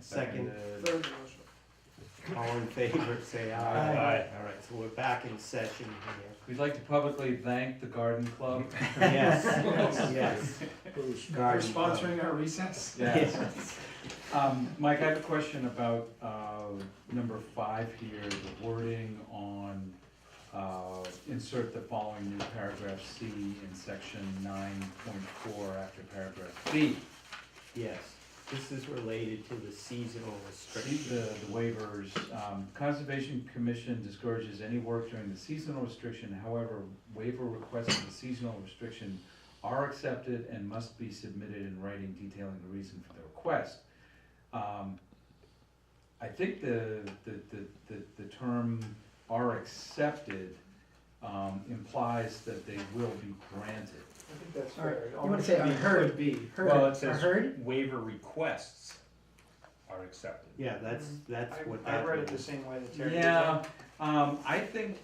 second, Third motion. all in favor, say aye. Aye. All right, so we're back in session here. We'd like to publicly thank the Garden Club. Yes, yes. For Garden Club. sponsoring our recess. Yes. Mike, I have a question about, number 5 here, the wording on, insert the following new paragraph C in section 9.4 after paragraph B. Yes, this is related to the seasonal See restriction. the waivers, Conservation Commission discourages any work during the seasonal restriction, however, waiver requests for the seasonal restriction are accepted and must be submitted in writing detailing the reason for the request. I think the term are accepted, implies that they will be granted. I think that's All right, fair. It you wanna almost say should be, unheard. could be. Heard, Well, or it says heard? waiver requests are accepted. Yeah, that's what I that read it the means. same way that Terry did. Yeah, I think,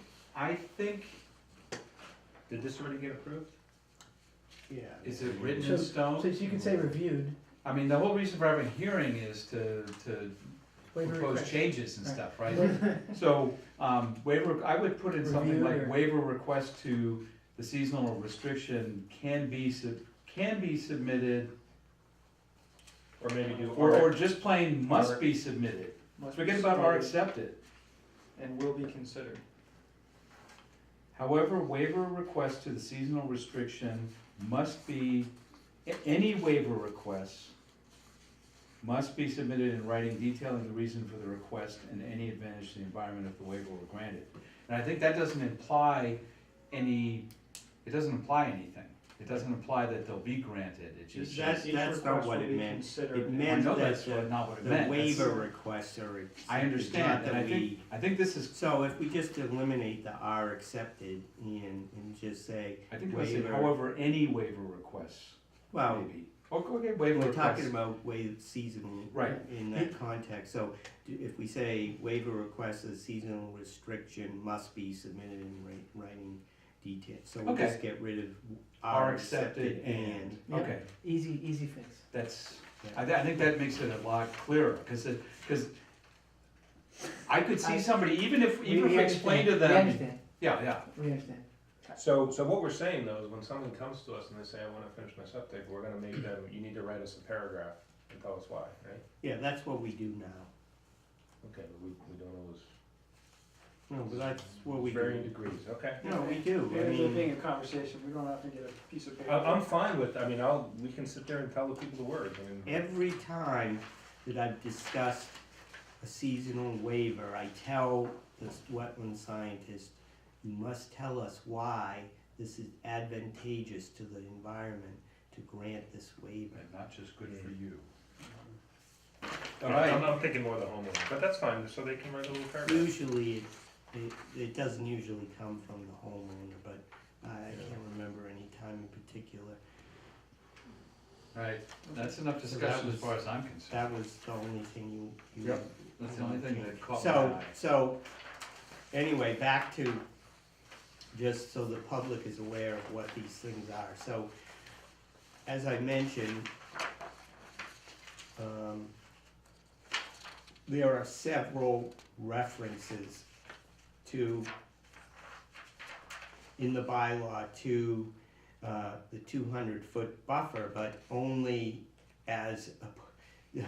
Did this already get approved? Yeah. is it written So- in stone? So you can say reviewed, I mean, the whole reason for having a hearing is to waiver propose request. changes and Right. stuff, right? So, waiver, I would put in something Review like or- waiver request to the seasonal restriction can be submitted, Or maybe do. or just plain must be submitted. Must Forget be about are submitted accepted. And will be considered. However, waiver request to the seasonal restriction must be, any waiver requests must be submitted in writing detailing the reason for the request and any advantage to the environment if the waiver were granted. And I think that doesn't imply anything. It doesn't imply that they'll be granted, it just That's- says, Each that's not request what will it be meant. considered It and- meant I know that that's not what it the meant. waiver That's- requests are accepted. I understand, not and I think this is, So if we just eliminate the are accepted and just say, I think let's say, waiver- however, any waiver requests, well, maybe. Okay, waiver we're requests. talking about seasonal Right. in that context, so if we say waiver requests of seasonal restriction must be submitted in writing detail, so we Okay. just get rid of Are accepted and, Yeah. okay, Easy fix. that's, Yeah. I think that makes it a lot clearer, cause I could see somebody, even if we explain to We them, understand, yeah, we understand. So what we're saying though is when someone comes to us and they say, I wanna finish my septic, we're gonna make them, you need to write us a paragraph and tell us why, right? Yeah, that's what we do now. Okay, but we don't always, No, but that's what we varying do. degrees, okay. No, we do, I It ends up mean, being a conversation, we don't have to get a piece of paper. I'm fine with, I mean, we can sit there and tell the people the words, I mean. every time that I've discussed a seasonal waiver, I tell this wetland scientist, you must tell us why this is advantageous to the environment to grant this waiver. and not just good for you. All All right. I'm thinking more the homeowner, but that's fine, so they can write a little paragraph. Usually, it doesn't usually come from the homeowner, but I can't remember any time in particular. Right, that's enough So discussion that as far as I'm concerned. That was the only thing you. Yep. That's the only thing that caught my So, eye. so, anyway, back to, just so the public is aware of what these things are. So, as I mentioned, there are several references to, in the bylaw, to the 200-foot buffer, but only as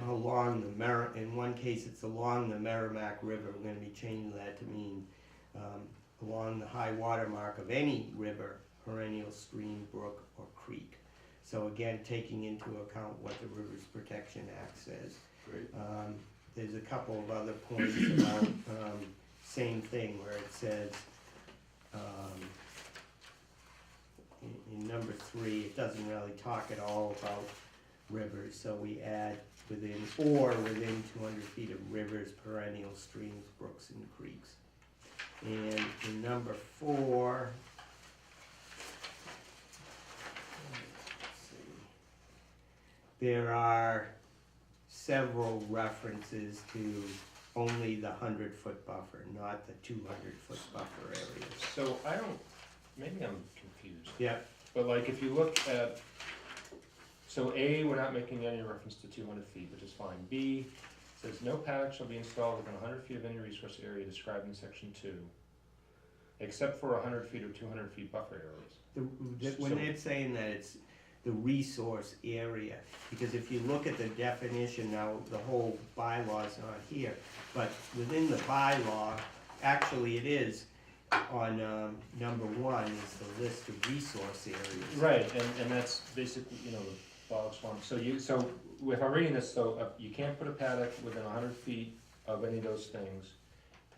along the in one case it's along the Merrimack River. We're gonna be changing that to mean along the high water mark of any river, perennial stream, brook, or creek. So again, taking into account what the Rivers Protection Act says. Great. There's a couple of other points about, same thing, where it says, in number 3, it doesn't really talk at all about rivers, so we add within 200 feet of rivers, perennial streams, brooks, and creeks. And in number 4, let's see, there are several references to only the 100-foot buffer, not the 200-foot buffer areas. So I don't, maybe I'm confused. Yeah, But like, if you look at, so A, we're not making any reference to 200 feet, which is fine. B says no paddock shall be installed within 100 feet of any resource area described in section 2, except for 100 feet or 200 feet buffer areas. when they're saying that it's the resource area, because if you look at the definition, now the whole bylaw's not here, but within the bylaw, actually it is, on, number one is the list of resource areas. Right, and that's basically, the bog swamp, so if I'm reading this, you can't put a paddock within 100 feet of any of those things,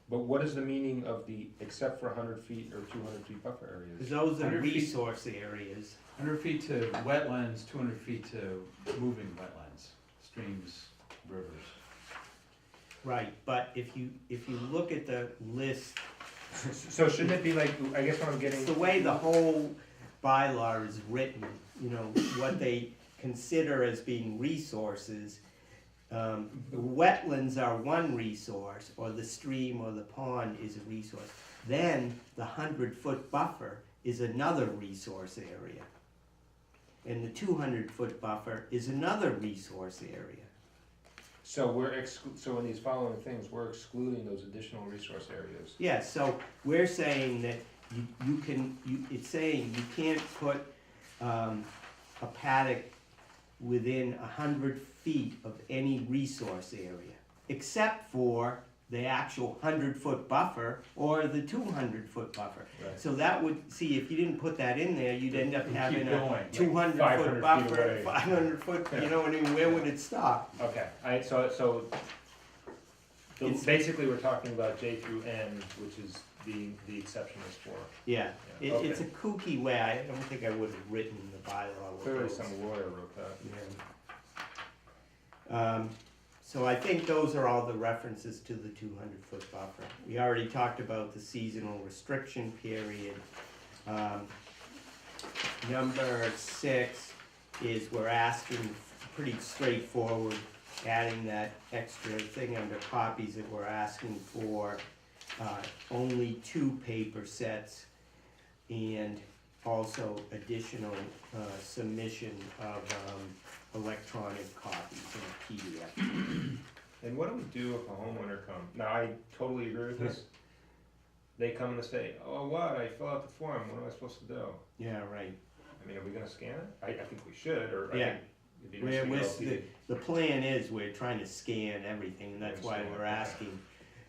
but what is the meaning of the, except for 100 feet or 200 feet buffer areas? Those are 100 feet. resource areas. 100 feet to wetlands, 200 feet to moving wetlands, streams, rivers. Right, but if you look at the list, So shouldn't it be like, I guess what I'm getting. it's the way the whole bylaw is written, what they consider as being resources. The wetlands are one resource, or the stream or the pond is a resource. Then the 100-foot buffer is another resource area. And the 200-foot buffer is another resource area. So so in these following things, we're excluding those additional resource areas. Yeah, so we're saying that it's saying you can't put a paddock within 100 feet of any resource area, except for the actual 100-foot buffer or the 200-foot buffer. Right. So that would, see, if you didn't put that in there, you'd end up Keep having a going. 200-foot 500 feet buffer, away. 500-foot, Yeah. you know what I mean, where would it stop? Okay, It's- basically, we're talking about J through N, which is the exception is for. Yeah, Yeah, it's a kooky way, I don't think I would have written the bylaw with Clearly those. some lawyer wrote that. Yeah. So I think those are all the references to the 200-foot buffer. We already talked about the seasonal restriction period. Number 6 is we're asking, pretty straightforward, adding that extra thing under copies that we're asking for only 2 paper sets and also additional submission of electronic copies in a PDF. And what do we do if a homeowner comes? Now, I totally agree with this. They come and they say, oh, what, I fill out the form, what am I supposed to do? Yeah, right. I mean, are we gonna scan it? I think we should, or I Yeah. think it'd be nice to go. The plan is we're trying to scan everything, and that's why we're asking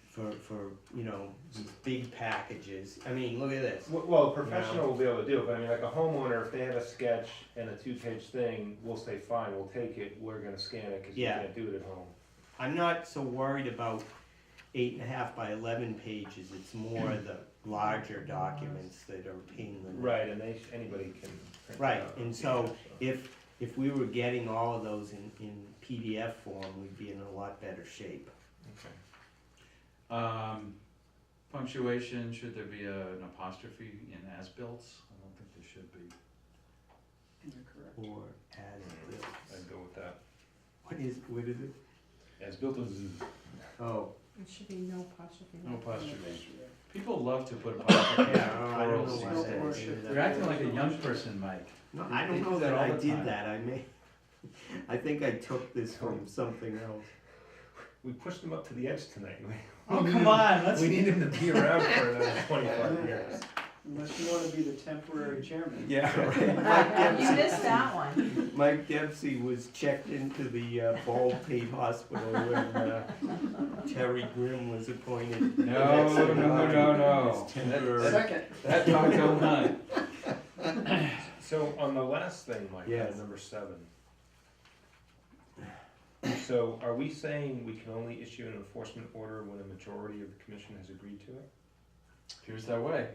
for these big packages. I mean, look at this. Well, a professional will be able to do it, but I mean, like a homeowner, if they have a sketch and a 2-page thing, we'll say, fine, we'll take it, we're gonna scan it, cause we Yeah. can't do it at home. I'm not so worried about 8.5 by 11 pages, it's more the larger documents that are a pain in the neck. Right, and anybody can print it Right, out. and so if we were getting all of those in PDF form, we'd be in a lot better shape. Okay. Punctuation, should there be an apostrophe in as-bills? I don't think there should be. You're correct. Or as built. I'd go with that. What is it? As built as. Oh, It should be no apostrophe. No apostrophe. People love to put apostrophe. yeah, I don't know these why No that days. worship. You're acting like a young person, Mike. No, I They don't do know that that I all the did time. that, I think I took this from something else. We pushed him up to the edge tonight. Oh, come on, let's. We need him to be around for another 25 years. Unless you wanna be the temporary chairman. Yeah, right. You missed that one. Mike Dempsey was checked into the Baldpate Hospital when Terry Grimm was appointed. No, no. As temporary. Second. That talk don't hunt. So on the last thing, Mike, Yes. number 7. So are we saying we can only issue an enforcement order when a majority of the commission has agreed to it? Appears that way.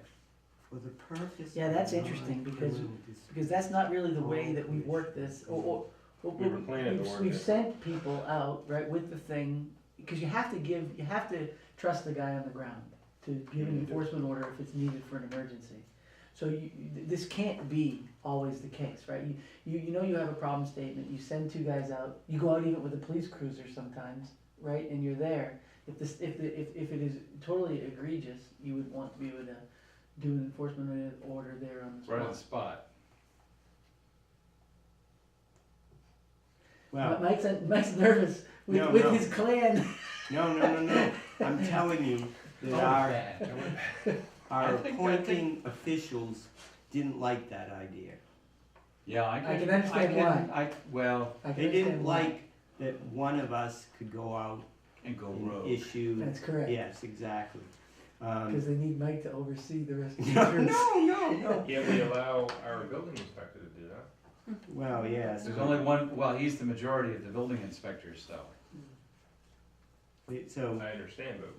For the purpose. Yeah, that's of interesting, because- non-criminal dis- Because that's not really the way that we work this, We were planning to work we've it. sent people out, right, with the thing, because you have to trust the guy on the ground to give an enforcement order if it's needed for an emergency. So this can't be always the case, right? You know you have a problem statement, you send 2 guys out, you go out even with a police cruiser sometimes, right, and you're there. If it is totally egregious, you would want to be able to do an enforcement order there on the spot. Right on the spot. Well, Mike's nervous with, No, with no. his clan. no. I'm telling you that our I think- appointing officials didn't like that idea. Yeah, I can understand why. Well, I can They didn't understand why. like that one of us could go out and go and rogue. issue. That's correct. Yes, exactly. Cause they need Mike to oversee the rest of the No, insurance. no. Yeah, we allow our building inspector to do that. Well, yes. There's only one, well, he's the majority of the building inspectors though. So, I understand, but,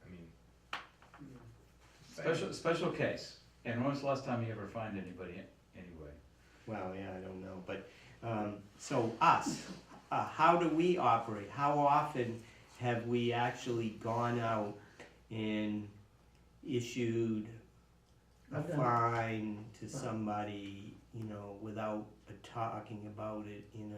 I mean. Special case. And when was the last time you ever fined anybody anyway? well, yeah, I don't know, but, so us, how do we operate? How often have we actually gone out and issued a I've done it. fine to somebody, you know, without talking about it in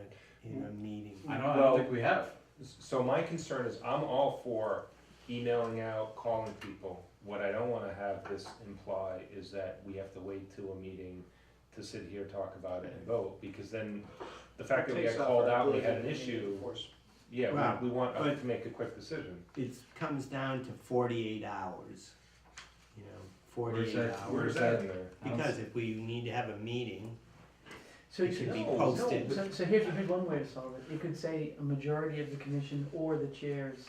a meeting? I don't Well- think we have. So my concern is, I'm all for emailing out, calling people. What I don't wanna have this imply is that we have to wait till a meeting to sit here, talk about it and vote, because then the fact that we got called out, we had an issue, yeah, Well, we want but- to make a quick decision. It comes down to 48 hours, you know, Where's 48 that- hours. Where's that in there? Because if we need to have a meeting, So it should be No, posted. So here's one way to solve it. You could say a majority of the commission or the chairs,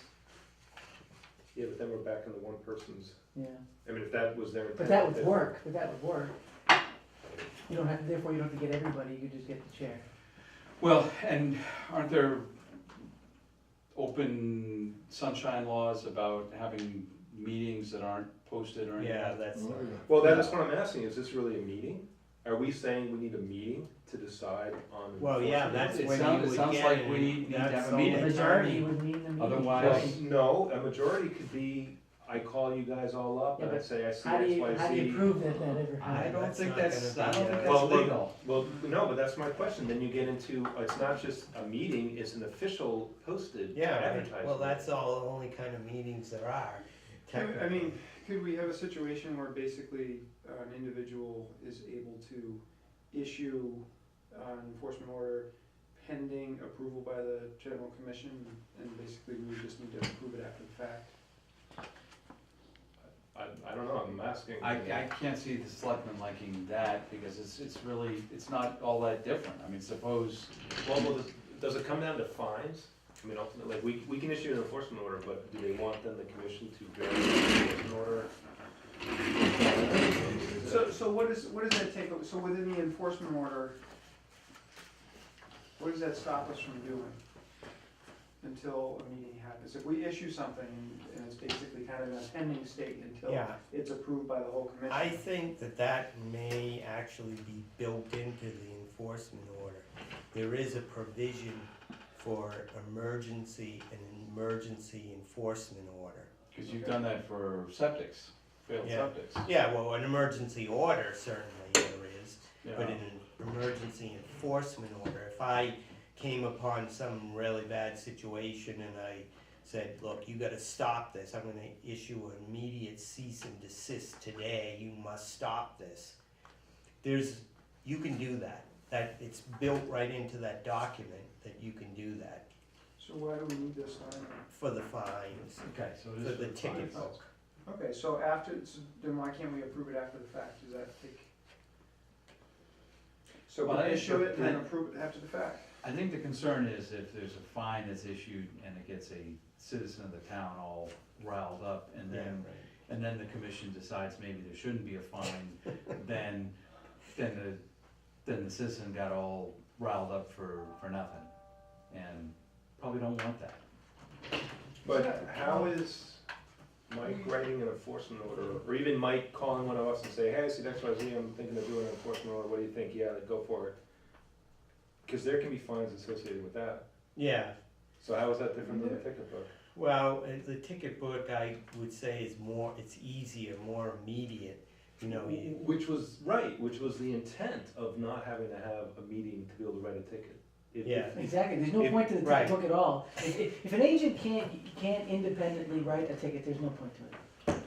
Yeah, but then we're back in the one person's, yeah. I mean, if that was their intent. But that would work, You don't have to, therefore you don't have to get everybody, you could just get the chair. Well, and aren't there open sunshine laws about having meetings that aren't posted or anything? Yeah, that's, Well, that's what I'm asking, is this really a meeting? Are we saying we need a meeting to decide on? well, yeah, enforcement? that's It when sounds- you it would sounds get like it. we need to have That's a meeting. the Majority attorney. would mean the meeting. Otherwise- Well, no, a majority could be, I call you guys all up Yeah, and I but say, I see How do X, you, Y, how do you Z. prove that that ever I happened? don't That's think not that's, gonna I be, don't think Well, that's legal. Well, no, but that's my question, then you get into, it's not just a meeting, it's an official posted Yeah, right. advertisement. Well, that's all the only kind of meetings there are. I mean, could we have a situation where basically an individual is able to issue an enforcement order pending approval by the general commission, and basically we would just need to approve it after the fact? I don't know, I'm asking. I can't see the selectmen liking that because it's really, it's not all that different. I mean, suppose, Well, does it come down to fines? I mean, ultimately, like, we can issue an enforcement order, but do they want then the commission to verify the enforcement order? So what does that take, so within the enforcement order, what does that stop us from doing until a meeting happens? If we issue something and it's basically kind of in a pending state until Yeah, it's approved by the whole commission? I think that may actually be built into the enforcement order. There is a provision for an emergency enforcement order. because you've done that for septics, failed Yeah. septics. Yeah, well, an emergency order certainly there is, but Yeah. in an emergency enforcement order, if I came upon some really bad situation and I said, look, you gotta stop this, I'm gonna issue an immediate cease and desist today, you must stop this. You can do that, it's built right into that document that you can do that So why do we need this line? for the fines, Okay, so it for is the for the ticket fines. book. Okay, so then why can't we approve it after the fact? Does that take? So Well, we I- issue it and then approve it after the fact? I think the concern is if there's a fine that's issued and it gets a citizen of the town all riled up and Yeah, then, right. and then the commission decides maybe there shouldn't be a fine, then the citizen got all riled up for nothing. And probably don't want that. But how is Mike writing an enforcement order, or even Mike calling one of us and say, hey, I see X, Y, Z, I'm thinking of doing an enforcement order, what do you think? Yeah, go for it. Because there can be fines associated with that. Yeah, So how is that different than the ticket book? well, the ticket book, I would say is it's easier, more immediate, you know, Which was the intent of not having to have a meeting to be able to write a ticket. Yeah. Exactly, there's no point to the Right. ticket book at all. If an agent can't independently write a ticket, there's no point to it.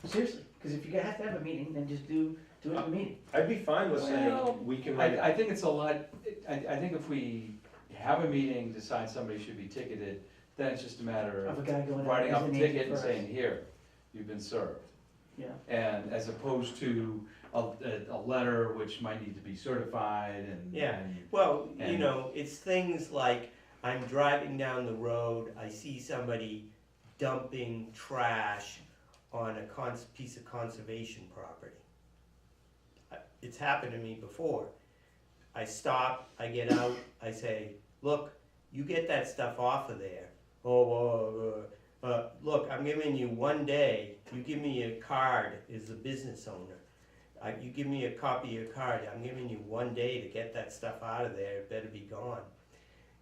Seriously, because if you have to have a meeting, then just do it in a meeting. I'd be fine with Well, saying, we can write. I think it's a lot, I think if we have a meeting, decide somebody should be ticketed, then it's just a matter Of a of guy going out writing as up a an ticket agent and first. saying, here, you've been served. Yeah, And as opposed to a letter which might need to be certified and. Yeah. and- well, you And- know, it's things like, I'm driving down the road, I see somebody dumping trash on a piece of conservation property. It's happened to me before. I stop, I get out, I say, look, you get that stuff off of there. Look, I'm giving you 1 day, you give me a card as a business owner. You give me a copy of your card, I'm giving you 1 day to get that stuff out of there, it better be gone.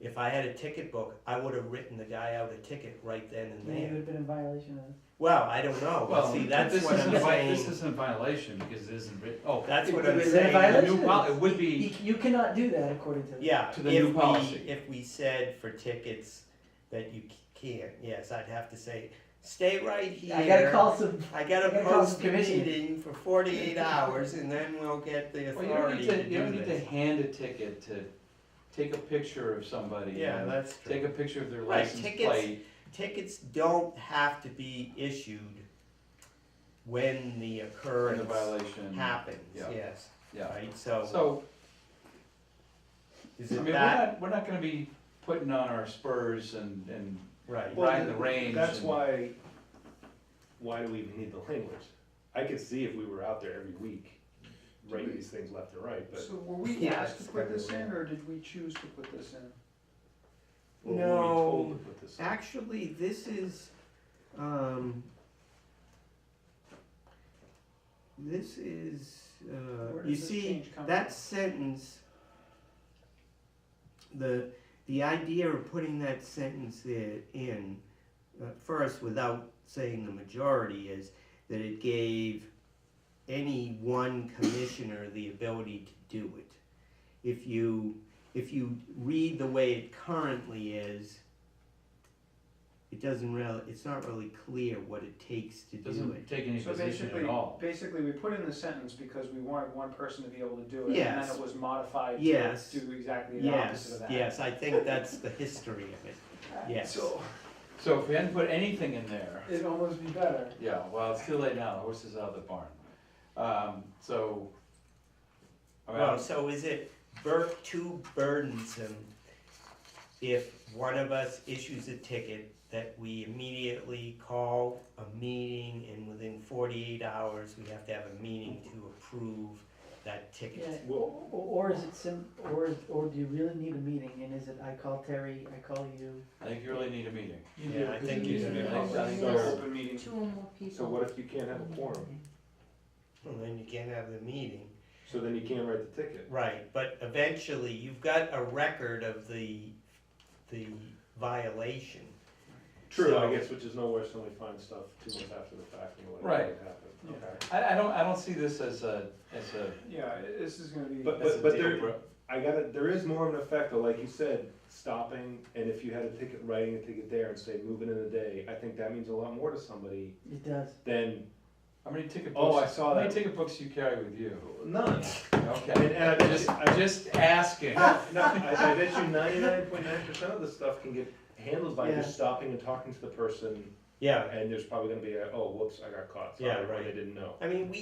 If I had a ticket book, I would have written the guy out a ticket right then and Then you would there. have been in violation of. Well, I don't know, Well, see, that's this what I'm isn't saying. This isn't a violation because it isn't written, oh. That's what I'm Is it a saying. violation? The new it would be, You cannot do that according to. Yeah, to the new policy. if we said for tickets that you can't, yes, I'd have to say, stay right here. I gotta call some. I gotta I gotta call post some a commission. meeting for 48 hours and then we'll get the well, you don't authority need to to, you don't do need to this. hand a ticket to take a picture of somebody. Yeah, and that's true. take a picture of their Right, license tickets- plate. Tickets don't have to be issued when the When occurrence the violation. happens, Yeah. yes, Yeah. right, so So, is I it mean, that, we're not gonna be putting on our spurs and right? Well, riding the range. That's and- why do we even need the language? I could see if we were out there every week, writing these things left and right, but. So were we Yeah, asked to it's put gotta this be- in, or did we choose to put this in? Or were we told No, to put this in? actually, this is, Where you does this see, change come that from? sentence, the idea of putting that sentence there in, first, without saying the majority, is that it gave any one commissioner the ability to do it. If you read the way it currently is, it's not really clear what it takes to do Doesn't it. take any So position at all. basically, we put in the sentence because we wanted one person to be able to do it, and Yes. then it was modified to Yes. do exactly the opposite of that. Yes, I think that's the history of it, yes. So if we hadn't put anything in there, It'd almost be better. yeah, well, it's too late now, the horse is out of the barn. So. I mean, Well, so is it too burdensome if one of us issues a ticket that we immediately call a meeting and within 48 hours, we have to have a meeting to approve that Yeah, ticket? or is it or do you really need a meeting, and is it, I call Terry, I call you? I think you really need a meeting. Yeah, I think you should. should. I think so. Open meeting. Two or more people. So what if you can't have a quorum? Well, then you can't have the meeting. So then you can't write the ticket. Right, but eventually, you've got a record of the violation. True, I So- guess, which is no worse than we find stuff 2 months after the fact and what Right. happened. Yeah. Okay. I don't see this as a, Yeah, this is gonna be. But- as a but deal there- bro- there is more of an effect though, like you said, stopping, and if you had a ticket, writing a ticket there and say, move it in a day, I think that means a lot more to somebody It does. than, How many ticket oh, books? I saw How many that. ticket books do you carry with you? None. Okay, And I bet just, you, I just asking. I bet you 99.9% of this stuff can get handled by Yeah. just stopping and talking to the person, Yeah, and there's probably gonna be a, oh, whoops, I got caught, Yeah, sorry, or right. they didn't know. I mean,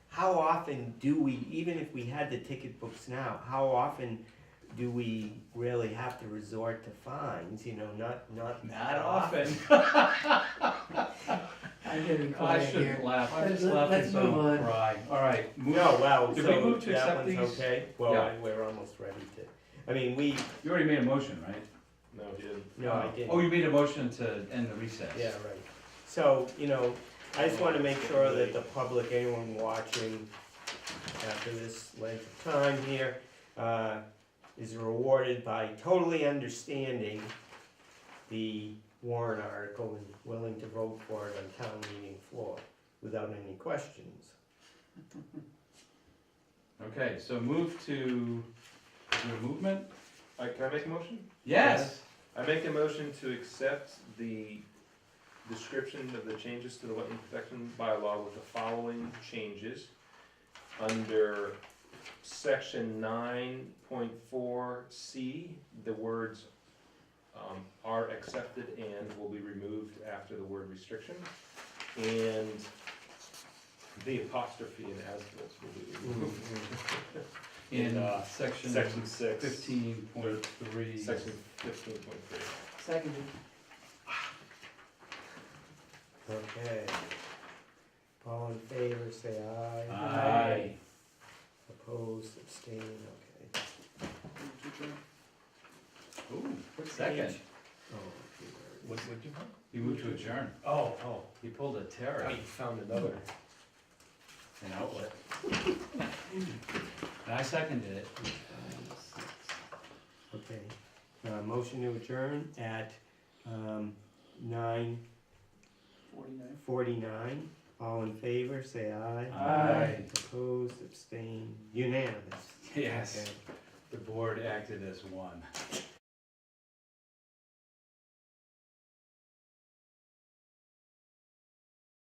how often do we, even if we had the ticket books now, how often do we really have to resort to fines, not Not that often. I'm getting I quiet shouldn't here. laugh, I'm just Let's laughing so move on. I cry. All right, move. No, well, Did we so move to that accept one's these? okay? Well, Yeah. we're almost ready to, I mean, You already made a motion, right? No, he didn't. no, I didn't. Oh, you made a motion to end the recess? Yeah, right. So, I just wanna make sure that the public, anyone watching after this length of time here, is rewarded by totally understanding the warrant article and willing to vote for it on town meeting floor without any questions. Okay, so move to, is there a movement? Can I make a motion? Yes. I make a motion to accept the description of the changes to the wetland protection bylaw with the following changes. Under section 9.4C, the words are accepted and will be removed after the word restriction. And the apostrophe in as-built will be removed. In Section section 6. 15.3. Section 15.3. Seconded. Okay. All in favor, say aye. Aye. Opposed, abstain, okay. Ooh, second. Oh, okay, there it is. What'd you find? He moved to adjourn. Oh, He pulled a Terry, I found another. an outlet. And I seconded it. 5, 6. Okay, motion to adjourn at, 9:49. 49. All in favor, say aye. Aye. Opposed, abstain, unanimous. Yes, Okay. the board acted as one.